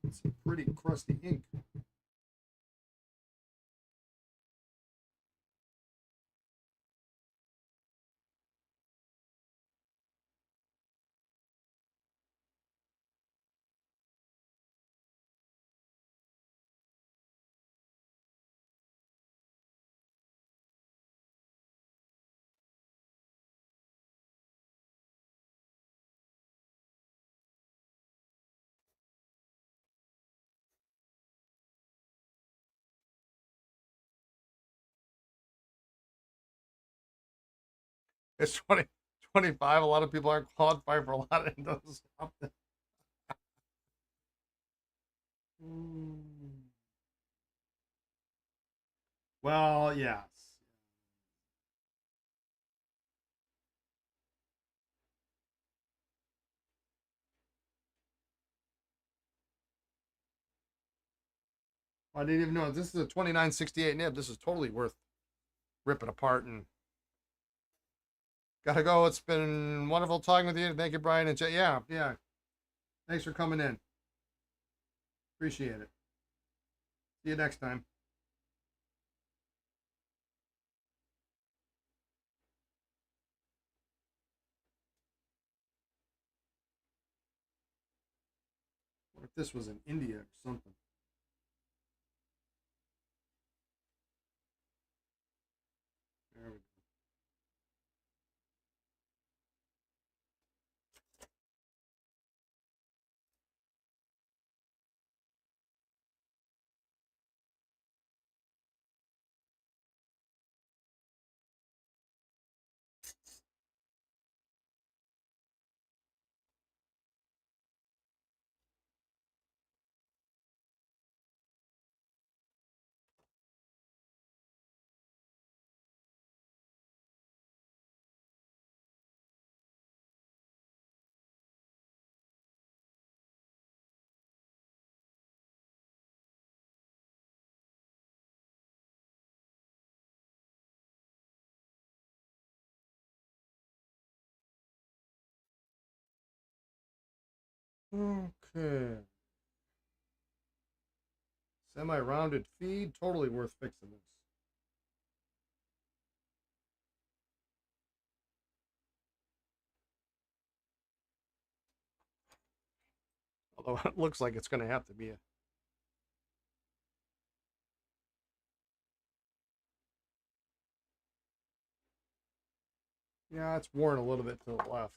It's pretty crusty ink. It's 2025. A lot of people aren't qualified for a lot of those. Well, yes. I didn't even know this is a 2968 nib. This is totally worth ripping apart and gotta go. It's been wonderful talking with you. Thank you, Brian and Jay. Yeah, yeah. Thanks for coming in. Appreciate it. See you next time. What if this was in India or something? There we go. Okay. Semi-rounded feed, totally worth fixing this. Although it looks like it's going to have to be a... Yeah, it's worn a little bit to the left.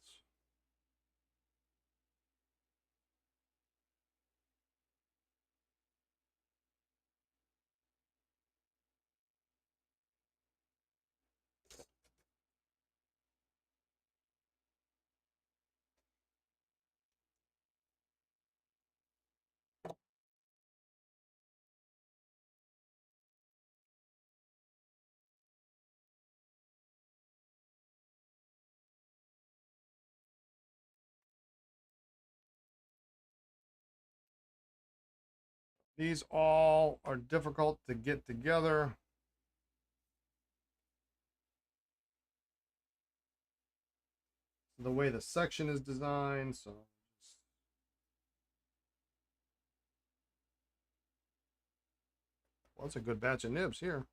These all are difficult to get together. The way the section is designed, so well, that's a good batch of nibs here.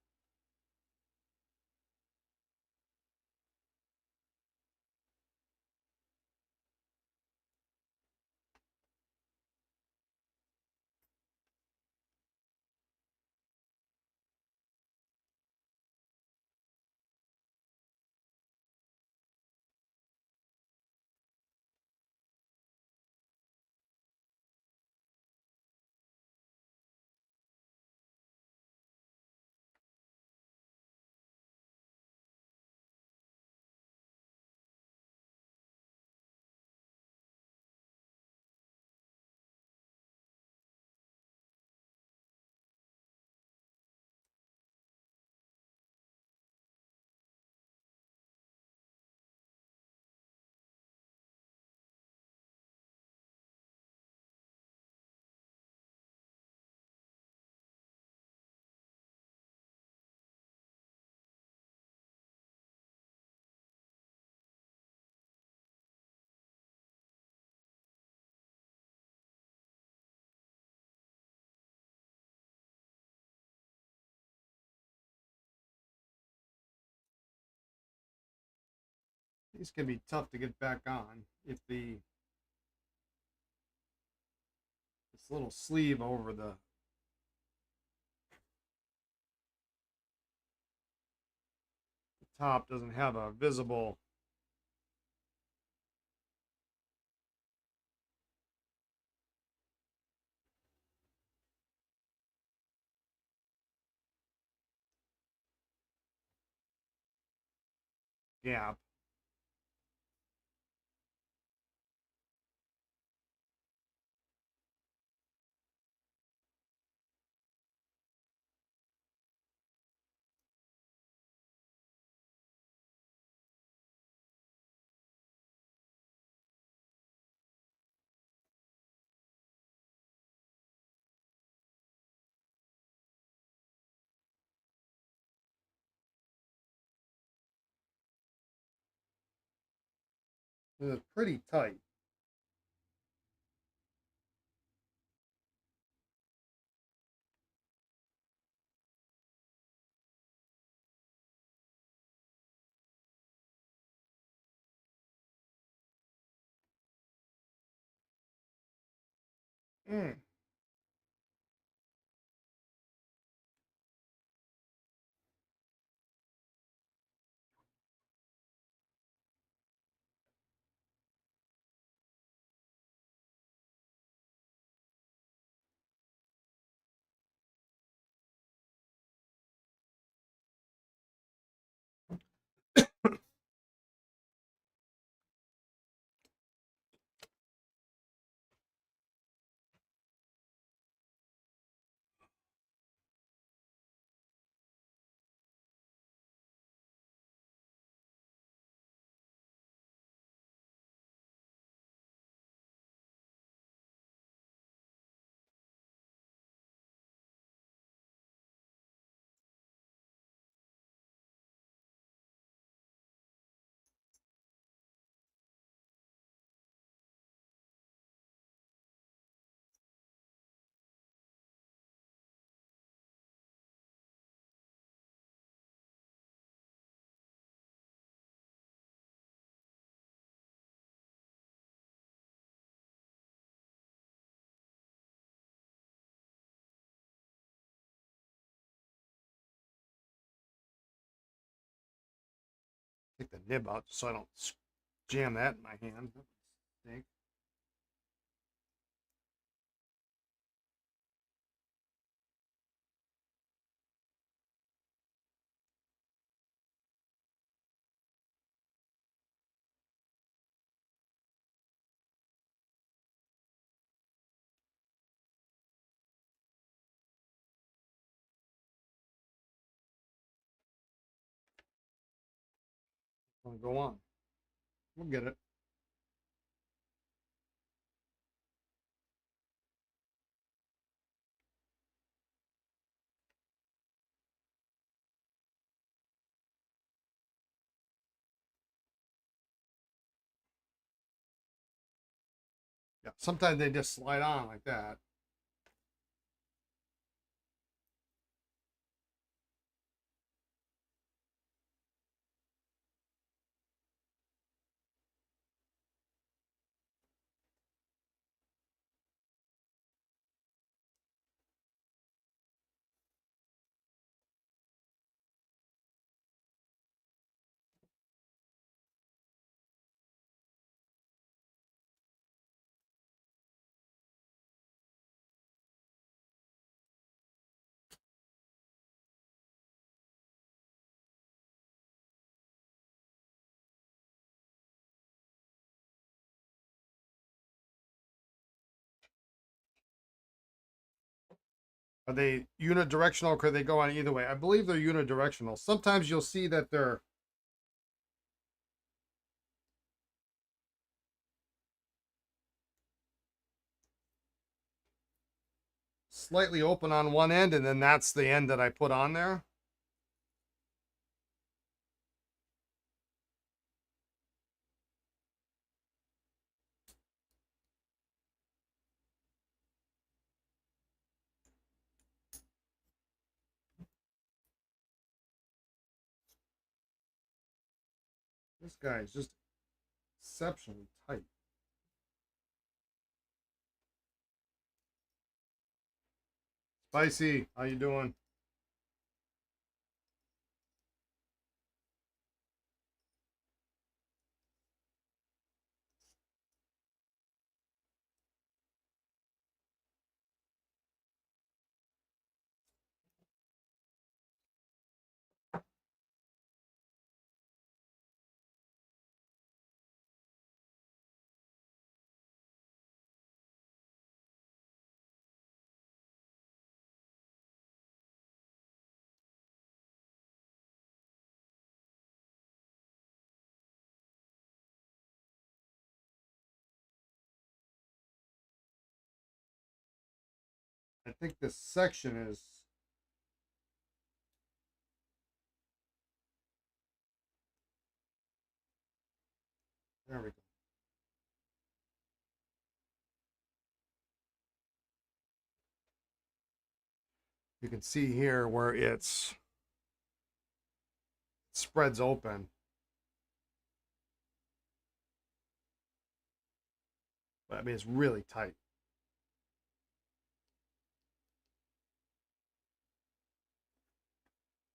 These can be tough to get back on if this little sleeve over the top doesn't have a visible gap. It's pretty tight. Mm. Take the nib out so I don't jam that in my hand. That would stink. I'll go on. We'll get it. Yeah, sometimes they just slide on like that. Are they unidirectional or could they go on either way? I believe they're unidirectional. Sometimes you'll see that they're slightly open on one end, and then that's the end that I put on there. This guy is just exceptionally tight. Spicy, how you doing? I think this section is there we go. You can see here where it's spreads open. But I mean it's really tight.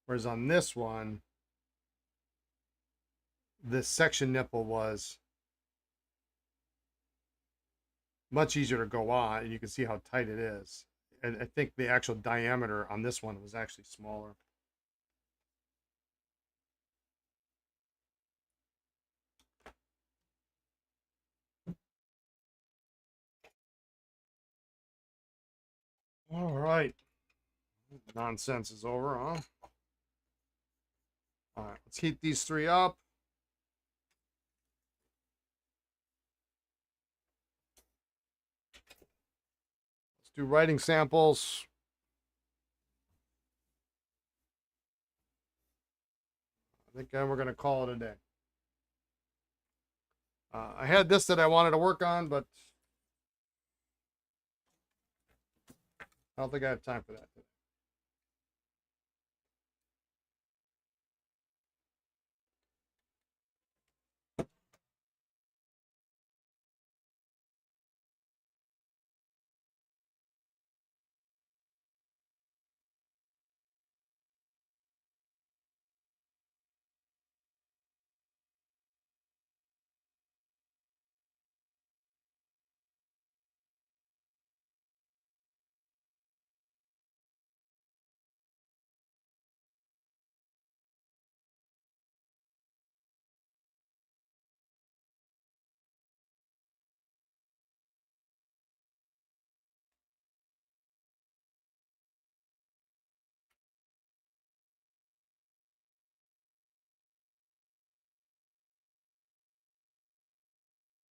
Whereas on this one, this section nipple was much easier to go on, and you can see how tight it is. And I think the actual diameter on this one was actually smaller. All right. Nonsense is over, huh? All right, let's heat these three up. Let's do writing samples. I think we're going to call it a day. I had this that I wanted to work on, but I don't think I have time for that today.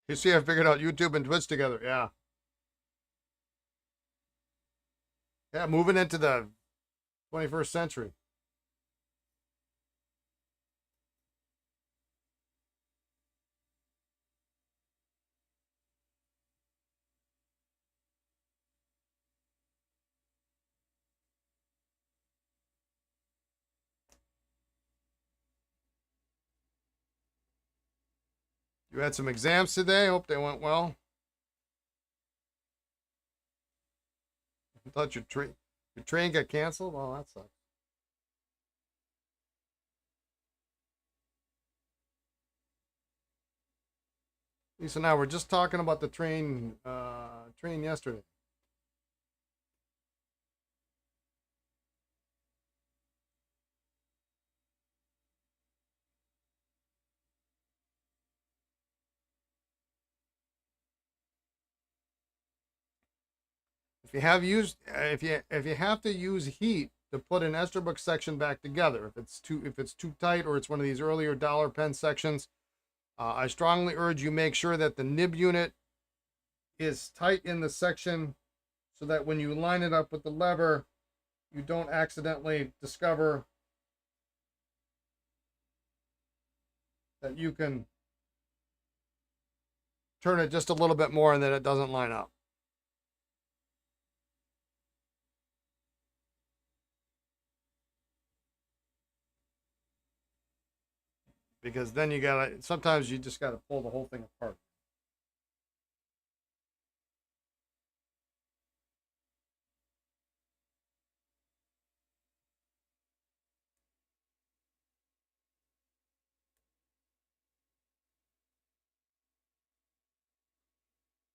You see, I figured out YouTube and Twitch together. Yeah. Yeah, moving into the 21st century. You had some exams today. Hope they went well. I thought your train got canceled. Well, that sucks. Lisa and I were just talking about the train yesterday. If you have to use heat to put an Esterbrook section back together, if it's too tight or it's one of these earlier dollar pen sections, I strongly urge you make sure that the nib unit is tight in the section so that when you line it up with the lever, you don't accidentally discover that you can turn it just a little bit more and then it doesn't line up. Because then sometimes you just gotta pull the whole thing apart.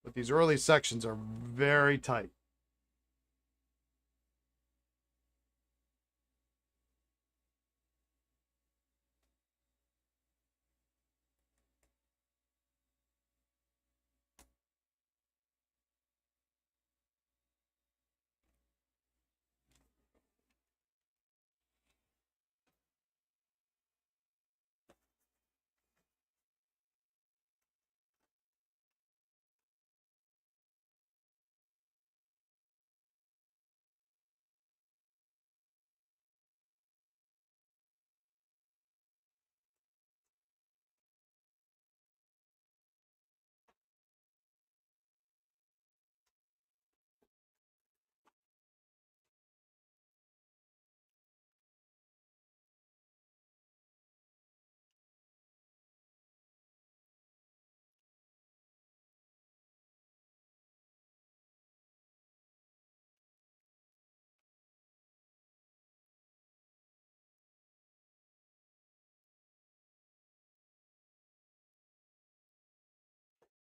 But these early sections are very tight.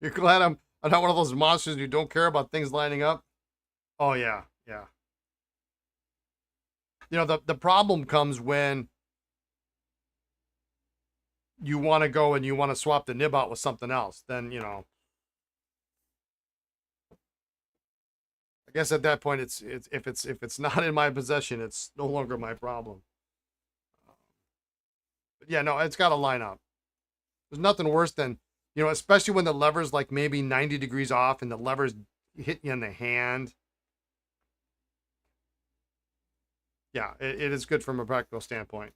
You're glad I'm not one of those monsters who don't care about things lining up. Oh yeah, yeah. You know, the problem comes when you want to go and you want to swap the nib out with something else. Then, you know, I guess at that point it's if it's not in my possession, it's no longer my problem. But yeah, no, it's got to line up. There's nothing worse than, you know, especially when the lever's like maybe 90 degrees off and the lever's hitting you in the hand. Yeah, it is good from a practical standpoint.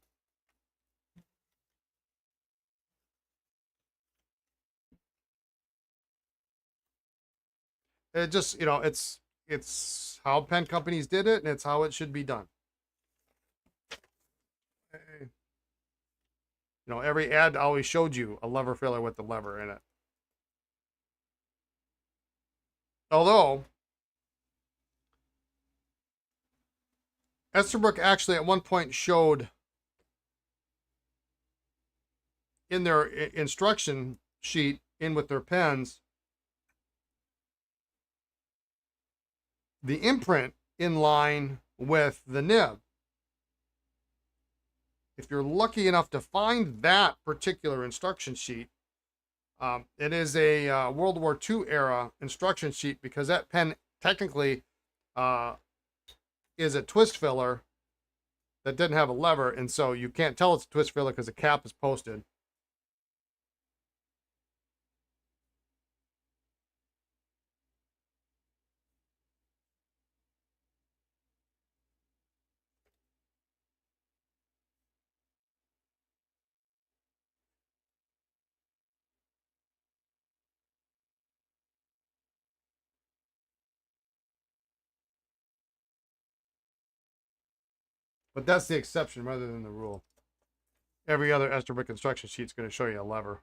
It just, you know, it's how pen companies did it, and it's how it should be done. You know, every ad always showed you a lever filler with the lever in it. Although Esterbrook actually at one point showed in their instruction sheet in with their pens the imprint in line with the nib. If you're lucky enough to find that particular instruction sheet, it is a World War II era instruction sheet because that pen technically is a twist filler that didn't have a lever, and so you can't tell it's a twist filler because the cap is posted. But that's the exception rather than the rule. Every other Esterbrook construction sheet is going to show you a lever.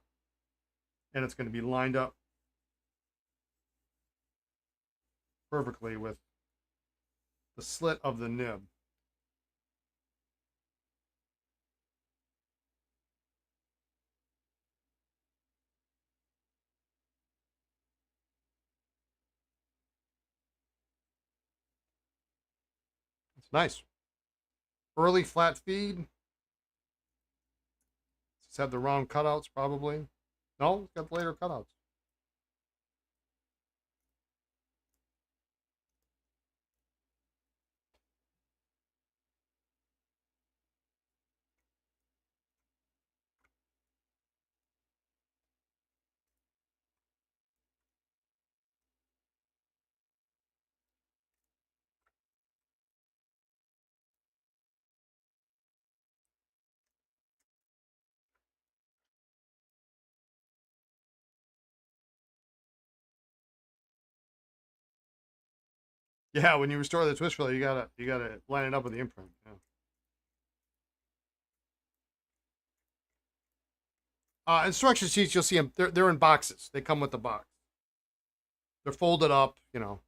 And it's going to be lined up perfectly with the slit of the nib. It's nice. Early flat feed. It's had the wrong cutouts probably. No, it's got later cutouts. Yeah, when you restore the twist filler, you gotta line it up with the imprint. Yeah. Instruction sheets, you'll see them. They're in boxes. They come with the box. They're folded up. You know.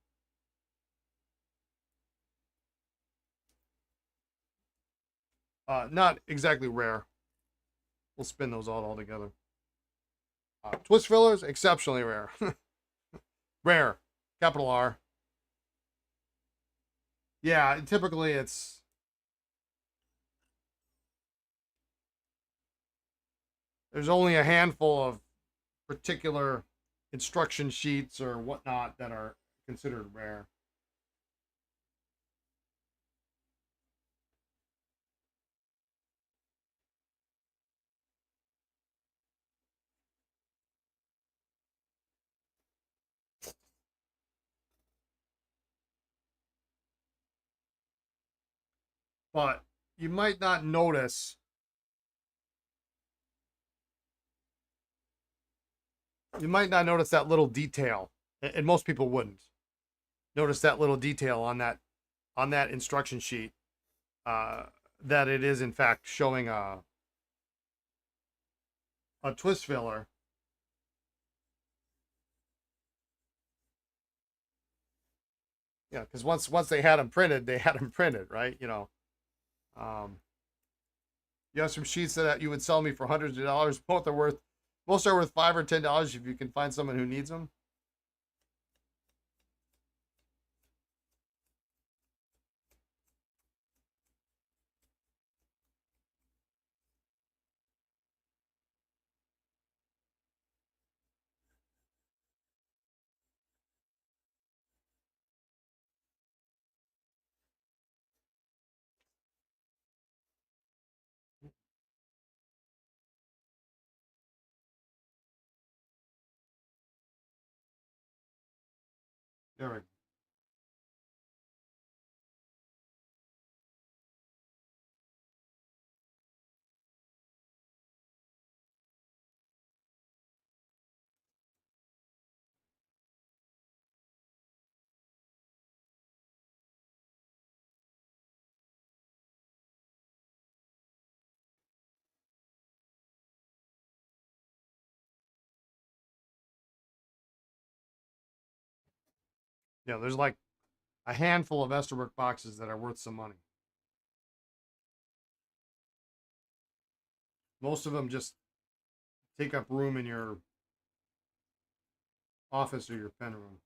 Not exactly rare. We'll spin those all together. Twist fillers, exceptionally rare. Rare, capital R. Yeah, typically there's only a handful of particular instruction sheets or whatnot that are considered rare. But you might not notice. You might not notice that little detail, and most people wouldn't notice that little detail on that instruction sheet. That it is in fact showing a twist filler. Yeah, because once they had them printed, they had them printed, right? You know, you have some sheets that you would sell me for hundreds of dollars. Most are worth $5 or $10 if you can find someone who needs them. There we go. Yeah, there's like a handful of Esterbrook boxes that are worth some money. Most of them just take up room in your office or your pen room.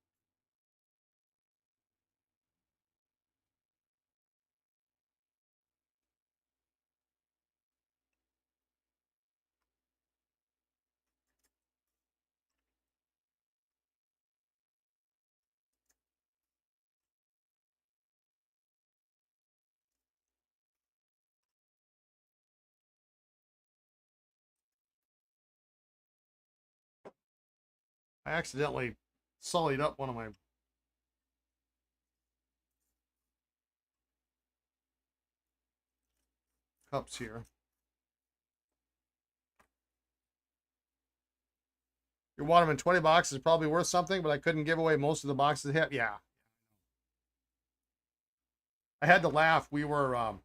I accidentally sullied up one of my cups here. Your Waterman 20 box is probably worth something, but I couldn't give away most of the boxes hit. Yeah. I had to laugh. We were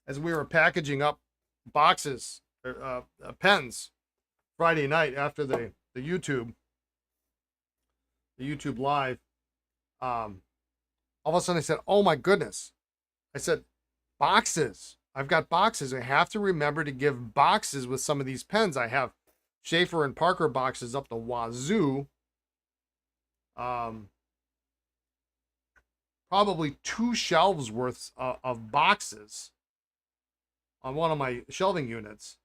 as we were packaging up boxes, pens Friday night after the YouTube live. All of a sudden I said, "Oh my goodness!" I said, "Boxes! I've got boxes. I have to remember to give boxes with some of these pens. I have Schaefer and Parker boxes up the wazoo. Probably 2 shelves worth of boxes on one of my shelving units."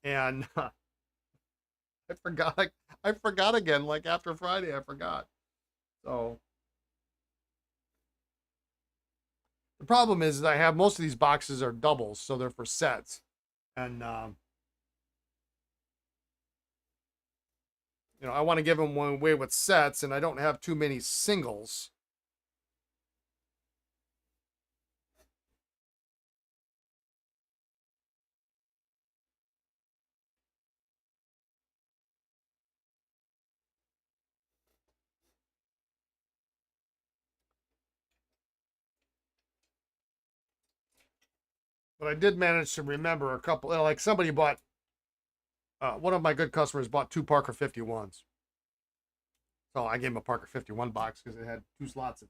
And I forgot. I forgot again. Like after Friday, I forgot. So the problem is that I have most of these boxes are doubles, so they're for sets, and I want to give them one away with sets, and I don't have too many singles. But I did manage to remember a couple. Like somebody bought, one of my good customers bought 2 Parker 51s. So I gave him a Parker 51 box because it had 2 slots in.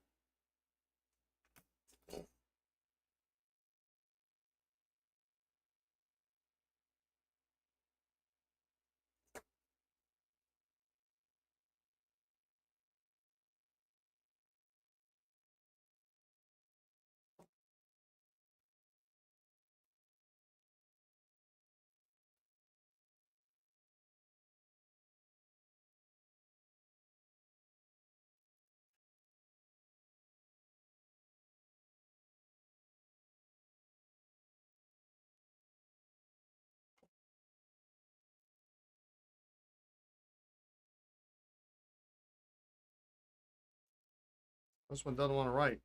This one doesn't want to write.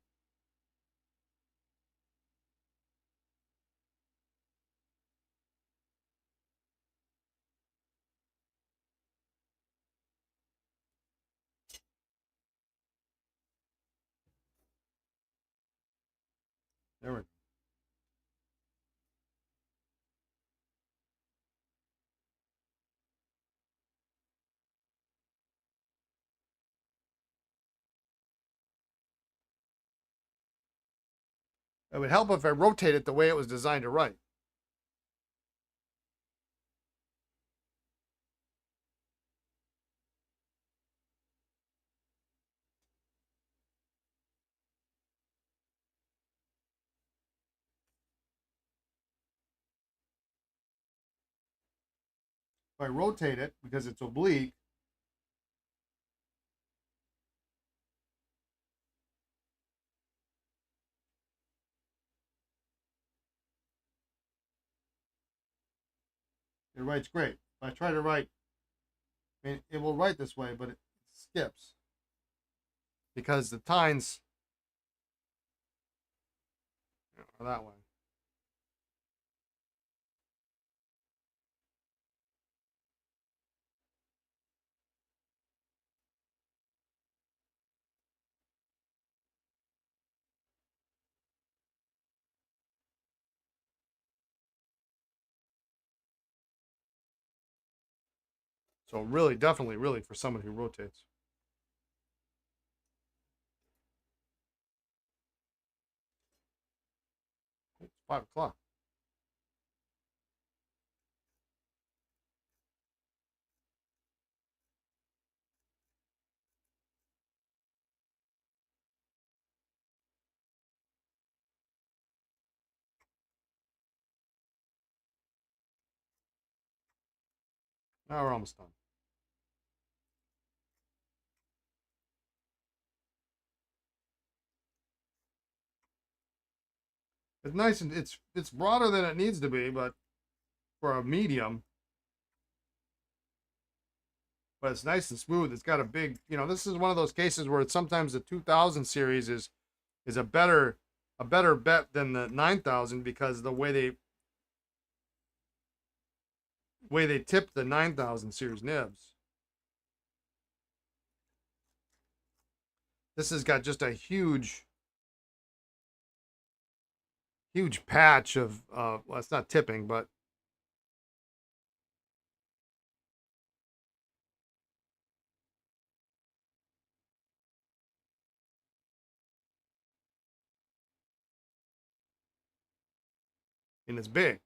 There we go. It would help if I rotate it the way it was designed to write. If I rotate it because it's oblique, it writes great. If I try to write, I mean, it will write this way, but it skips because the tines are that way. So really, definitely, really for someone who rotates. It's 5 o'clock. Now we're almost done. It's nice and it's broader than it needs to be, but for a medium, but it's nice and smooth. It's got a big, this is one of those cases where it's sometimes the 2000 series is a better bet than the 9000 because the way they tip the 9000 series nibs. This has got just a huge huge patch of, well, it's not tipping, but and it's big.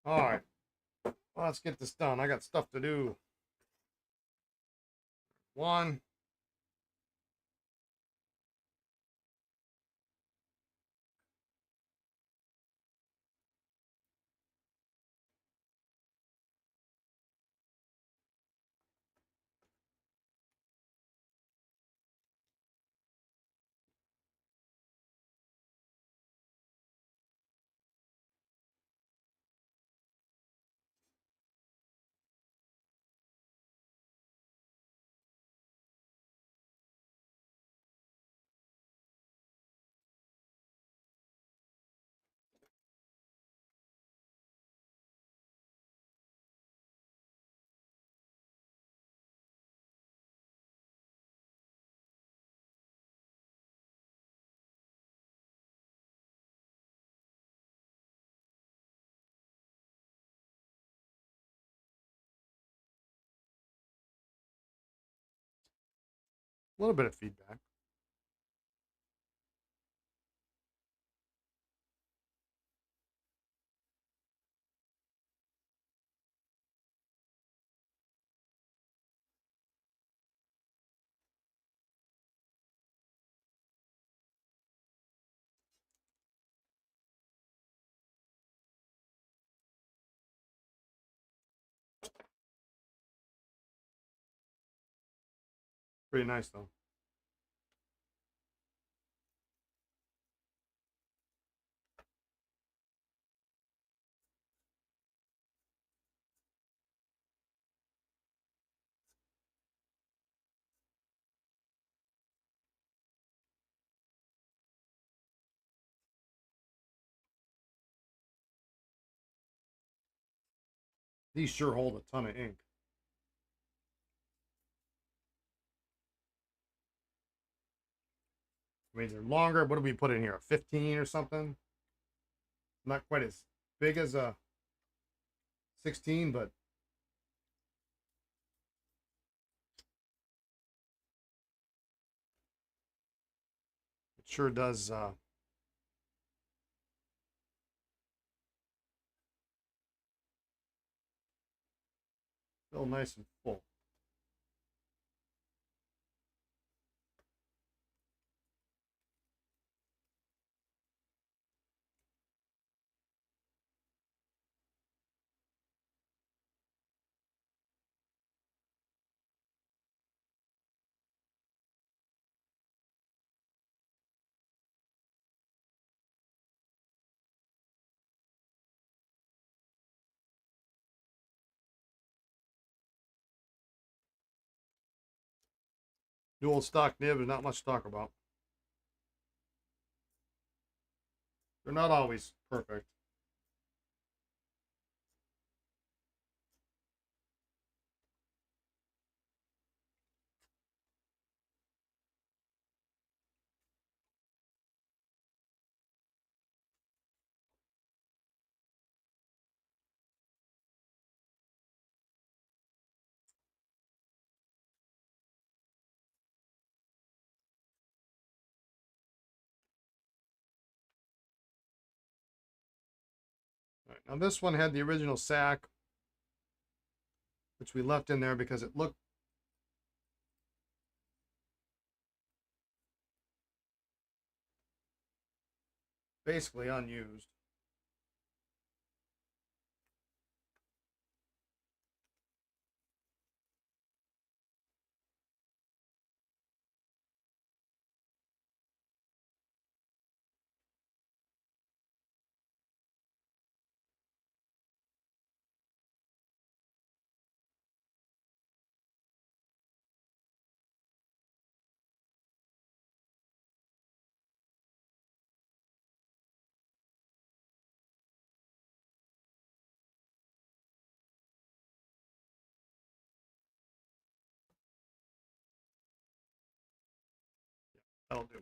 All right, well, let's get this done. I got stuff to do. One. A little bit of feedback. Pretty nice though. These sure hold a ton of ink. I mean, they're longer. What do we put in here? A 15 or something? Not quite as big as a 16, but it sure does feel nice and full. Dual stock nib is not much to talk about. They're not always perfect. All right, now this one had the original sack, which we left in there because it looked basically unused. That'll do.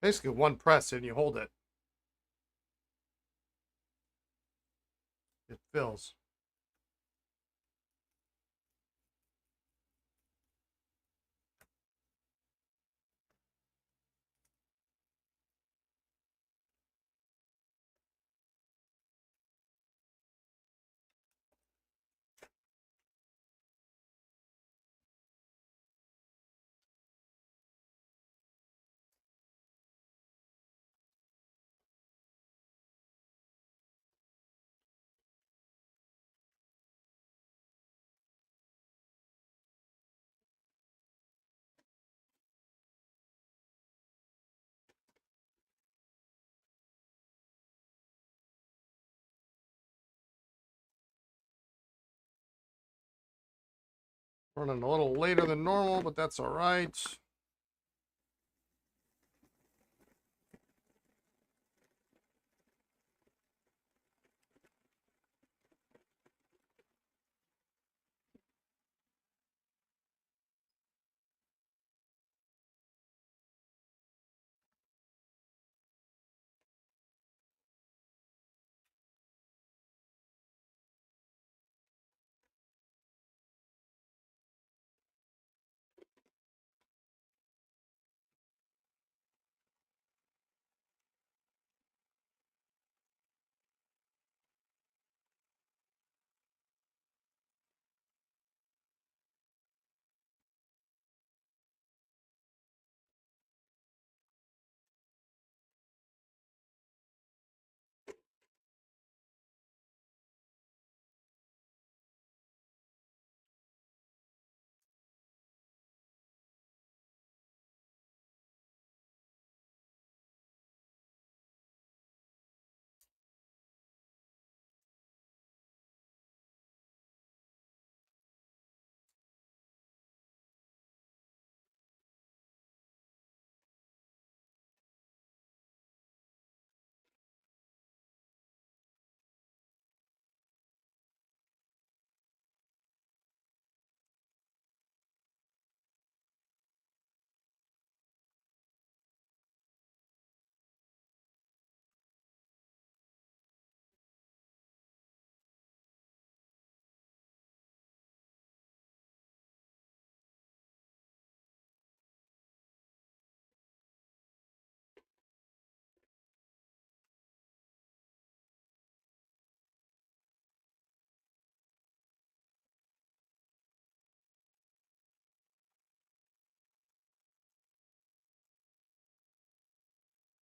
Basically, one press and you hold it. It fills. Running a little later than normal, but that's all right.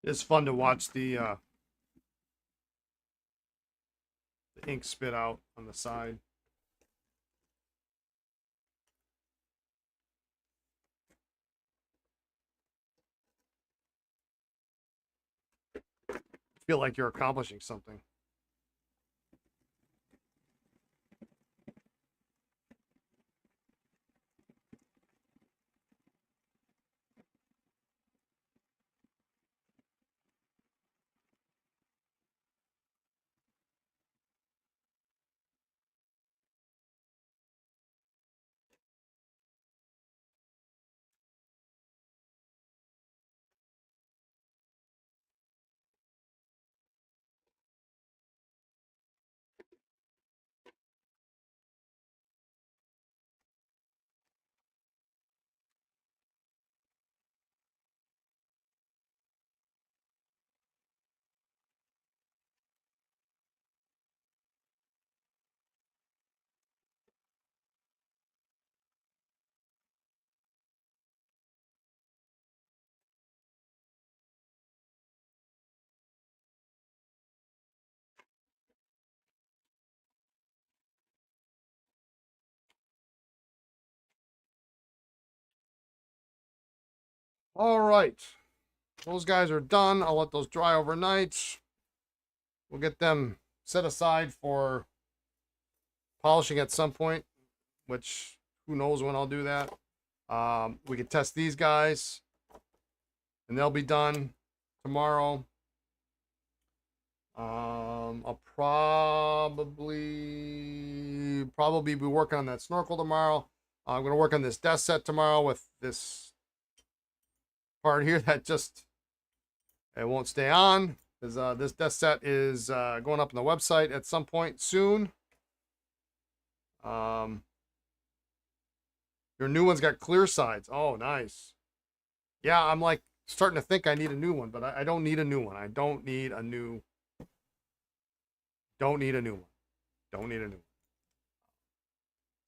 It's fun to watch the ink spit out on the side. Feel like you're accomplishing something. All right. Those guys are done. I'll let those dry overnight. We'll get them set aside for polishing at some point, which who knows when I'll do that. We can test these guys, and they'll be done tomorrow. I'll probably be working on that snorkel tomorrow. I'm going to work on this desk set tomorrow with this part here that just, it won't stay on. Because this desk set is going up on the website at some point soon. Your new one's got clear sides. Oh, nice. Yeah, I'm like starting to think I need a new one, but I don't need a new one. I don't need a new one. Don't need a new one.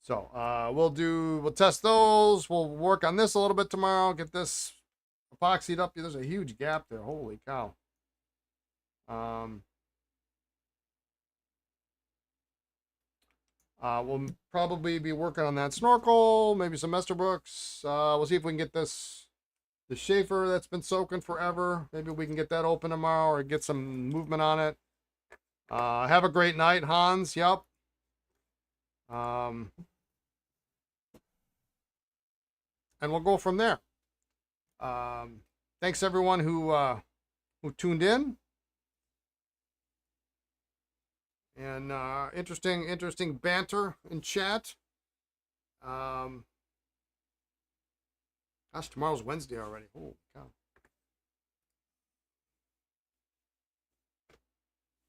So we'll test those. We'll work on this a little bit tomorrow. Get this epoxied up. There's a huge gap there. Holy cow. We'll probably be working on that snorkel, maybe some Esterbrook's. We'll see if we can get the Schaefer that's been soaking forever. Maybe we can get that open tomorrow or get some movement on it. Have a great night, Hans. Yep. And we'll go from there. Thanks everyone who tuned in. And interesting banter in chat. Gosh, tomorrow's Wednesday already. Holy cow.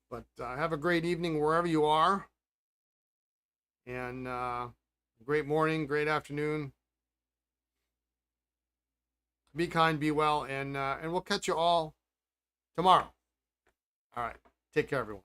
But have a great evening wherever you are. And great morning, great afternoon. Be kind, be well, and we'll catch you all tomorrow. All right. Take care, everyone.